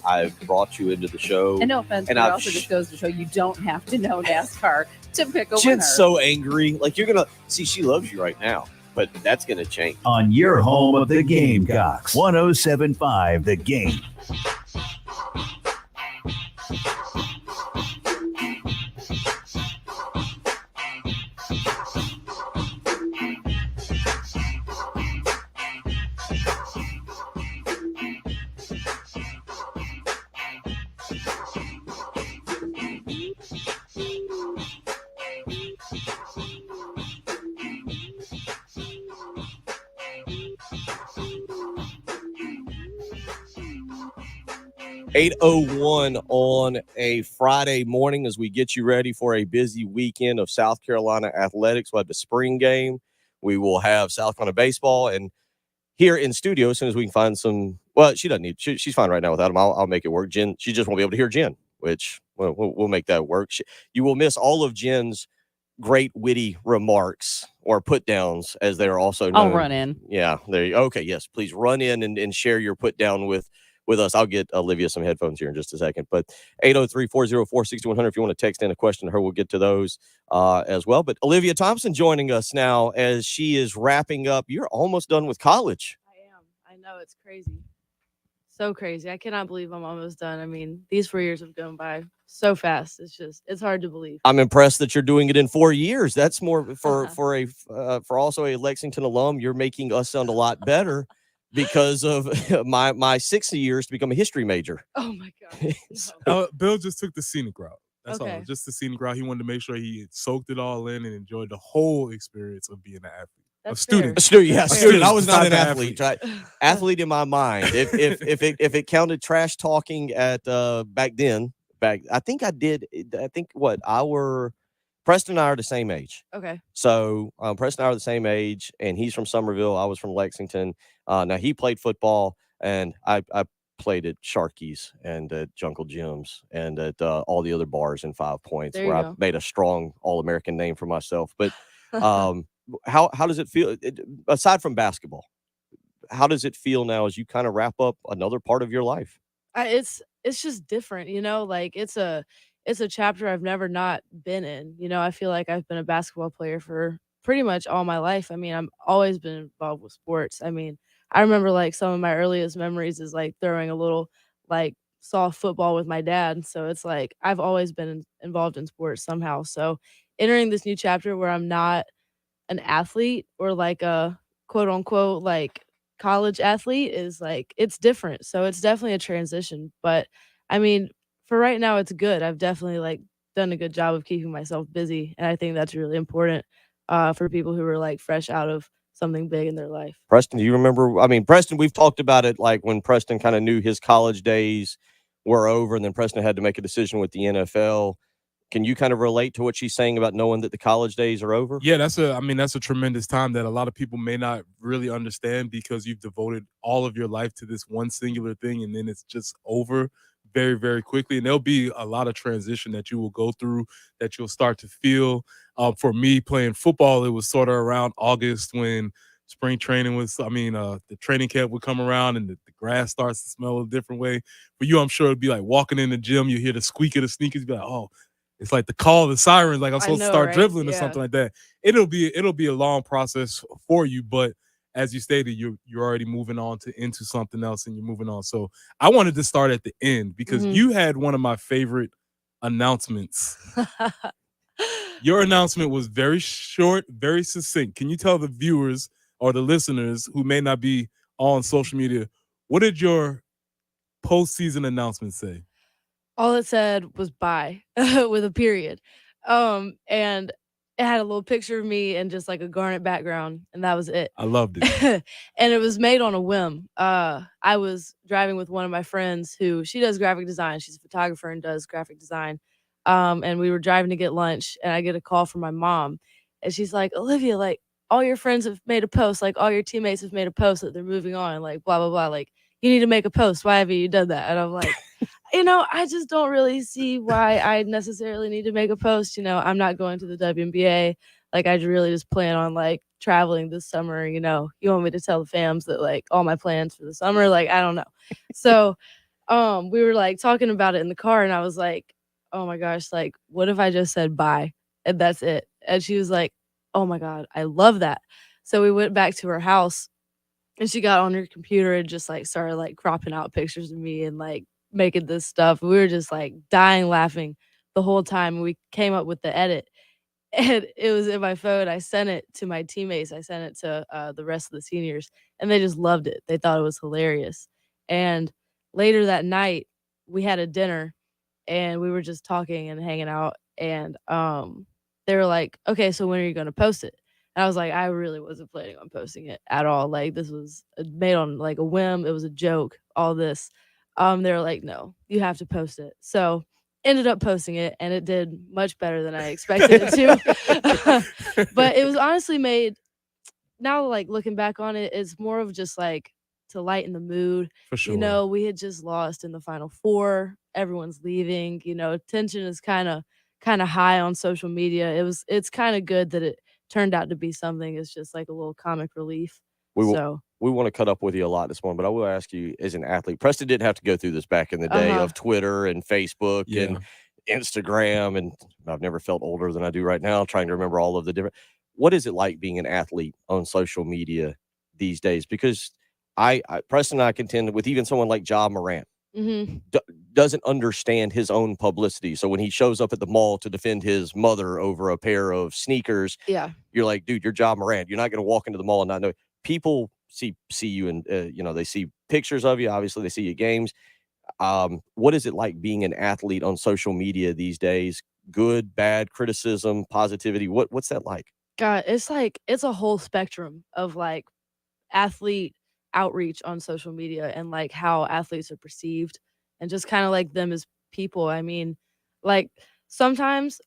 I've brought you into the show. And no offense, but it also just goes to show you don't have to know NASCAR to pick a winner. Jen's so angry. Like, you're going to see, she loves you right now, but that's going to change. on your home of the Gamecocks. 107.5 The Game. 8:01 on a Friday morning as we get you ready for a busy weekend of South Carolina athletics. We'll have the spring game. We will have South Carolina baseball. And here in studio, as soon as we can find some, well, she doesn't need, she's fine right now without him. I'll make it work. Jen, she just won't be able to hear Jen, which we'll make that work. You will miss all of Jen's great witty remarks or put downs, as they are also known. I'll run in. Yeah, there you okay. Yes, please run in and share your put down with us. I'll get Olivia some headphones here in just a second. But 803-404-6100, if you want to text in a question to her, we'll get to those as well. But Olivia Thompson joining us now as she is wrapping up. You're almost done with college. I know, it's crazy. So crazy. I cannot believe I'm almost done. I mean, these 4 years have gone by so fast. It's hard to believe. I'm impressed that you're doing it in 4 years. That's more for also a Lexington alum. You're making us sound a lot better because of my 6 years to become a history major. Oh my God. Bill just took the scenic route. That's Okay. all. Just the scenic route. He wanted to make sure he soaked it all in and enjoyed the whole experience of being an athlete. That's a student. A student, yeah, student. I was not an the athlete. Athlete in my mind. If it counted trash talking at back then, I think I did. I think Preston and I are the same age. Okay. So Preston and I are the same age, and he's from Somerville. I was from Lexington. Now he played football, and I played at Sharky's and at Jungle Jim's and at all the other bars in 5 Points, where I made a strong All-American name for myself. But how does it feel, aside from basketball? How does it feel now as you kind of wrap up another part of your life? It's just different, like it's a chapter I've never not been in. I feel like I've been a basketball player for pretty much all my life. I mean, I've always been involved with sports. I mean, I remember like some of my earliest memories is like throwing a little like soft football with my dad. So it's like I've always been involved in sports somehow. So entering this new chapter where I'm not an athlete or like a quote unquote like college athlete is like it's different. So it's definitely a transition. But I mean, for right now it's good. I've definitely like done a good job of keeping myself busy. And I think that's really important for people who are like fresh out of something big in their life. Preston, do you remember? I mean, Preston, we've talked about it like when Preston kind of knew his college days were over and then Preston had to make a decision with the NFL. Can you kind of relate to what she's saying about knowing that the college days are over? Yeah, that's a tremendous time that a lot of people may not really understand because you've devoted all of your life to this one singular thing and then it's just over very, very quickly. And there'll be a lot of transition that you will go through that you'll start to feel. For me playing football, it was sort of around August when spring training was, the training camp would come around and the grass starts to smell a different way. For you, I'm sure it'd be like walking in the gym, you hear the squeak of the sneakers, be like, oh, it's like the call of the sirens, like I'm supposed to start dribbling or something like that. It'll be a long process for you, but as you stated, you're already moving on into something else and you're moving on. So I wanted to start at the end because you had one of my favorite announcements. Your announcement was very short, very succinct. Can you tell the viewers or the listeners who may not be on social media, what did your postseason announcement say? All it said was bye with a period. And it had a little picture of me and just like a garnet background, and that was it. I loved it. And it was made on a whim. I was driving with one of my friends who she does graphic design. She's a photographer and does graphic design. And we were driving to get lunch and I get a call from my mom and she's like, Olivia, like all your friends have made a post, like all your teammates have made a post that they're moving on, like blah, blah, blah. Like you need to make a post. Why haven't you done that? And I'm like, I just don't really see why I necessarily need to make a post. I'm not going to the WNBA. Like, I really just plan on like traveling this summer. You want me to tell the fams that like all my plans for the summer? Like, I don't know. So, we were like talking about it in the car and I was like, oh my gosh, like, what if I just said bye and that's it? And she was like, oh my God, I love that. So we went back to her house and she got on her computer and just like started like cropping out pictures of me and like making this stuff. We were just like dying laughing the whole time. We came up with the edit and it was in my phone. I sent it to my teammates. I sent it to the rest of the seniors and they just loved it. They thought it was hilarious. And later that night we had a dinner and we were just talking and hanging out and they were like, okay, so when are you going to post it? And I was like, I really wasn't planning on posting it at all. Like this was made on like a whim. It was a joke, all this. They were like, no, you have to post it. So ended up posting it, and it did much better than I expected it to. But it was honestly made, now like looking back on it, it's more of just like to lighten the mood. For You sure. know, we had just lost in the Final Four. Everyone's leaving. You know, tension is kind of high on social media. It's kind of good that it turned out to be something. It's just like a little comic relief. We will, So we want to cut up with you a lot this morning, but I will ask you, as an athlete, Preston didn't have to go through this back in the day Uh-huh. of Twitter and Facebook Yeah. and Instagram, and I've never felt older than I do right now, trying to remember all of the different. What is it like being an athlete on social media these days? Because Preston and I contend with even someone like Ja Morant mhm. doesn't understand his own publicity. So when he shows up at the mall to defend his mother over a pair of sneakers, Yeah. you're like, dude, you're Ja Morant. You're not going to walk into the mall and not know. People see you, and they see pictures of you. Obviously, they see your games. What is it like being an athlete on social media these days? Good, bad, criticism, positivity. What's that like? God, it's like it's a whole spectrum of like athlete outreach on social media and like how athletes are perceived and just kind of like them as people. I mean, like sometimes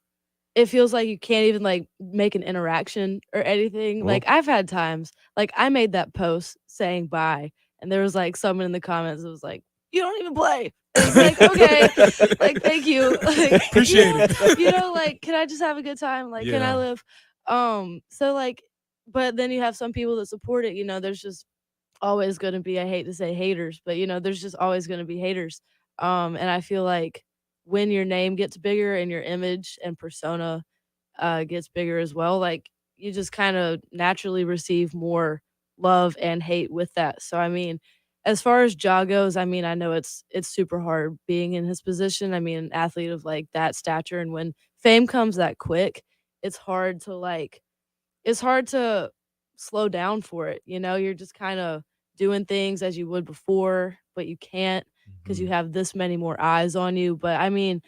it feels like you can't even like make an interaction or anything. Mhm. Like I've had times like I made that post saying bye, and there was like someone in the comments that was like, "You don't even play." And it's like, okay, like thank you. Like Appreciate it. like can I just have a good time? Like can I Yeah. live? So like but then you have some people that support it, there's just always gonna be, I hate to say haters, but there's just always gonna be haters. And I feel like when your name gets bigger and your image and persona gets bigger as well, like you just kind of naturally receive more love and hate with that. So I mean, as far as Ja goes, I mean, I know it's super hard being in his position. I mean, an athlete of like that stature, and when fame comes that quick, it's hard to like it's hard to slow down for it. You're just kind of doing things as you would before, but you can't because you have this many more eyes on you. But I mean,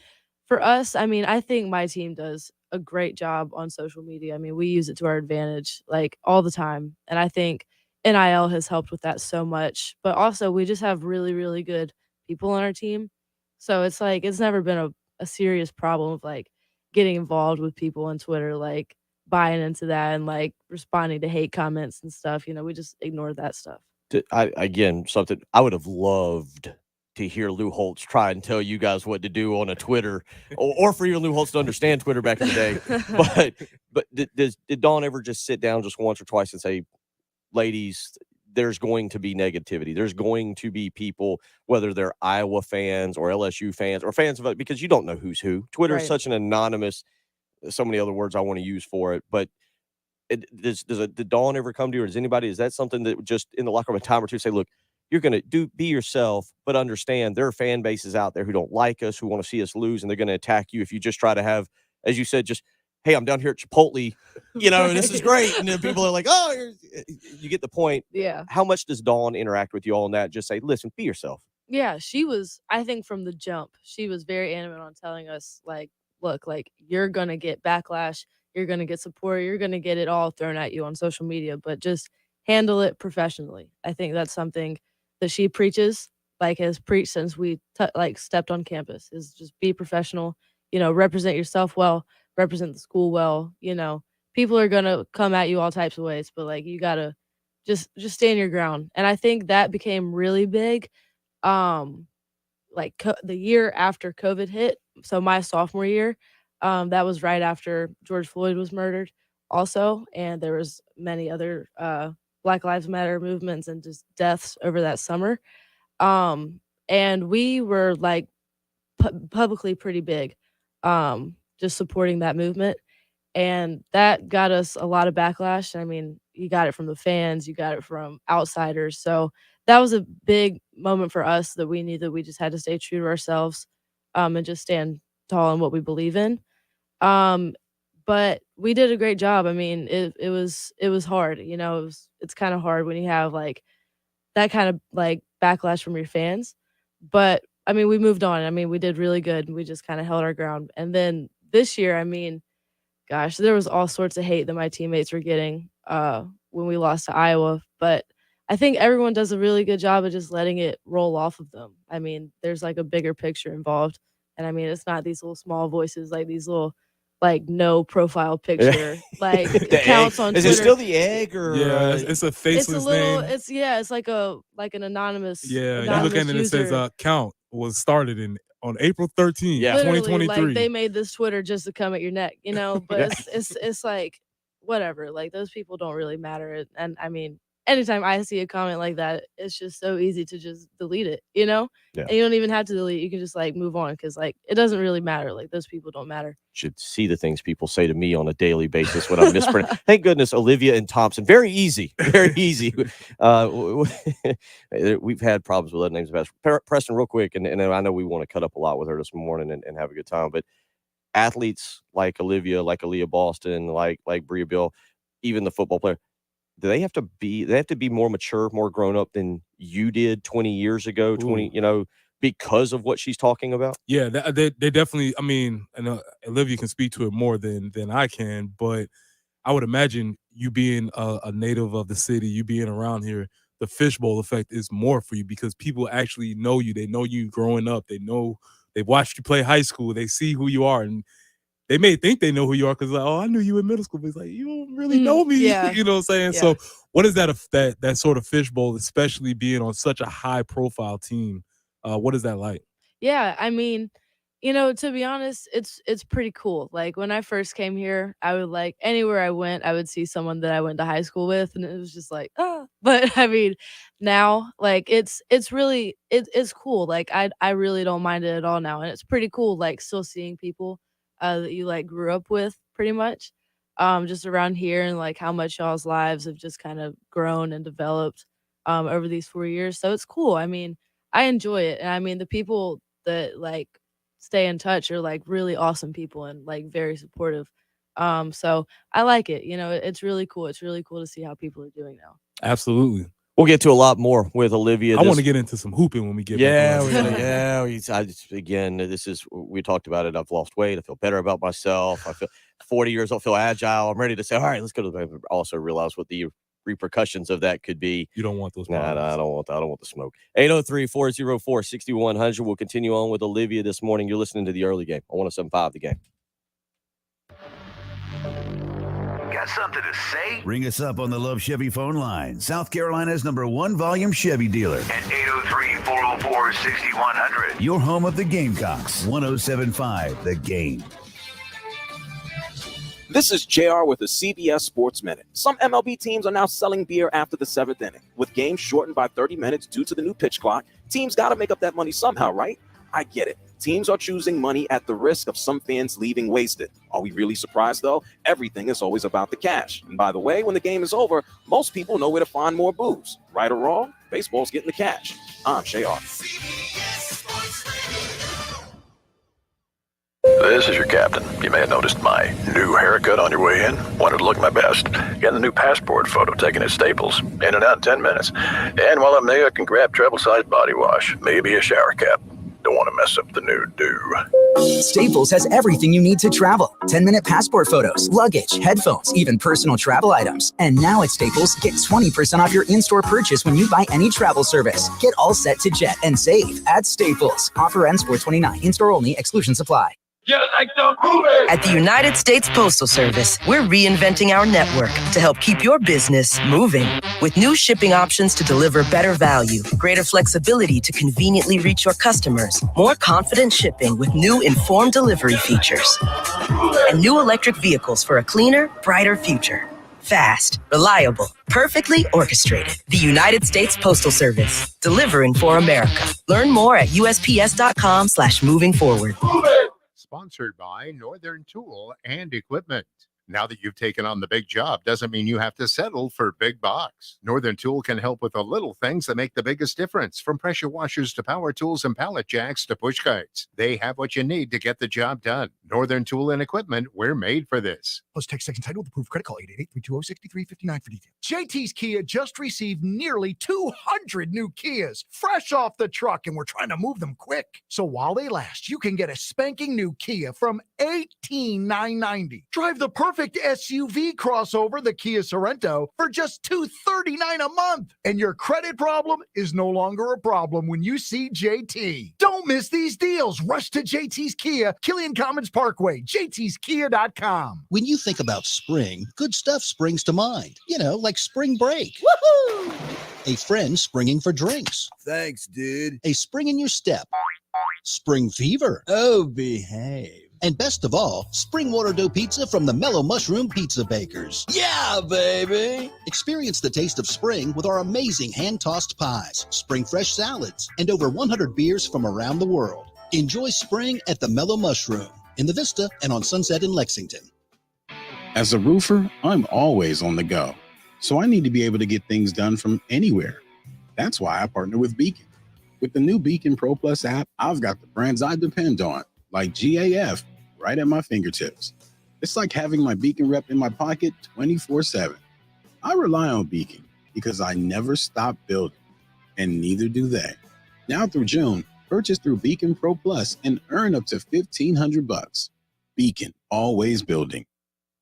for us, I mean, I think my team does a great job on social media. I mean, we use it to our advantage like all the time. And I think NIL has helped with that so much. But also, we just have really, really good people on our team. So it's like, it's never been a serious problem of like getting involved with people on Twitter, like buying into that and like responding to hate comments and stuff. We just ignore that stuff. Again, something I would have loved to hear Lou Holtz try and tell you guys what to do on a Twitter, or for you, Lou Holtz, to understand Twitter back in the day. But did Dawn ever just sit down just once or twice and say, ladies, there's going to be negativity. There's going to be people, whether they're Iowa fans or LSU fans or fans of it, because you don't know who's who. Twitter is Right. such an anonymous, so many other words I want to use for it, but did Dawn ever come to you, or is that something that just in the locker room a time or two say, look, you're going to be yourself, but understand there are fan bases out there who don't like us, who want to see us lose, and they're going to attack you if you just try to have, as you said, just, hey, I'm down here at Chipotle, this is great. And then people are like, oh, you get the point. Yeah. How much does Dawn interact with you all on that? Just say, listen, be yourself. Yeah, she was, I think from the jump, she was very adamant on telling us, like, look, like, you're going to get backlash, you're going to get support, you're going to get it all thrown at you on social media, but just handle it professionally. I think that's something that she preaches, like, has preached since we stepped on campus, is just be professional, represent yourself well, represent the school well. People are going to come at you all types of ways, but like, you got to just stand your ground. And I think that became really big the year after COVID hit. So my sophomore year, that was right after George Floyd was murdered also, and there was many other Black Lives Matter movements and just deaths over that summer. And we were like publicly pretty big, just supporting that movement, and that got us a lot of backlash. I mean, you got it from the fans, you got it from outsiders. So that was a big moment for us that we knew that we just had to stay true to ourselves, and just stand tall in what we believe in. Um, but we did a great job. I mean, it was hard. It's kind of hard when you have like that kind of like backlash from your fans. But I mean, we moved on. I mean, we did really good. We just kind of held our ground. And then this year, I mean, gosh, there was all sorts of hate that my teammates were getting when we lost to Iowa. But I think everyone does a really good job of just letting it roll off of them. I mean, there's like a bigger picture involved. And I mean, it's not these little small voices, like these little, like no profile picture, like The accounts egg. on Is Twitter. it still the egg or? Yeah, it's a faceless It's a little, name. it's like an anonymous, Yeah, you look at it and it says user. count was started on April 13th, Yeah. Literally, 2023. like they made this Twitter just to come at your neck, you know. But Yeah. it's like whatever. Like those people don't really matter. And I mean, anytime I see a comment like that, it's just so easy to just delete it, you know. Yeah. And you don't even have to delete it. You can just like move on because like it doesn't really matter. Like those people don't matter. Should see the things people say to me on a daily basis when I mispronounce. Thank goodness, Olivia and Thompson. Very easy. Very easy. We've had problems with other names. Preston, real quick, and I know we want to cut up a lot with her this morning and have a good time, but athletes like Olivia, like Aaliyah Boston, like Bria Bill, even the football player, do they have to be more mature, more grown up than you did 20 years ago, because of what she's talking about? Yeah, they definitely. I mean, and Olivia can speak to it more than I can, but I would imagine you being a native of the city, you being around here, the fishbowl effect is more for you because people actually know you. They know you growing up. They've watched you play high school. They see who you are, and they may think they know who you are because like, oh, I knew you in middle school. But it's like you don't really know me. Yeah. You know what I'm saying? Yeah. So, what is that sort of fishbowl, especially being on such a high profile team? What is that like? Yeah, I mean, you know, to be honest, it's pretty cool. Like when I first came here, I would like anywhere I went, I would see someone that I went to high school with, and it was just like, ah. But I mean, now like it's really it's cool. Like I really don't mind it at all now, and it's pretty cool. Like still seeing people that you like grew up with, pretty much, just around here, and like how much y'all's lives have just kind of grown and developed over these 4 years. So it's cool. I mean, I enjoy it, and I mean the people that like stay in touch are like really awesome people and like very supportive. So I like it. You know, it's really cool. It's really cool to see how people are doing now. Absolutely. We'll get to a lot more with Olivia. I want to get into some hooping when we get back. We talked about it. I've lost weight. I feel better about myself. I feel 40 years old, feel agile. I'm ready to say, all right, let's go to the bank. Also realize what the repercussions of that could be. You don't want those. Nah, I don't want that. I don't want the smoke. 803-404-6100. We'll continue on with Olivia this morning. You're listening to the early game on 107.5 The Game. Got something to say? Ring us up on the Love Chevy phone line. South Carolina's #1 volume Chevy dealer. At 803-404-6100. Your home of the Gamecocks. 107.5 The Game. This is JR with a CBS Sports Minute. Some MLB teams are now selling beer after the 7th inning. With games shortened by 30 minutes due to the new pitch clock, teams got to make up that money somehow, right? I get it. Teams are choosing money at the risk of some fans leaving wasted. Are we really surprised, though? Everything is always about the cash. And by the way, when the game is over, most people know where to find more booze. Right or wrong, baseball's getting the cash. I'm JR. This is your captain. You may have noticed my new haircut on your way in. Wanted to look my best. Got the new passport photo taken at Staples. In and out in 10 minutes. And while I'm there, I can grab travel-sized body wash. Maybe a shower cap. Don't want to mess up the new do. Staples has everything you need to travel. 10-minute passport photos, luggage, headphones, even personal travel items. And now at Staples, get 20% off your in-store purchase when you buy any travel service. Get all set to jet and save at Staples. Offer ends 4/29. In-store only. Exclusions apply. At the United States Postal Service, we're reinventing our network to help keep your business moving. With new shipping options to deliver better value, greater flexibility to conveniently reach your customers, more confident shipping with new informed delivery features, and new electric vehicles for a cleaner, brighter future. Fast, reliable, perfectly orchestrated. The United States Postal Service, delivering for America. Learn more at USPS.com/moving forward. Sponsored by Northern Tool and Equipment. Now that you've taken on the big job doesn't mean you have to settle for big box. Northern Tool can help with the little things that make the biggest difference, from pressure washers to power tools and pallet jacks to push carts. They have what you need to get the job done. Northern Tool and Equipment, we're made for this. Plus, text section title with approved credit call 888-320-6359 for details. JT's Kia just received nearly 200 new Kias, fresh off the truck, and we're trying to move them quick. So while they last, you can get a spanking new Kia from $18,990. Drive the perfect SUV crossover, the Kia Sorento, for just $239 a month. And your credit problem is no longer a problem when you see JT. Don't miss these deals. Rush to JT's Kia, Killian Commons Parkway, jtskia.com. When you think about spring, good stuff springs to mind. You know, like spring break. Woohoo! A friend springing for drinks. Thanks, dude. A spring in your step. Spring fever. Oh, behave. And best of all, spring water dough pizza from the Mellow Mushroom Pizza Bakers. Yeah, baby. Experience the taste of spring with our amazing hand-tossed pies, spring fresh salads, and over 100 beers from around the world. Enjoy spring at the Mellow Mushroom in the Vista and on Sunset in Lexington. As a roofer, I'm always on the go, so I need to be able to get things done from anywhere. That's why I partner with Beacon. With the new Beacon Pro Plus app, I've got the brands I depend on, like GAF, right at my fingertips. It's like having my Beacon rep in my pocket 24/7. I rely on Beacon because I never stop building, and neither do they. Now through June, purchase through Beacon Pro Plus and earn up to $1,500. Beacon, always building.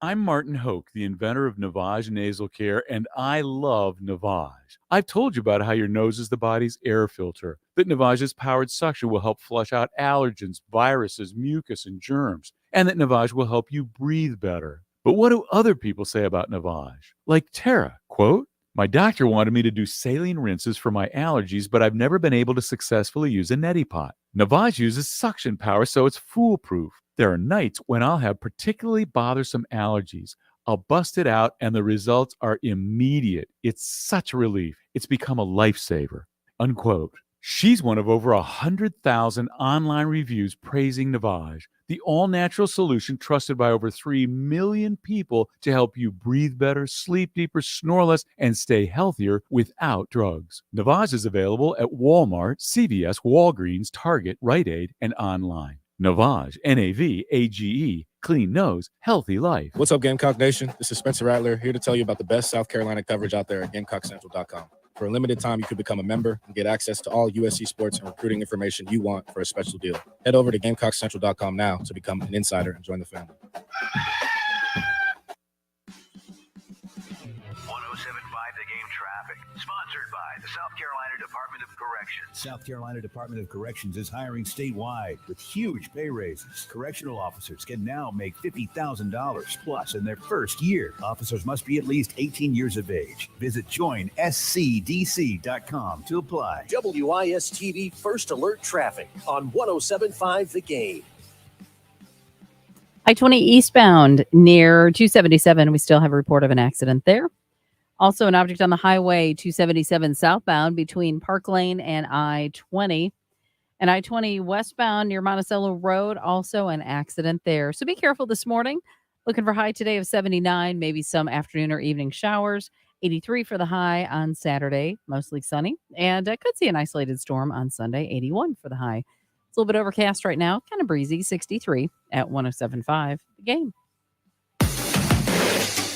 I'm Martin Hoke, the inventor of Navage Nasal Care, and I love Navage. I've told you about how your nose is the body's air filter, that Navage's powered suction will help flush out allergens, viruses, mucus, and germs, and that Navage will help you breathe better. But what do other people say about Navage? Like Tara, quote, "My doctor wanted me to do saline rinses for my allergies, but I've never been able to successfully use a neti pot. Navage uses suction power, so it's foolproof. There are nights when I'll have particularly bothersome allergies. I'll bust it out, and the results are immediate. It's such a relief. It's become a lifesaver," unquote. She's one of over 100,000 online reviews praising Navage, the all-natural solution trusted by over 3 million people to help you breathe better, sleep deeper, snore less, and stay healthier without drugs. Navage is available at Walmart, CVS, Walgreens, Target, Rite Aid, and online. Navage, Navage, clean nose, healthy life. What's up, Gamecock Nation? This is Spencer Rattler, here to tell you about the best South Carolina coverage out there at GamecockCentral.com. For a limited time, you could become a member and get access to all USC sports and recruiting information you want for a special deal. Head over to GamecockCentral.com now to become an insider and join the family. 107.5 The Game traffic, sponsored by the South Carolina Department of Corrections. South Carolina Department of Corrections is hiring statewide with huge pay raises. Correctional officers can now make $50,000 plus in their first year. Officers must be at least 18 years of age. Visit joinscdc.com to apply. WIS-TV First Alert Traffic on 107.5 The Game. I-20 eastbound near 277. We still have a report of an accident there. Also, an object on the highway 277 southbound between Park Lane and I-20. And I-20 westbound near Monticello Road, also an accident there. So be careful this morning. Looking for high today of 79, maybe some afternoon or evening showers. 83 for the high on Saturday, mostly sunny. And could see an isolated storm on Sunday, 81 for the high. It's a little bit overcast right now, kind of breezy, 63 at 107.5 The Game.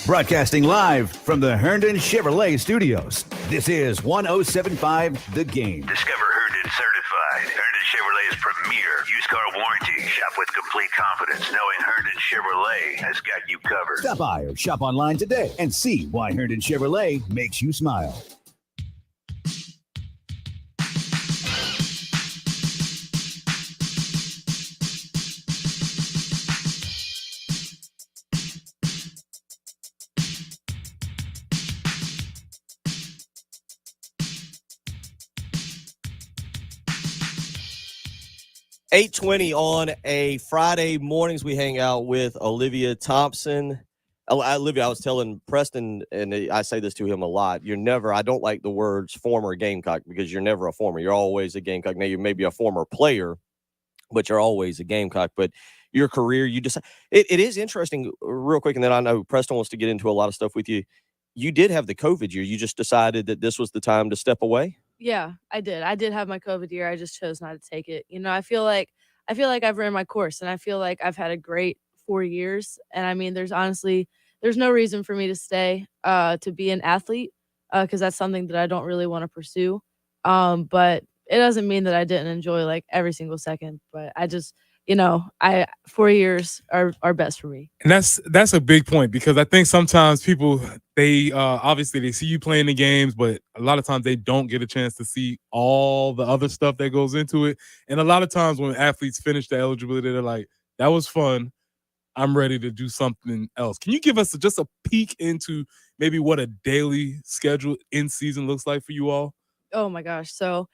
Broadcasting live from the Herndon Chevrolet Studios. This is 107.5 The Game. Discover Herndon Certified, Herndon Chevrolet's premier used car warranty. Shop with complete confidence knowing Herndon Chevrolet has got you covered. Stop by or shop online today and see why Herndon Chevrolet makes you smile. $8:20 on a Friday mornings. We hang out with Olivia Thompson. Olivia, I was telling Preston, and I say this to him a lot. I don't like the words former Gamecock because you're never a former. You're always a Gamecock. Now, you may be a former player, but you're always a Gamecock. But your career, it is interesting, real quick, and then I know Preston wants to get into a lot of stuff with you. You did have the COVID year. You just decided that this was the time to step away? Yeah, I did. I did have my COVID year. I just chose not to take it. I feel like I feel like I've ran my course, and I feel like I've had a great 4 years. And I mean, there's no reason for me to stay to be an athlete because that's something that I don't really want to pursue. But it doesn't mean that I didn't enjoy like every single second. But I just, I 4 years are best for me. And that's a big point because I think sometimes people they obviously they see you playing the games, but a lot of times they don't get a chance to see all the other stuff that goes into it. And a lot of times when athletes finish the eligibility, they're like, "That was fun. I'm ready to do something else." Can you give us just a peek into maybe what a daily schedule in season looks like for you all? Oh my gosh. So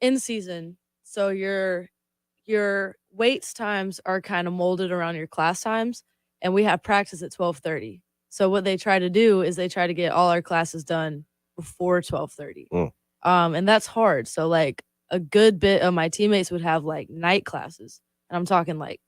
in season, so your weights times are kind of molded around your class times, and we have practice at 12:30. So what they try to do is they try to get all our classes done before 12:30. And that's hard. So like a good bit of my teammates would have like night classes, and I'm talking like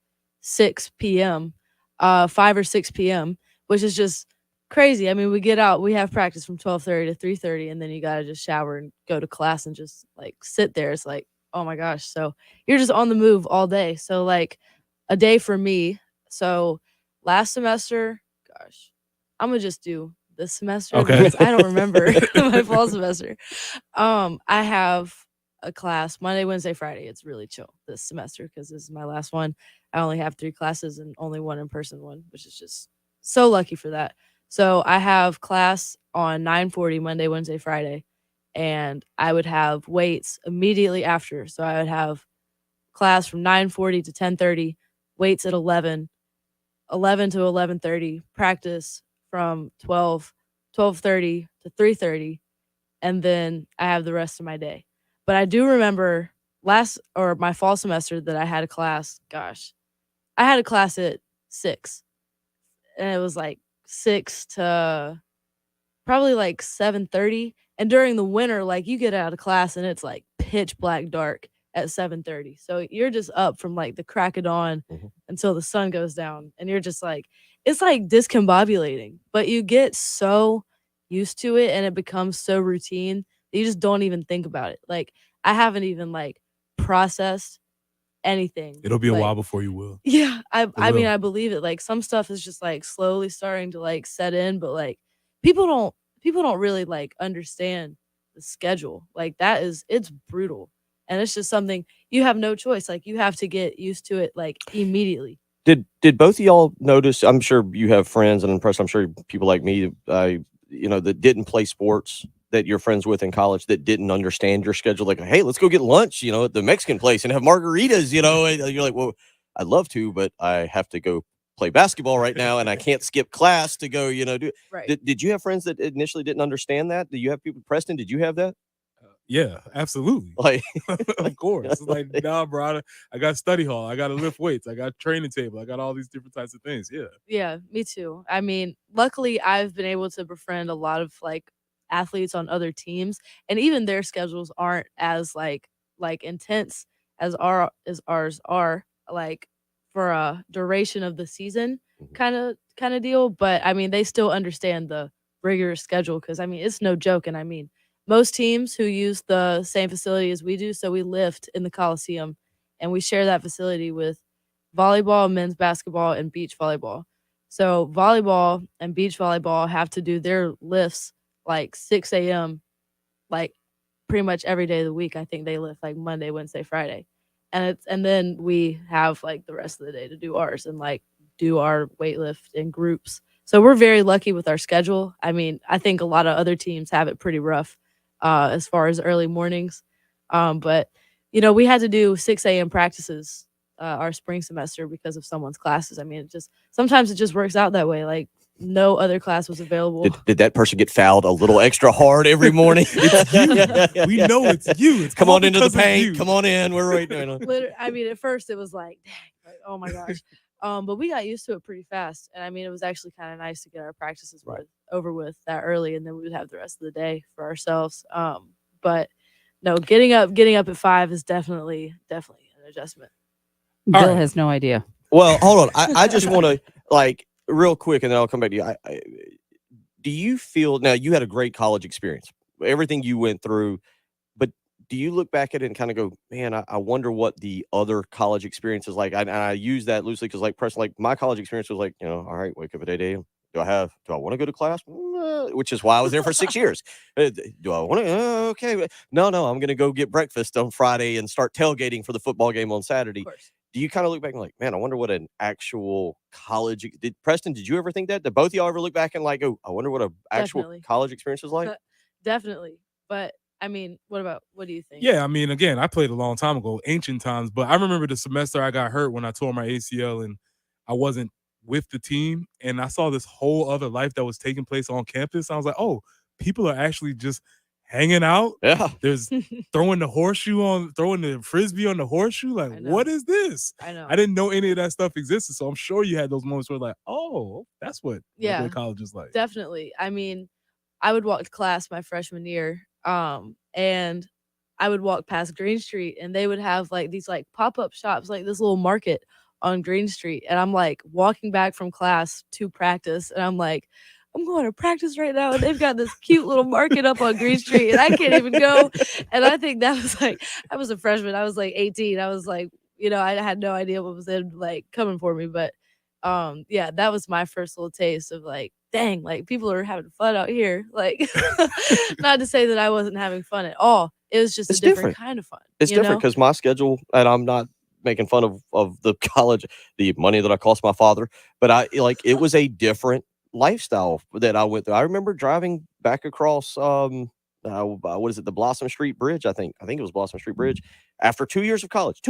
6 p.m., 5 or 6 p.m., which is just crazy. I mean, we get out, we have practice from 12:30 to 3:30, and then you got to just shower and go to class and just like sit there. It's like, oh my gosh. So you're just on the move all day. So like a day for me. So last semester, gosh, I'm gonna just do this semester Okay. because I don't remember my fall semester. I have a class Monday, Wednesday, Friday. It's really chill this semester because this is my last one. I only have 3 classes and only one in-person one, which is just so lucky for that. So I have class on 9:40 Monday, Wednesday, Friday, and I would have weights immediately after. So I would have class from 9:40 to 10:30, weights at 11 to 11:30, practice from 12:30 to 3:30, and then I have the rest of my day. But I do remember my fall semester that I had a class, gosh, I had a class at 6, and it was like 6 to probably like 7:30. And during the winter, like you get out of class and it's like pitch black dark at 7:30. So you're just up from like the crack of dawn until the sun goes down. And you're just like, it's like discombobulating, but you get so used to it and it becomes so routine that you just don't even think about it. Like I haven't even like processed anything. It'll be a Like, while before you will. yeah, I mean, will. I believe it. Like some stuff is just like slowly starting to like set in, but like people don't really like understand the schedule. Like it's brutal. And it's just something you have no choice. Like you have to get used to it like immediately. Did both of y'all notice? I'm sure you have friends, and I'm sure people like me, that didn't play sports that you're friends with in college that didn't understand your schedule. Like, hey, let's go get lunch, at the Mexican place and have margaritas. And you're like, well, I'd love to, but I have to go play basketball right now, and I can't skip class to go. Do. Right. Did you have friends that initially didn't understand that? Do you have people, Preston? Did you have that? Yeah, absolutely. Like, of course. It's like, nah, bro, I got study hall. I got to lift weights. I got training table. I got all these different types of things. Yeah. Yeah, me too. I mean, luckily I've been able to befriend a lot of like athletes on other teams, and even their schedules aren't as like intense as ours are, like for a duration of the season kind of deal. But I mean, they still understand the rigorous schedule because I mean, it's no joke. And I mean, most teams who use the same facility as we do, so we lift in the Coliseum, and we share that facility with volleyball, men's basketball, and beach volleyball. So volleyball and beach volleyball have to do their lifts like 6 a.m. like pretty much every day of the week. I think they lift like Monday, Wednesday, Friday. And then we have like the rest of the day to do ours and like do our weight lift in groups. So we're very lucky with our schedule. I mean, I think a lot of other teams have it pretty rough as far as early mornings. But we had to do 6 a.m. practices our spring semester because of someone's classes. I mean, sometimes it just works out that way. Like no other class was available. Did that person get fouled a little extra hard every morning? It's you. We know it's you. It's Come on into the because of paint. you. Come on in. We're right there. I mean, at first it was like, dang, like, oh my gosh. But we got used to it pretty fast. And I mean, it was actually kind of nice to get our practices over with that early, and then we would have the rest of the day for ourselves. But no, getting up at 5 is definitely an adjustment. Bill has no idea. Well, hold on. I just want to like real quick, and then I'll come back to you. Do you feel now you had a great college experience, everything you went through, but do you look back at it and kind of go, man, I wonder what the other college experience is like? And I use that loosely because, like, Preston, like my college experience was like, all right, wake up at 8 a.m. Do I want to go to class? Which is why I was there for 6 years. Do I want to? Okay. No, I'm going to go get breakfast on Friday and start tailgating for the football game on Saturday. Do you kind of look back and like, man, I wonder what an actual college Preston, did you ever think that? Did both of y'all ever look back and like, oh, I wonder what an actual Definitely. college experience was like? Definitely. But I mean, what do you think? Yeah, I mean, again, I played a long time ago, ancient times, but I remember the semester I got hurt when I tore my ACL and I wasn't with the team, and I saw this whole other life that was taking place on campus. I was like, oh, people are actually just hanging out. Yeah. There's throwing the frisbee on the horseshoe. Like, what is this? I know. I didn't know any of that stuff existed. So I'm sure you had those moments where like, oh, that's what regular college is like. Definitely. I mean, I would walk to class my freshman year, and I would walk past Green Street, and they would have like these like pop-up shops, like this little market on Green Street. And I'm like walking back from class to practice, and I'm like, I'm going to practice right now, and they've got this cute little market up on Green Street, and I can't even go. And I think that was like, I was a freshman. I was like 18. I was like, I had no idea what was coming for me. But yeah, that was my first little taste of like, dang, like people are having fun out here. Like, not to say that I wasn't having fun at all. It was just a different kind of fun. It's different because my schedule, and I'm not making fun of the college, the money that I cost my father, but it was a different lifestyle that I went through. I remember driving back across what is it, the Blossom Street Bridge? I think it was Blossom Street Bridge. After 2 years of college,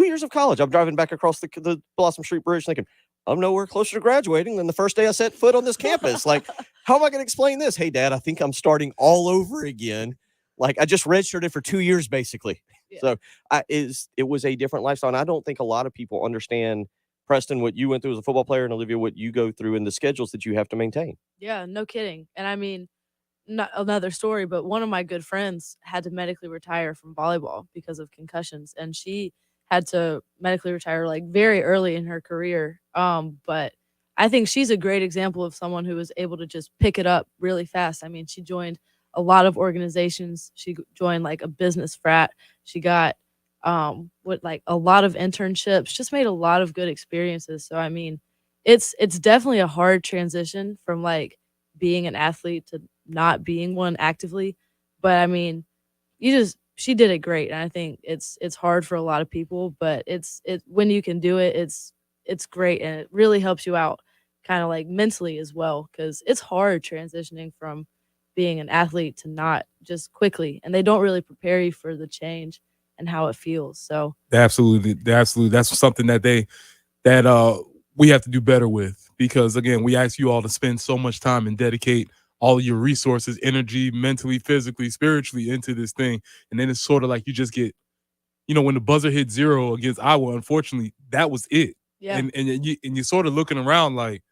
I'm driving back across the Blossom Street Bridge thinking, I'm nowhere closer to graduating than the first day I set foot on this campus. Like, how am I going to explain this? Hey, Dad, I think I'm starting all over again. Like, I just redshirted for 2 years, basically. Yeah. So it was a different lifestyle. And I don't think a lot of people understand, Preston, what you went through as a football player, and Olivia, what you go through in the schedules that you have to maintain. Yeah, no kidding. And I mean, not another story, but one of my good friends had to medically retire from volleyball because of concussions, and she had to medically retire like very early in her career. But I think she's a great example of someone who was able to just pick it up really fast. I mean, she joined a lot of organizations. She joined like a business frat. She got with like a lot of internships, just made a lot of good experiences. So I mean, it's definitely a hard transition from like being an athlete to not being one actively. But I mean, she did it great. And I think it's hard for a lot of people, but it's when you can do it, it's great. And it really helps you out kind of like mentally as well. 'Cause it's hard transitioning from being an athlete to not just quickly. And they don't really prepare you for the change and how it feels. So Absolutely. That's something that we have to do better with, because again, we ask you all to spend so much time and dedicate all your resources, energy, mentally, physically, spiritually into this thing. And then it's sort of like you just get, when the buzzer hit 0 against Iowa, unfortunately, that was it. Yeah. And you're sort of looking around like,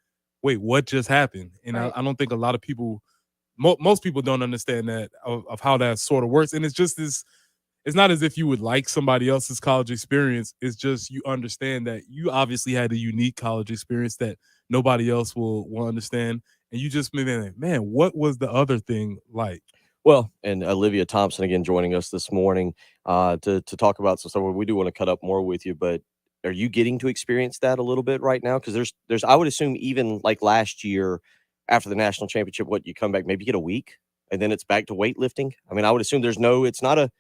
wait, what just happened? And Right. I don't think a lot of people, most people don't understand that of how that sort of works. And it's just this, it's not as if you would like somebody else's college experience. It's just you understand that you obviously had a unique college experience that nobody else will understand. And you just like, man, what was the other thing like? Well, and Olivia Thompson again joining us this morning to talk about some stuff. We do want to cut up more with you, but are you getting to experience that a little bit right now? Because there's I would assume even like last year after the national championship, you come back, maybe get a week and then it's back to weightlifting. I mean, I would assume it's not a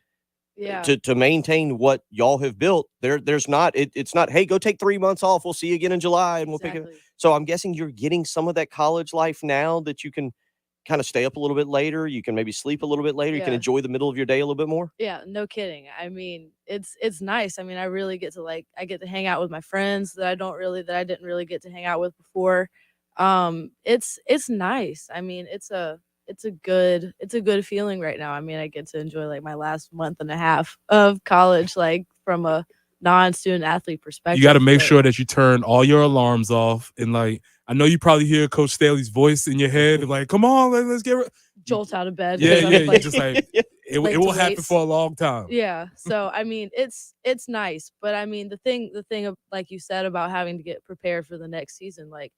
yeah. to maintain what y'all have built. There's not it's not, hey, go take 3 months off. We'll see you again in July and we'll pick it up. So I'm guessing you're getting some of that college life now that you can kind of stay up a little bit later. You can maybe sleep a little bit later. You can Yeah. enjoy the middle of your day a little bit more. Yeah, no kidding. I mean, it's nice. I mean, I really get to I get to hang out with my friends that I didn't really get to hang out with before. It's nice. I mean, it's a good feeling right now. I mean, I get to enjoy like my last month and a half of college, like from a non-student athlete perspective. You got to make sure that you turn all your alarms off. And like, I know you probably hear Coach Staley's voice in your head, like, come on, let's get jolt out of bed. Yeah, because I'm, you just like, it will happen weights. for a long time. Yeah. So I mean, it's nice, but I mean, the thing of like you said about having to get prepared for the next season, like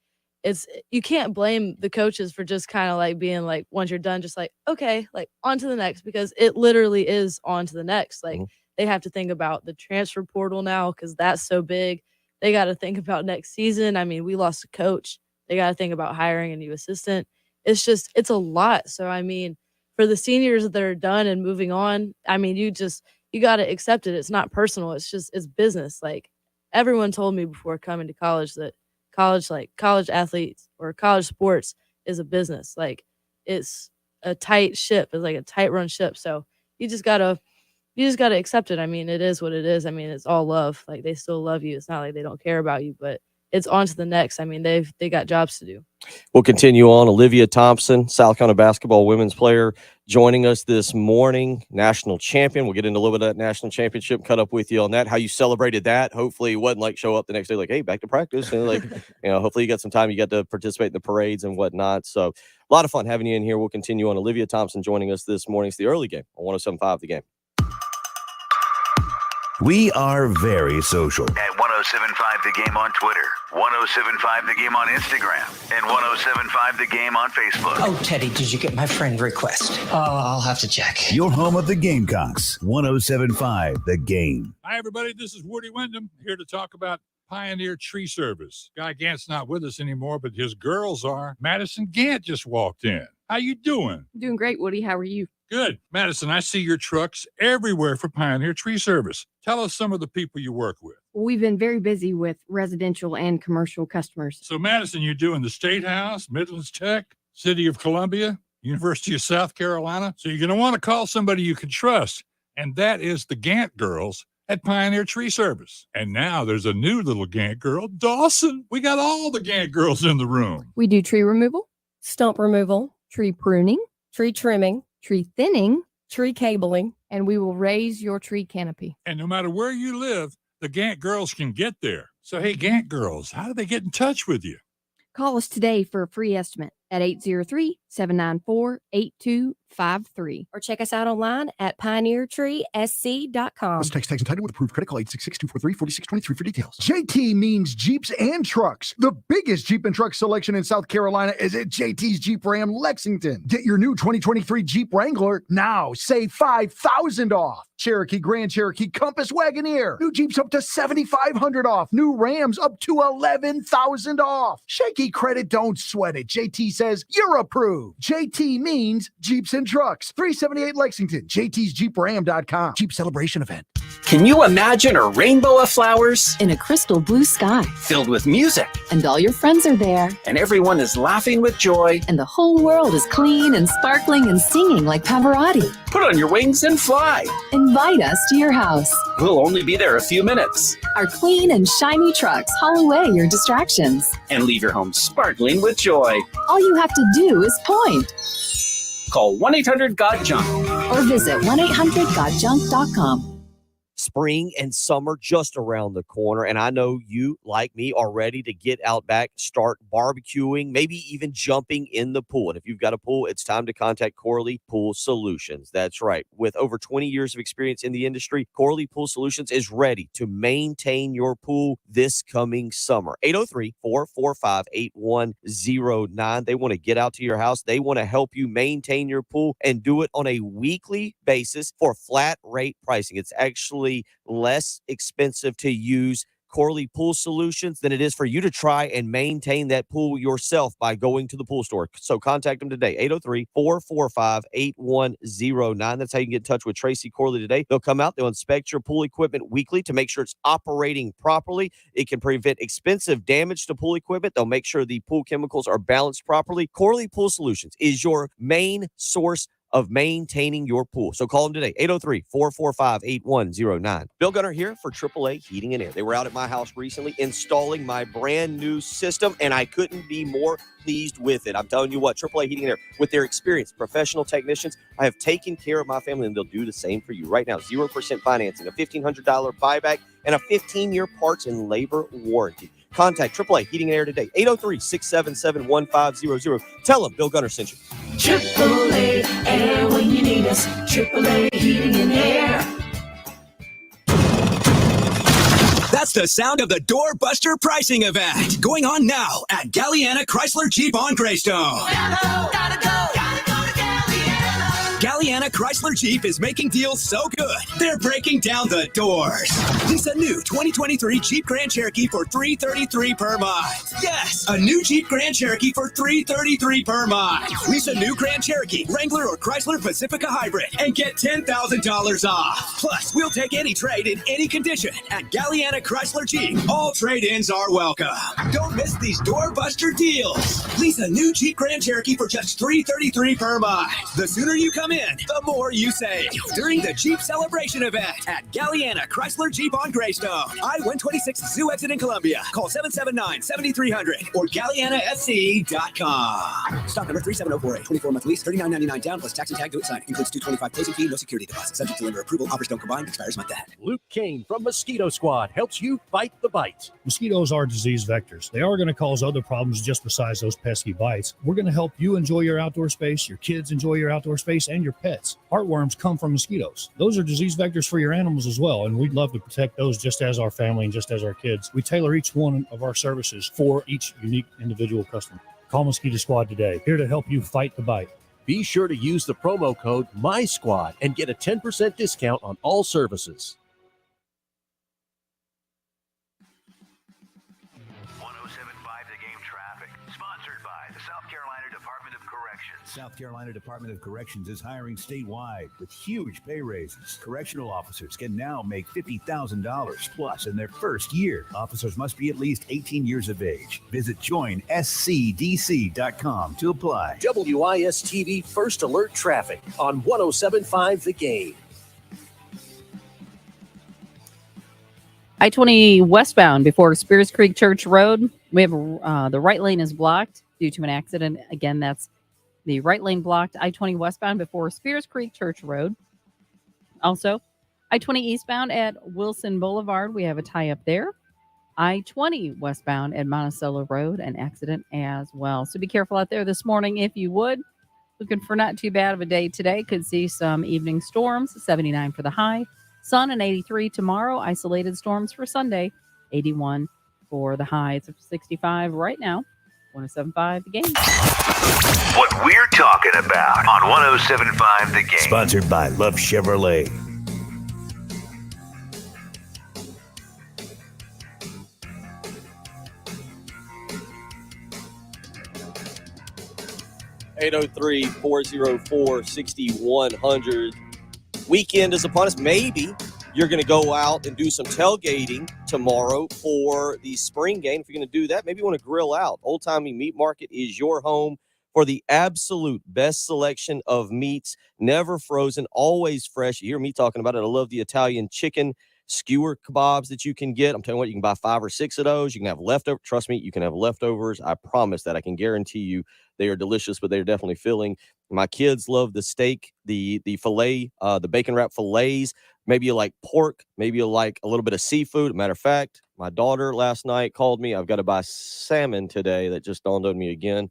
you can't blame the coaches for just kind of like being like, once you're done, just like, okay, like on to the next, because it literally is on to the next. Like they have to think about the transfer portal now because that's so big. They got to think about next season. I mean, we lost a coach. They got to think about hiring a new assistant. It's a lot. So, I mean, for the seniors that are done and moving on, I mean, you got to accept it. It's not personal. It's business. Like everyone told me before coming to college that college athletes or college sports is a business. Like it's a tight ship. It's like a tight run ship. So you just gotta accept it. I mean, it is what it is. I mean, it's all love. Like they still love you. It's not like they don't care about you, but it's on to the next. I mean, they got jobs to do. We'll continue on. Olivia Thompson, South Carolina basketball women's player, joining us this morning, national champion. We'll get into a little bit of that national championship, cut up with you on that, how you celebrated that. Hopefully it wasn't like show up the next day like, hey, back to practice. And like, hopefully you got some time. You got to participate in the parades and whatnot. So a lot of fun having you in here. We'll continue on. Olivia Thompson joining us this morning. It's the early game on 107.5 The Game. We are very social. At 107.5 The Game on Twitter, 107.5 The Game on Instagram, and 107.5 The Game on Facebook. Oh, Teddy, did you get my friend request? Oh, I'll have to check. Your home of the Gamecocks, 107.5 The Game. Hi, everybody. This is Woody Wyndham here to talk about Pioneer Tree Service. Guy Gant's not with us anymore, but his girls are. Madison Gant just walked in. How you doing? Doing great, Woody. How are you? Good. Madison, I see your trucks everywhere for Pioneer Tree Service. Tell us some of the people you work with. We've been very busy with residential and commercial customers. So, Madison, you're doing the State House, Midlands Tech, City of Columbia, University of South Carolina. So you're going to want to call somebody you can trust, and that is the Gant girls at Pioneer Tree Service. And now there's a new little Gant girl, Dawson. We got all the Gant girls in the room. We do tree removal, stump removal, tree pruning, tree trimming, tree thinning, tree cabling, and we will raise your tree canopy. And no matter where you live, the Gant girls can get there. So, hey, Gant girls, how do they get in touch with you? Call us today for a free estimate at 803-794-8253. Or check us out online at pioneertreesc.com. This text entitled with approved credit call 866-243-4623 for details. JT means Jeeps and trucks. The biggest Jeep and truck selection in South Carolina is at JT's Jeep Ram Lexington. Get your new 2023 Jeep Wrangler now. Save $5,000 off. Cherokee, Grand Cherokee, Compass, Wagoneer. New Jeeps up to $7,500 off. New Rams up to $11,000 off. Shaky credit, don't sweat it. JT says you're approved. JT means Jeeps and trucks. 378 Lexington. JT'sJeepRam.com. Jeep celebration event. Can you imagine a rainbow of flowers? In a crystal blue sky. Filled with music. And all your friends are there. And everyone is laughing with joy. And the whole world is clean and sparkling and singing like Pavarotti. Put on your wings and fly. Invite us to your house. We'll only be there a few minutes. Our clean and shiny trucks haul away your distractions. And leave your home sparkling with joy. All you have to do is point. Call 1-800-GOT-JUNK. Or visit 1-800-GOTJUNK.com. Spring and summer just around the corner, and I know you, like me, are ready to get out back, start barbecuing, maybe even jumping in the pool. And if you've got a pool, it's time to contact Corley Pool Solutions. That's right. With over 20 years of experience in the industry, Corley Pool Solutions is ready to maintain your pool this coming summer. 803-445-8109. They want to get out to your house. They want to help you maintain your pool and do it on a weekly basis for flat rate pricing. It's actually less expensive to use Corley Pool Solutions than it is for you to try and maintain that pool yourself by going to the pool store. So contact them today, 803-445-8109. That's how you can get in touch with Tracy Corley today. They'll come out, they'll inspect your pool equipment weekly to make sure it's operating properly. It can prevent expensive damage to pool equipment. They'll make sure the pool chemicals are balanced properly. Corley Pool Solutions is your main source of maintaining your pool. So call them today, 803-445-8109. Bill Gunner here for AAA Heating and Air. They were out at my house recently installing my brand new system, and I couldn't be more pleased with it. I'm telling you what, AAA Heating and Air, with their experienced professional technicians, I have taken care of my family, and they'll do the same for you. Right now, 0% financing, a $1,500 buyback, and a 15-year parts and labor warranty. Contact AAA Heating and Air today, 803-677-1500. Tell them Bill Gunner sent you. AAA Air when you need us. AAA Heating and Air. That's the sound of the doorbuster pricing event going on now at Galliana Chrysler Jeep on Greystone. Gotta go to Galliana. Galliana Chrysler Jeep is making deals so good, they're breaking down the doors. Lease a new 2023 Jeep Grand Cherokee for $333 per month. Yes, a new Jeep Grand Cherokee for $333 per month. Lease a new Grand Cherokee, Wrangler, or Chrysler Pacifica Hybrid and get $10,000 off. Plus, we'll take any trade in any condition at Galliana Chrysler Jeep. All trade-ins are welcome. Don't miss these doorbuster deals. Lease a new Jeep Grand Cherokee for just $333 per month. The sooner you come in, the more you save during the Jeep Celebration event at Galliana Chrysler Jeep on Greystone. I-126 Zoo exit in Columbia. Call 779-7300 or GallianaSC.com. Stock number 37048. 24-month lease, $39.99 down plus tax and tag to it sign. Includes $225 closing fee, no security deposit. Subject to lender approval. Offers don't combine. Expires month that. Luke Kane from Mosquito Squad helps you fight the bite. Mosquitoes are disease vectors. They are going to cause other problems just besides those pesky bites. We're going to help you enjoy your outdoor space, your kids enjoy your outdoor space, and your pets. Heartworms come from mosquitoes. Those are disease vectors for your animals as well, and we'd love to protect those just as our family and just as our kids. We tailor each one of our services for each unique individual customer. Call Mosquito Squad today, here to help you fight the bite. Be sure to use the promo code MySquad and get a 10% discount on all services. 1075 The Game traffic, sponsored by the South Carolina Department of Corrections. South Carolina Department of Corrections is hiring statewide with huge pay raises. Correctional officers can now make $50,000 plus in their first year. Officers must be at least 18 years of age. Visit joinscdc.com to apply. WIS-TV First Alert Traffic on 1075 The Game. I-20 westbound before Spears Creek Church Road. We have the right lane is blocked due to an accident. Again, that's the right lane blocked. I-20 westbound before Spears Creek Church Road. Also, I-20 eastbound at Wilson Boulevard. We have a tie up there. I-20 westbound at Monticello Road, an accident as well. So be careful out there this morning if you would. Looking for not too bad of a day today. Could see some evening storms, 79 for the high. Sun and 83 tomorrow. Isolated storms for Sunday, 81 for the high. It's 65 right now. 1075 The Game. What we're talking about on 1075 The Game. Sponsored by Love Chevrolet. (803-404-6100). Weekend is upon us. Maybe you're going to go out and do some tailgating tomorrow for the spring game. If you're going to do that, maybe you want to grill out. Old Timey Meat Market is your home for the absolute best selection of meats, never frozen, always fresh. You hear me talking about it. I love the Italian chicken skewer kebabs that you can get. I'm telling you what, you can buy 5 or 6 of those. You can have leftovers. Trust me, you can have leftovers. I promise that. I can guarantee you they are delicious, but they're definitely filling. My kids love the steak, the filet, the bacon wrap fillets. Maybe you like pork. Maybe you like a little bit of seafood. Matter of fact, my daughter last night called me. I've got to buy salmon today. That just dawned on me again.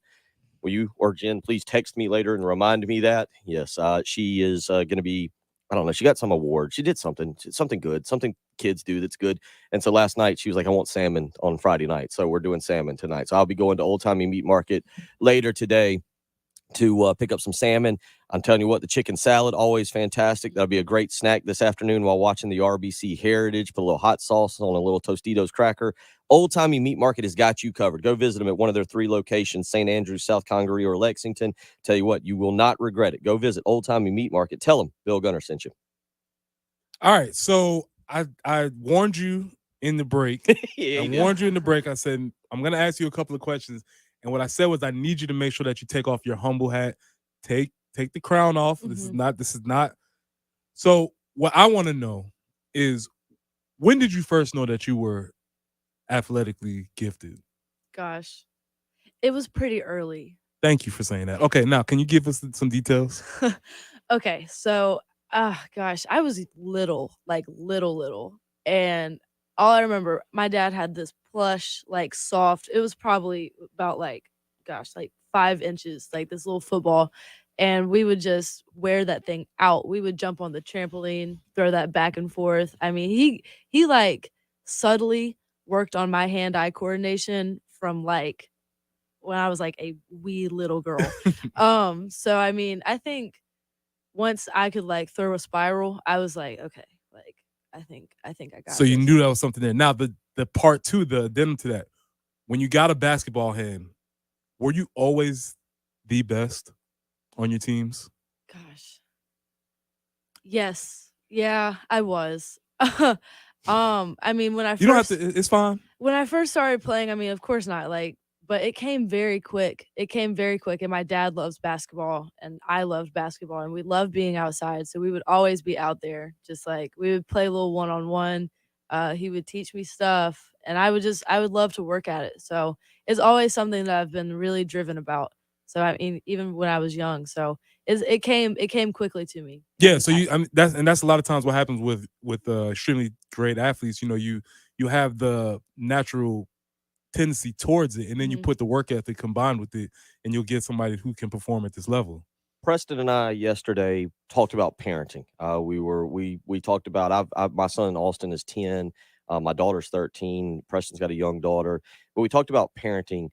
Will you or Jen please text me later and remind me that? Yes, she is going to be, I don't know, she got some award. She did something good, something kids do that's good. And so last night she was like, I want salmon on Friday night. So we're doing salmon tonight. So I'll be going to Old Timey Meat Market later today to pick up some salmon. I'm telling you what, the chicken salad, always fantastic. That'll be a great snack this afternoon while watching the RBC Heritage. Put a little hot sauce on a little Tostitos cracker. Old Timey Meat Market has got you covered. Go visit them at one of their 3 locations, St. Andrews, South Congaree, or Lexington. Tell you what, you will not regret it. Go visit Old Timey Meat Market. Tell them Bill Gunner sent you. All right, so I warned you in the break. Warned you in the break. I said, I'm going to ask you a couple of questions. And what I said was, I need you to make sure that you take off your humble hat. Take the crown off. Mm-hmm. This is not. So what I want to know is, when did you first know that you were athletically gifted? Gosh, it was pretty early. Thank you for saying that. Okay, now can you give us some details? Okay, so gosh, I was little, and all I remember, my dad had this plush, soft. It was probably about 5 inches, this little football, and we would just wear that thing out. We would jump on the trampoline, throw that back and forth. I mean, he subtly worked on my hand-eye coordination from like when I was like a wee little girl. So I mean, I think once I could like throw a spiral, I was like, okay, like I think I got So you this. knew that was something there. Now the part two, the addendum to that, when you got a basketball hand, were you always the best on your teams? Gosh. Yes. Yeah, I was. I mean, You don't have to. It's fine. when I first started playing, I mean, of course not, like, but it came very quick. It came very quick, and my dad loves basketball, and I loved basketball, and we loved being outside, so we would always be out there, just like we would play a little one-on-one. He would teach me stuff, and I would love to work at it. So it's always something that I've been really driven about. So I mean, even when I was young, so it came quickly to me. Yeah. So I mean, that's a lot of times what happens with extremely great athletes. You know, you have the natural tendency towards it, and then you put the work ethic combined with it, and you'll get somebody who can perform at this level. Preston and I yesterday talked about parenting. We talked about my son Austin is 10, my daughter's 13. Preston's got a young daughter, but we talked about parenting.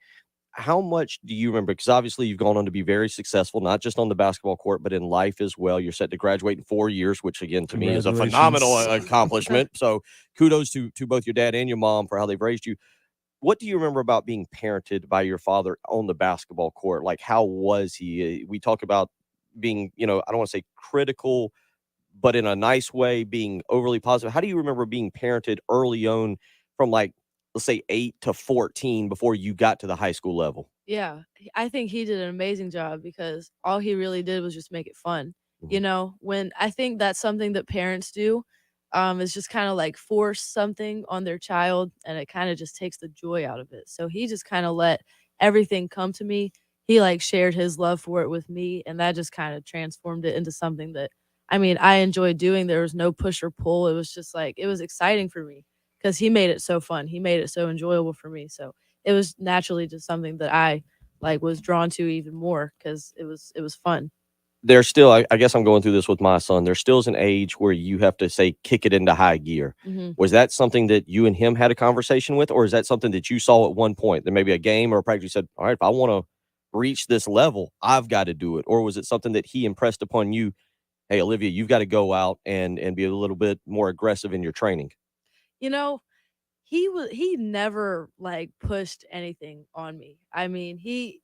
How much do you remember? Because obviously you've gone on to be very successful, not just on the basketball court, but in life as well. You're set to graduate in 4 years, which again to me is a phenomenal accomplishment. So kudos to both your dad and your mom for how they've raised you. What do you remember about being parented by your father on the basketball court? Like, how was he? We talk about being, I don't want to say critical, but in a nice way, being overly positive. How do you remember being parented early on from like, let's say 8 to 14 before you got to the high school level? Yeah, I think he did an amazing job because all he really did was just make it fun. When I think that's something that parents do, is just kind of like force something on their child and it kind of just takes the joy out of it. So he just kind of let everything come to me. He like shared his love for it with me, and that just kind of transformed it into something that I mean, I enjoyed doing. There was no push or pull. It was just like it was exciting for me because he made it so fun. He made it so enjoyable for me. So it was naturally just something that I like was drawn to even more because it was fun. There's still, I guess I'm going through this with my son. There still is an age where you have to say, kick it into high gear. Was that something that you and him had a conversation with, or is that something that you saw at one point? That maybe a game or a practice you said, all right, if I want to reach this level, I've got to do it. Or was it something that he impressed upon you? Hey, Olivia, you've got to go out and be a little bit more aggressive in your training. You know, he never like pushed anything on me. I mean, he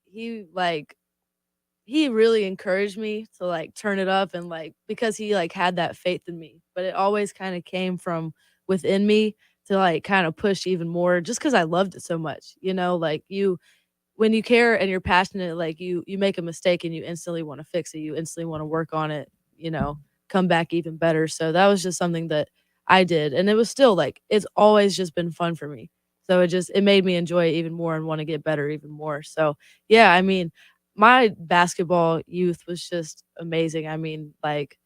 really encouraged me to like turn it up and like because he like had that faith in me, but it always kind of came from within me to like kind of push even more just because I loved it so much. Like you when you care and you're passionate, like you make a mistake and you instantly want to fix it. You instantly want to work on it, come back even better. So that was just something that I did. And it was still like it's always just been fun for me. So it made me enjoy it even more and want to get better even more. So yeah, I mean, my basketball youth was just amazing. I mean, like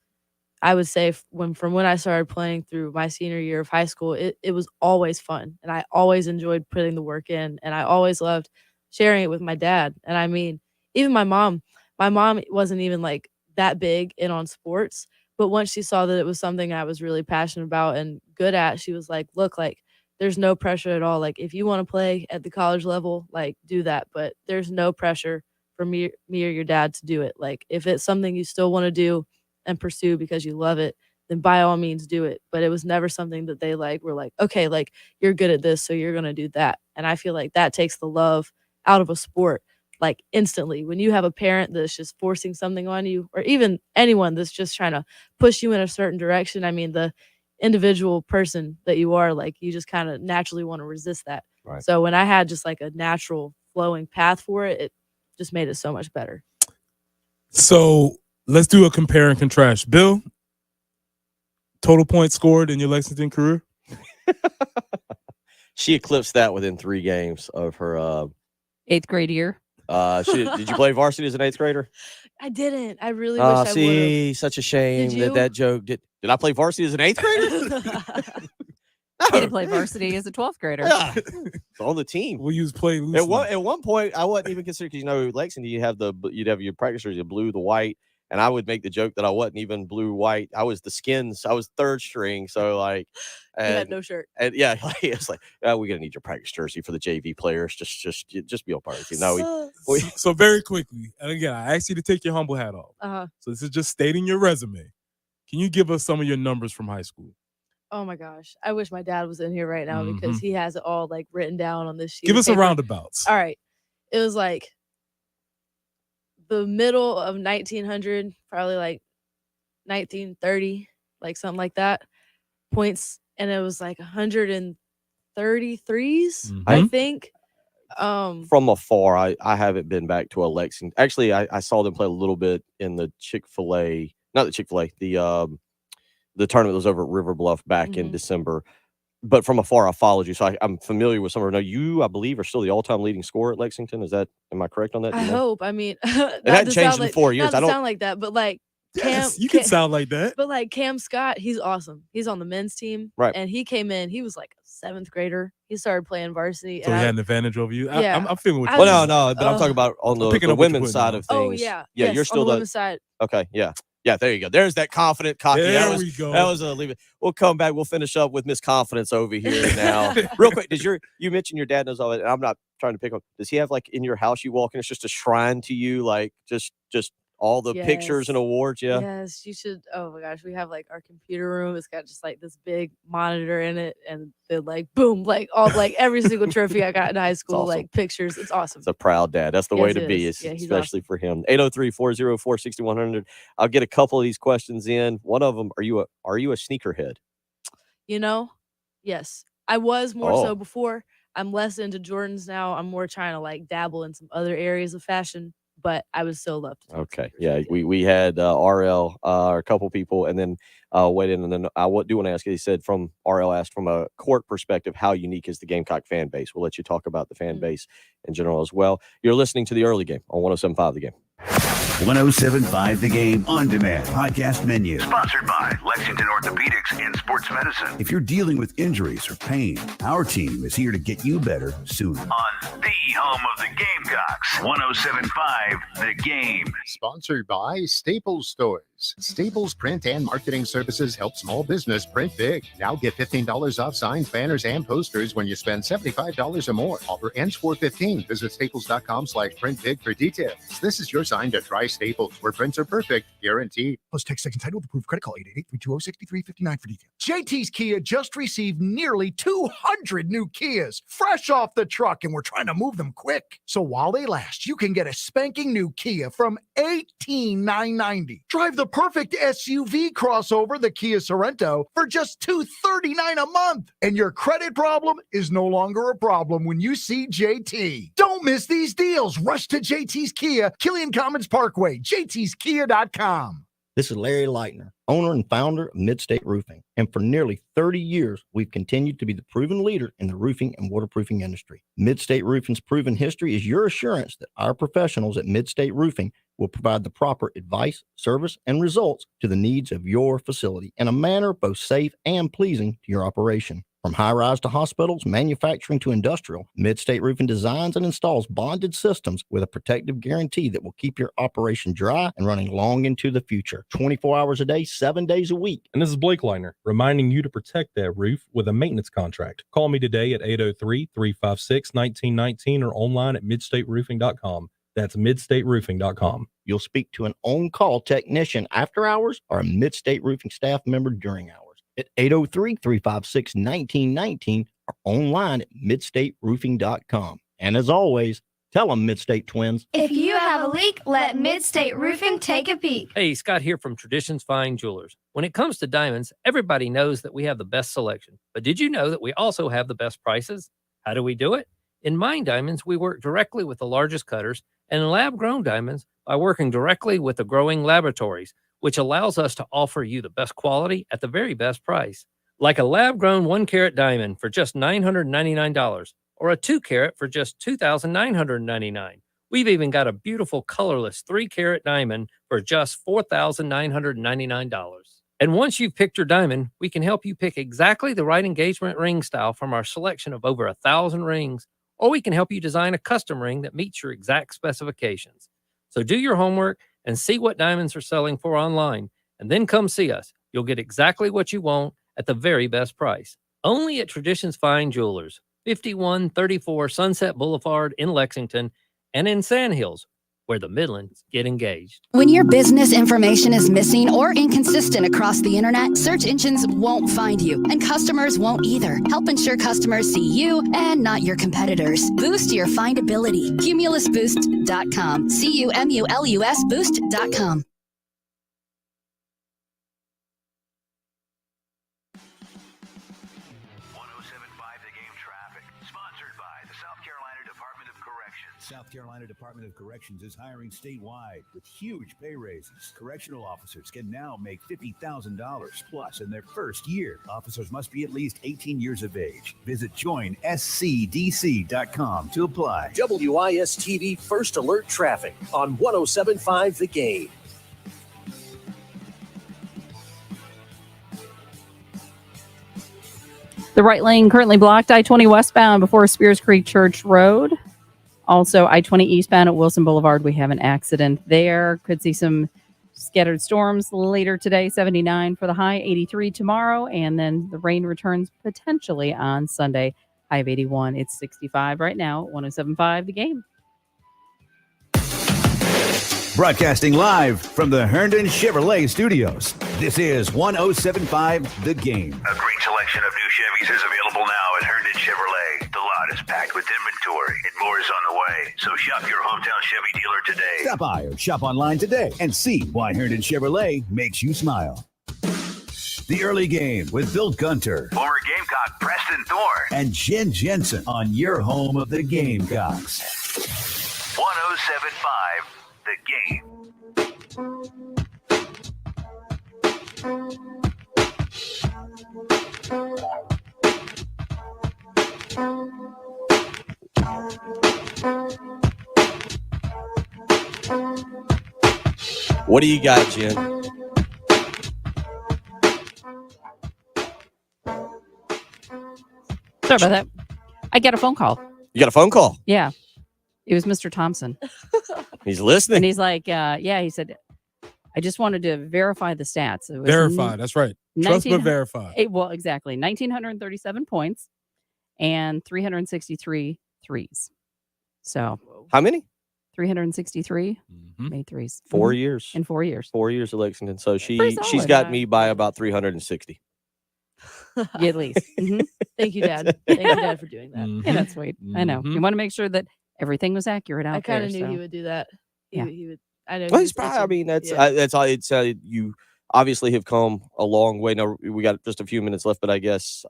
I would say from when I started playing through my senior year of high school, it was always fun. And I always enjoyed putting the work in. And I always loved sharing it with my dad. And I mean, even my mom wasn't even like that big in on sports. But once she saw that it was something I was really passionate about and good at, she was like, look, like there's no pressure at all. Like if you want to play at the college level, like do that. But there's no pressure for me or your dad to do it. Like if it's something you still want to do and pursue because you love it, then by all means do it. But it was never something that they like were like, okay, like you're good at this, so you're gonna do that. And I feel like that takes the love out of a sport like instantly. When you have a parent that's just forcing something on you, or even anyone that's just trying to push you in a certain direction, I mean, the individual person that you are, like you just kind of naturally want to resist that. Right. So when I had just like a natural flowing path for it, it just made it so much better. So let's do a compare and contrast. Bill, total points scored in your Lexington career? She eclipsed that within 3 games of her 8th grade year. Did you play varsity as an 8th grader? I didn't. I really wish I would have. Such a shame Did you? that joke did I play varsity as an 8th grader? He didn't play varsity as a 12th grader. Yeah. It's on the team. We'll use play loose. At one point, I wasn't even considered because Lexington, you'd have your practice jerseys, the blue, the white, And I would make the joke that I wasn't even blue white. I was the skins. I was third string. So like, You had no shirt. And yeah, it's like, oh, we're gonna need your practice jersey for the JV players. Just be a part of the team. No, So very quickly, and again, I asked you to take your humble hat off. So this is just stating your resume. Can you give us some of your numbers from high school? Oh my gosh. I wish my dad was in here right now because he has it all like written down on this sheet. Give of us a paper. roundabouts. All right. It was like the middle of 1900, probably like 1930, like something like that. Points. And it was like 133s, I think. From afar, I haven't been back to a Lexington. Actually, I saw them play a little bit in the Chick-fil-A, not the Chick-fil-A, the tournament that was over at River Bluff back in December. But from afar, I followed you, so I'm familiar with some of them. Now, you, I believe, are still the all-time leading scorer at Lexington. Am I correct on that? I hope. I mean, it hadn't changed in 4 years. Not to sound like that, but like Yes, you can sound like that. But like Cam Scott, he's awesome. He's on the men's team, right? And he came in. He was like a 7th grader. He started playing varsity. So he had an advantage over you. Yeah. I'm feeling what you're Well, no, but I'm talking about on the women's side of things. Oh yeah, yeah, yes, you're still on the women's side. Okay, yeah. Yeah, there you go. There's that confident, cocky. There we go. That was a leave it. We'll come back. We'll finish up with Miss Confidence over here now. Real quick, you mentioned your dad knows all that, and I'm not trying to pick on. Does he have like in your house you walk in? It's just a shrine to you, like just all the pictures and awards. Yeah. Yes, you should. Oh my gosh, we have like our computer room. It's got just like this big monitor in it, and then like boom, like all like every single trophy I got in high school, awesome. like pictures. It's awesome. It's a proud dad. That's the way to be, especially for him. 803-404-6100. I'll get a couple of these questions in. One of them, are you a sneakerhead? You know, yes, I was more so before. I'm less into Jordans now. I'm more trying to like dabble in some other areas of fashion. But I would still love to. Okay. Yeah. We had RL, a couple people, and then wait in. And then I do want to ask you, he said RL asked from a court perspective, how unique is the Gamecock fan base? We'll let you talk about the fan base in general as well. You're listening to the early game on 107.5 The Game. 107.5 The Game on demand podcast menu. Sponsored by Lexington Orthopedics and Sports Medicine. If you're dealing with injuries or pain, our team is here to get you better sooner. On the home of the Gamecocks, 107.5 The Game. Sponsored by Staples Stores. Staples Print and Marketing Services help small business print big. Now get $15 off signs, banners, and posters when you spend $75 or more. Offer ends 4/15. Visit staples.com/printbig for details. This is your sign to try Staples, where prints are perfect, guaranteed. Plus, text second title with approved credit call 888-320-6359 for details. JT's Kia just received nearly 200 new Kias, fresh off the truck, and we're trying to move them quick. So while they last, you can get a spanking new Kia from $18,990. Drive the perfect SUV crossover, the Kia Sorento, for just $239 a month. And your credit problem is no longer a problem when you see JT. Don't miss these deals. Rush to JT's Kia, Killian Commons Parkway, jtskia.com. This is Larry Leitner, owner and founder of Midstate Roofing. And for nearly 30 years, we've continued to be the proven leader in the roofing and waterproofing industry. Midstate Roofing's proven history is your assurance that our professionals at Midstate Roofing will provide the proper advice, service, and results to the needs of your facility in a manner both safe and pleasing to your operation. From high-rise to hospitals, manufacturing to industrial, Midstate Roofing designs and installs bonded systems with a protective guarantee that will keep your operation dry and running long into the future. 24 hours a day, 7 days a week. And this is Blake Leitner, reminding you to protect that roof with a maintenance contract. Call me today at 803-356-1919 or online at midstateroofing.com. That's midstateroofing.com. You'll speak to an on-call technician after hours or a Midstate Roofing staff member during hours at 803-356-1919 or online at midstateroofing.com. And as always, tell them Midstate Twins. If you have a leak, let Midstate Roofing take a peek. Hey, Scott here from Traditions Fine Jewelers. When it comes to diamonds, everybody knows that we have the best selection. But did you know that we also have the best prices? How do we do it? In Mine Diamonds, we work directly with the largest cutters, and in lab-grown diamonds, by working directly with the growing laboratories, which allows us to offer you the best quality at the very best price. Like a lab-grown 1-carat diamond for just $999, or a 2-carat for just $2,999. We've even got a beautiful colorless 3-carat diamond for just $4,999. And once you've picked your diamond, we can help you pick exactly the right engagement ring style from our selection of over 1,000 rings, or we can help you design a custom ring that meets your exact specifications. So do your homework and see what diamonds are selling for online. And then come see us. You'll get exactly what you want at the very best price. Only at Traditions Fine Jewelers, 5134 Sunset Boulevard in Lexington and in Sand Hills, where the Midlands get engaged. When your business information is missing or inconsistent across the internet, search engines won't find you, and customers won't either. Help ensure customers see you and not your competitors. Boost your findability. CumulusBoost.com. CUMULUS Boost.com. South Carolina Department of Corrections is hiring statewide with huge pay raises. Correctional officers can now make $50,000 plus in their first year. Officers must be at least 18 years of age. Visit joinscdc.com to apply. WIS-TV First Alert Traffic on 107.5 The Game. The right lane currently blocked, I-20 westbound before Spears Creek Church Road. Also, I-20 eastbound at Wilson Boulevard, we have an accident there. Could see some scattered storms later today, 79 for the high, 83 tomorrow, and then the rain returns potentially on Sunday, high of 81. It's 65 right now, 107.5 The Game. Broadcasting live from the Herndon Chevrolet Studios, this is 107.5 The Game. A great selection of new Chevys is available now at Herndon Chevrolet. The lot is packed with inventory and more is on the way. So shop your hometown Chevy dealer today. Stop by or shop online today and see why Herndon Chevrolet makes you smile. The Early Game with Bill Gunter, Former Gamecock Preston Thorne, and Jen Jensen on your home of the Gamecocks. 107.5 The Game. What do you got, Jen? Sorry about that. I got a phone call. You got a phone call? Yeah. It was Mr. Thompson. He's listening. And he's like, he said, I just wanted to verify the stats. It was Verified. That's right. Trust but verified. Well, exactly. 1,937 points and 363 threes. So how many? 363 made threes. 4 years. In 4 years. 4 years at Lexington. So Pretty she's solid. got me by about 360. Yeah, at least. Thank you, Dad. Thank you, Dad, for doing that. Yeah, that's sweet. I know. You want to make sure that everything was accurate out I kind of there. knew he would do that. He would. I know. Well, he he's was probably, I teaching. mean, that's Yeah. that's all it's you obviously have come a long way. Now we got just a few minutes left, but I guess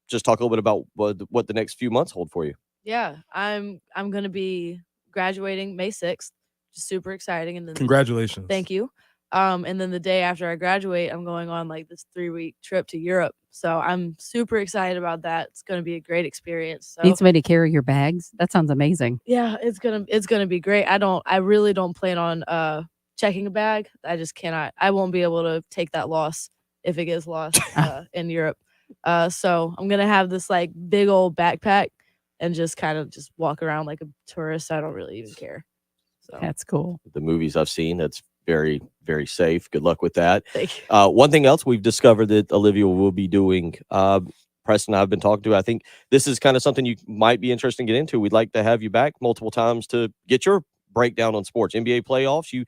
just talk a little bit about what the next few months hold for you. Yeah, I'm going to be graduating May 6th. Just super exciting. And then Congratulations. Thank you. And then the day after I graduate, I'm going on like this 3-week trip to Europe. So I'm super excited about that. It's going to be a great experience. So Need somebody to carry your bags? That sounds amazing. yeah, it's gonna be great. I really don't plan on checking a bag. I just cannot. I won't be able to take that loss if it gets lost in Europe. So I'm gonna have this like big old backpack and just kind of just walk around like a tourist. I don't really even care. So That's cool. The movies I've seen, that's very, very safe. Good luck with that. Thank you. One thing else we've discovered that Olivia will be doing, Preston and I have been talking to, I think this is kind of something you might be interested in getting into. We'd like to have you back multiple times to get your breakdown on sports, NBA playoffs.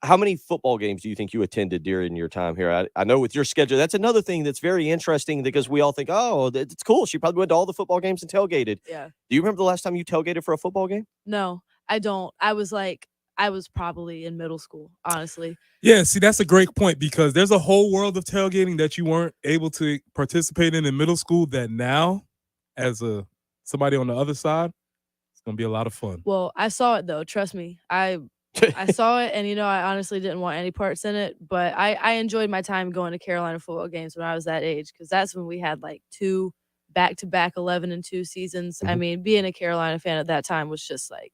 How many football games do you think you attended during your time here? I know with your schedule, that's another thing that's very interesting because we all think, oh, it's cool. She probably went to all the football games and tailgated. Yeah. Do you remember the last time you tailgated for a football game? No, I don't. I was probably in middle school, honestly. Yeah, see, that's a great point because there's a whole world of tailgating that you weren't able to participate in middle school that now, as somebody on the other side, it's going to be a lot of fun. Well, I saw it though. Trust me. I saw it, and I honestly didn't want any parts in it. But I enjoyed my time going to Carolina football games when I was that age because that's when we had like 2 back-to-back 11-2 seasons. I mean, being a Carolina fan at that time was just like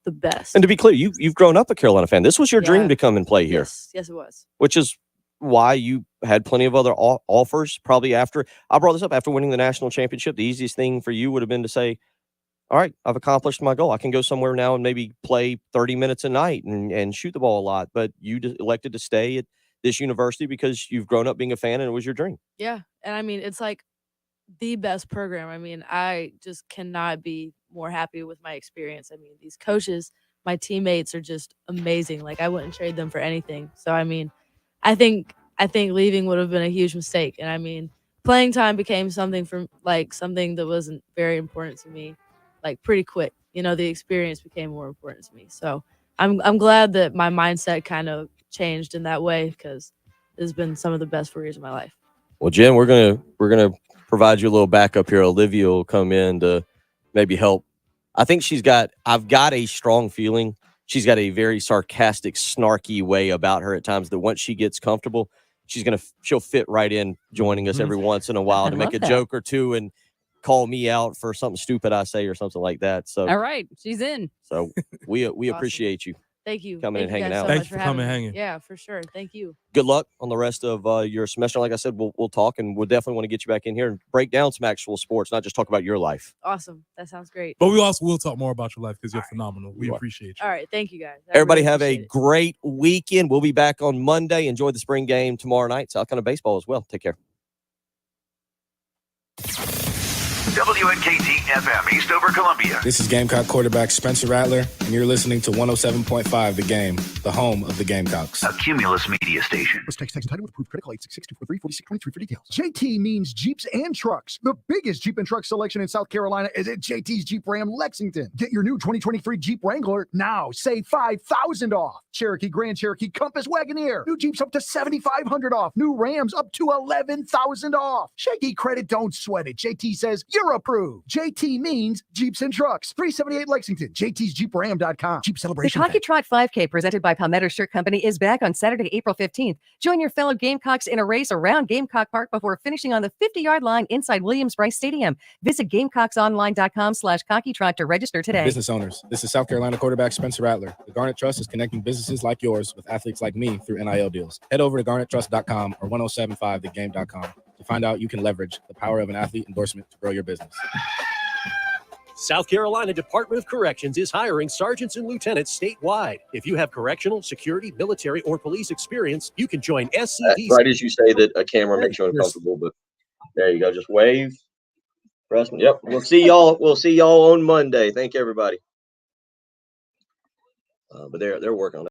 the best. And to be clear, you've grown up a Carolina fan. This was your dream to come and play here. Yes, it was. Which is why you had plenty of other offers. Probably after I brought this up after winning the national championship, the easiest thing for you would have been to say, all right, I've accomplished my goal. I can go somewhere now and maybe play 30 minutes a night and shoot the ball a lot. But you elected to stay at this university because you've grown up being a fan and it was your dream. Yeah. And I mean, it's like the best program. I mean, I just cannot be more happy with my experience. I mean, these coaches, my teammates are just amazing. Like I wouldn't trade them for anything. So I mean, I think leaving would have been a huge mistake. And I mean, playing time became something that wasn't very important to me, like pretty quick. You know, the experience became more important to me. So I'm glad that my mindset kind of changed in that way because it's been some of the best 4 years of my life. Well, Jen, we're gonna provide you a little backup here. Olivia will come in to maybe help. I think I've got a strong feeling she's got a very sarcastic, snarky way about her at times that once she gets comfortable, she'll fit right in joining us every once in a while to make a joke or two and call me out for something stupid I say or something like that. So all right, she's in. So we Awesome. appreciate you. Thank you. Coming and Thank you hanging guys out. so Thanks much for coming having me. hanging. Yeah, for sure. Thank you. Good luck on the rest of your semester. Like I said, we'll talk, and we'll definitely want to get you back in here and break down some actual sports, not just talk about your life. Awesome. That sounds great. But we also will talk more about your life because you're phenomenal. We appreciate you. All right. Thank you guys. Everybody really have a appreciate it. great weekend. We'll be back on Monday. Enjoy the spring game tomorrow night. South Carolina baseball as well. Take care. WNKT FM, Eastover, Columbia. This is Gamecock quarterback Spencer Rattler, and you're listening to 107.5 The Game, the home of the Gamecocks. A Cumulus media station. Let's text entitled with approved critical 866-243-4623 for details. JT means Jeeps and trucks. The biggest Jeep and truck selection in South Carolina is at JT's Jeep Ram Lexington. Get your new 2023 Jeep Wrangler now. Save $5,000 off. Cherokee, Grand Cherokee, Compass, Wagoneer. New Jeeps up to $7,500 off. New Rams up to $11,000 off. Shaky credit, don't sweat it. JT says you're approved. JT means Jeeps and trucks. 378 Lexington. JT'sJeepRam.com. Jeep The celebration. Cocky Trot 5K presented by Palmetto Shirt Company is back on Saturday, April 15th. Join your fellow Gamecocks in a race around Gamecock Park before finishing on the 50-yard line inside Williams-Brice Stadium. Visit GamecocksOnline.com/CockyTrot to register today. Business owners, this is South Carolina quarterback Spencer Rattler. The Garnet Trust is connecting businesses like yours with athletes like me through NIL deals. Head over to GarnetTrust.com or 1075thegame.com to find out you can leverage the power of an athlete endorsement to grow your business. South Carolina Department of Corrections is hiring sergeants and lieutenants statewide. If you have correctional, security, military, or police experience, you can join SCDC. Right as you say that a camera makes you uncomfortable, but there you go. Just wave. Press me. Yep. We'll see y'all. We'll see y'all on Monday. Thank you, everybody. But they're working on it.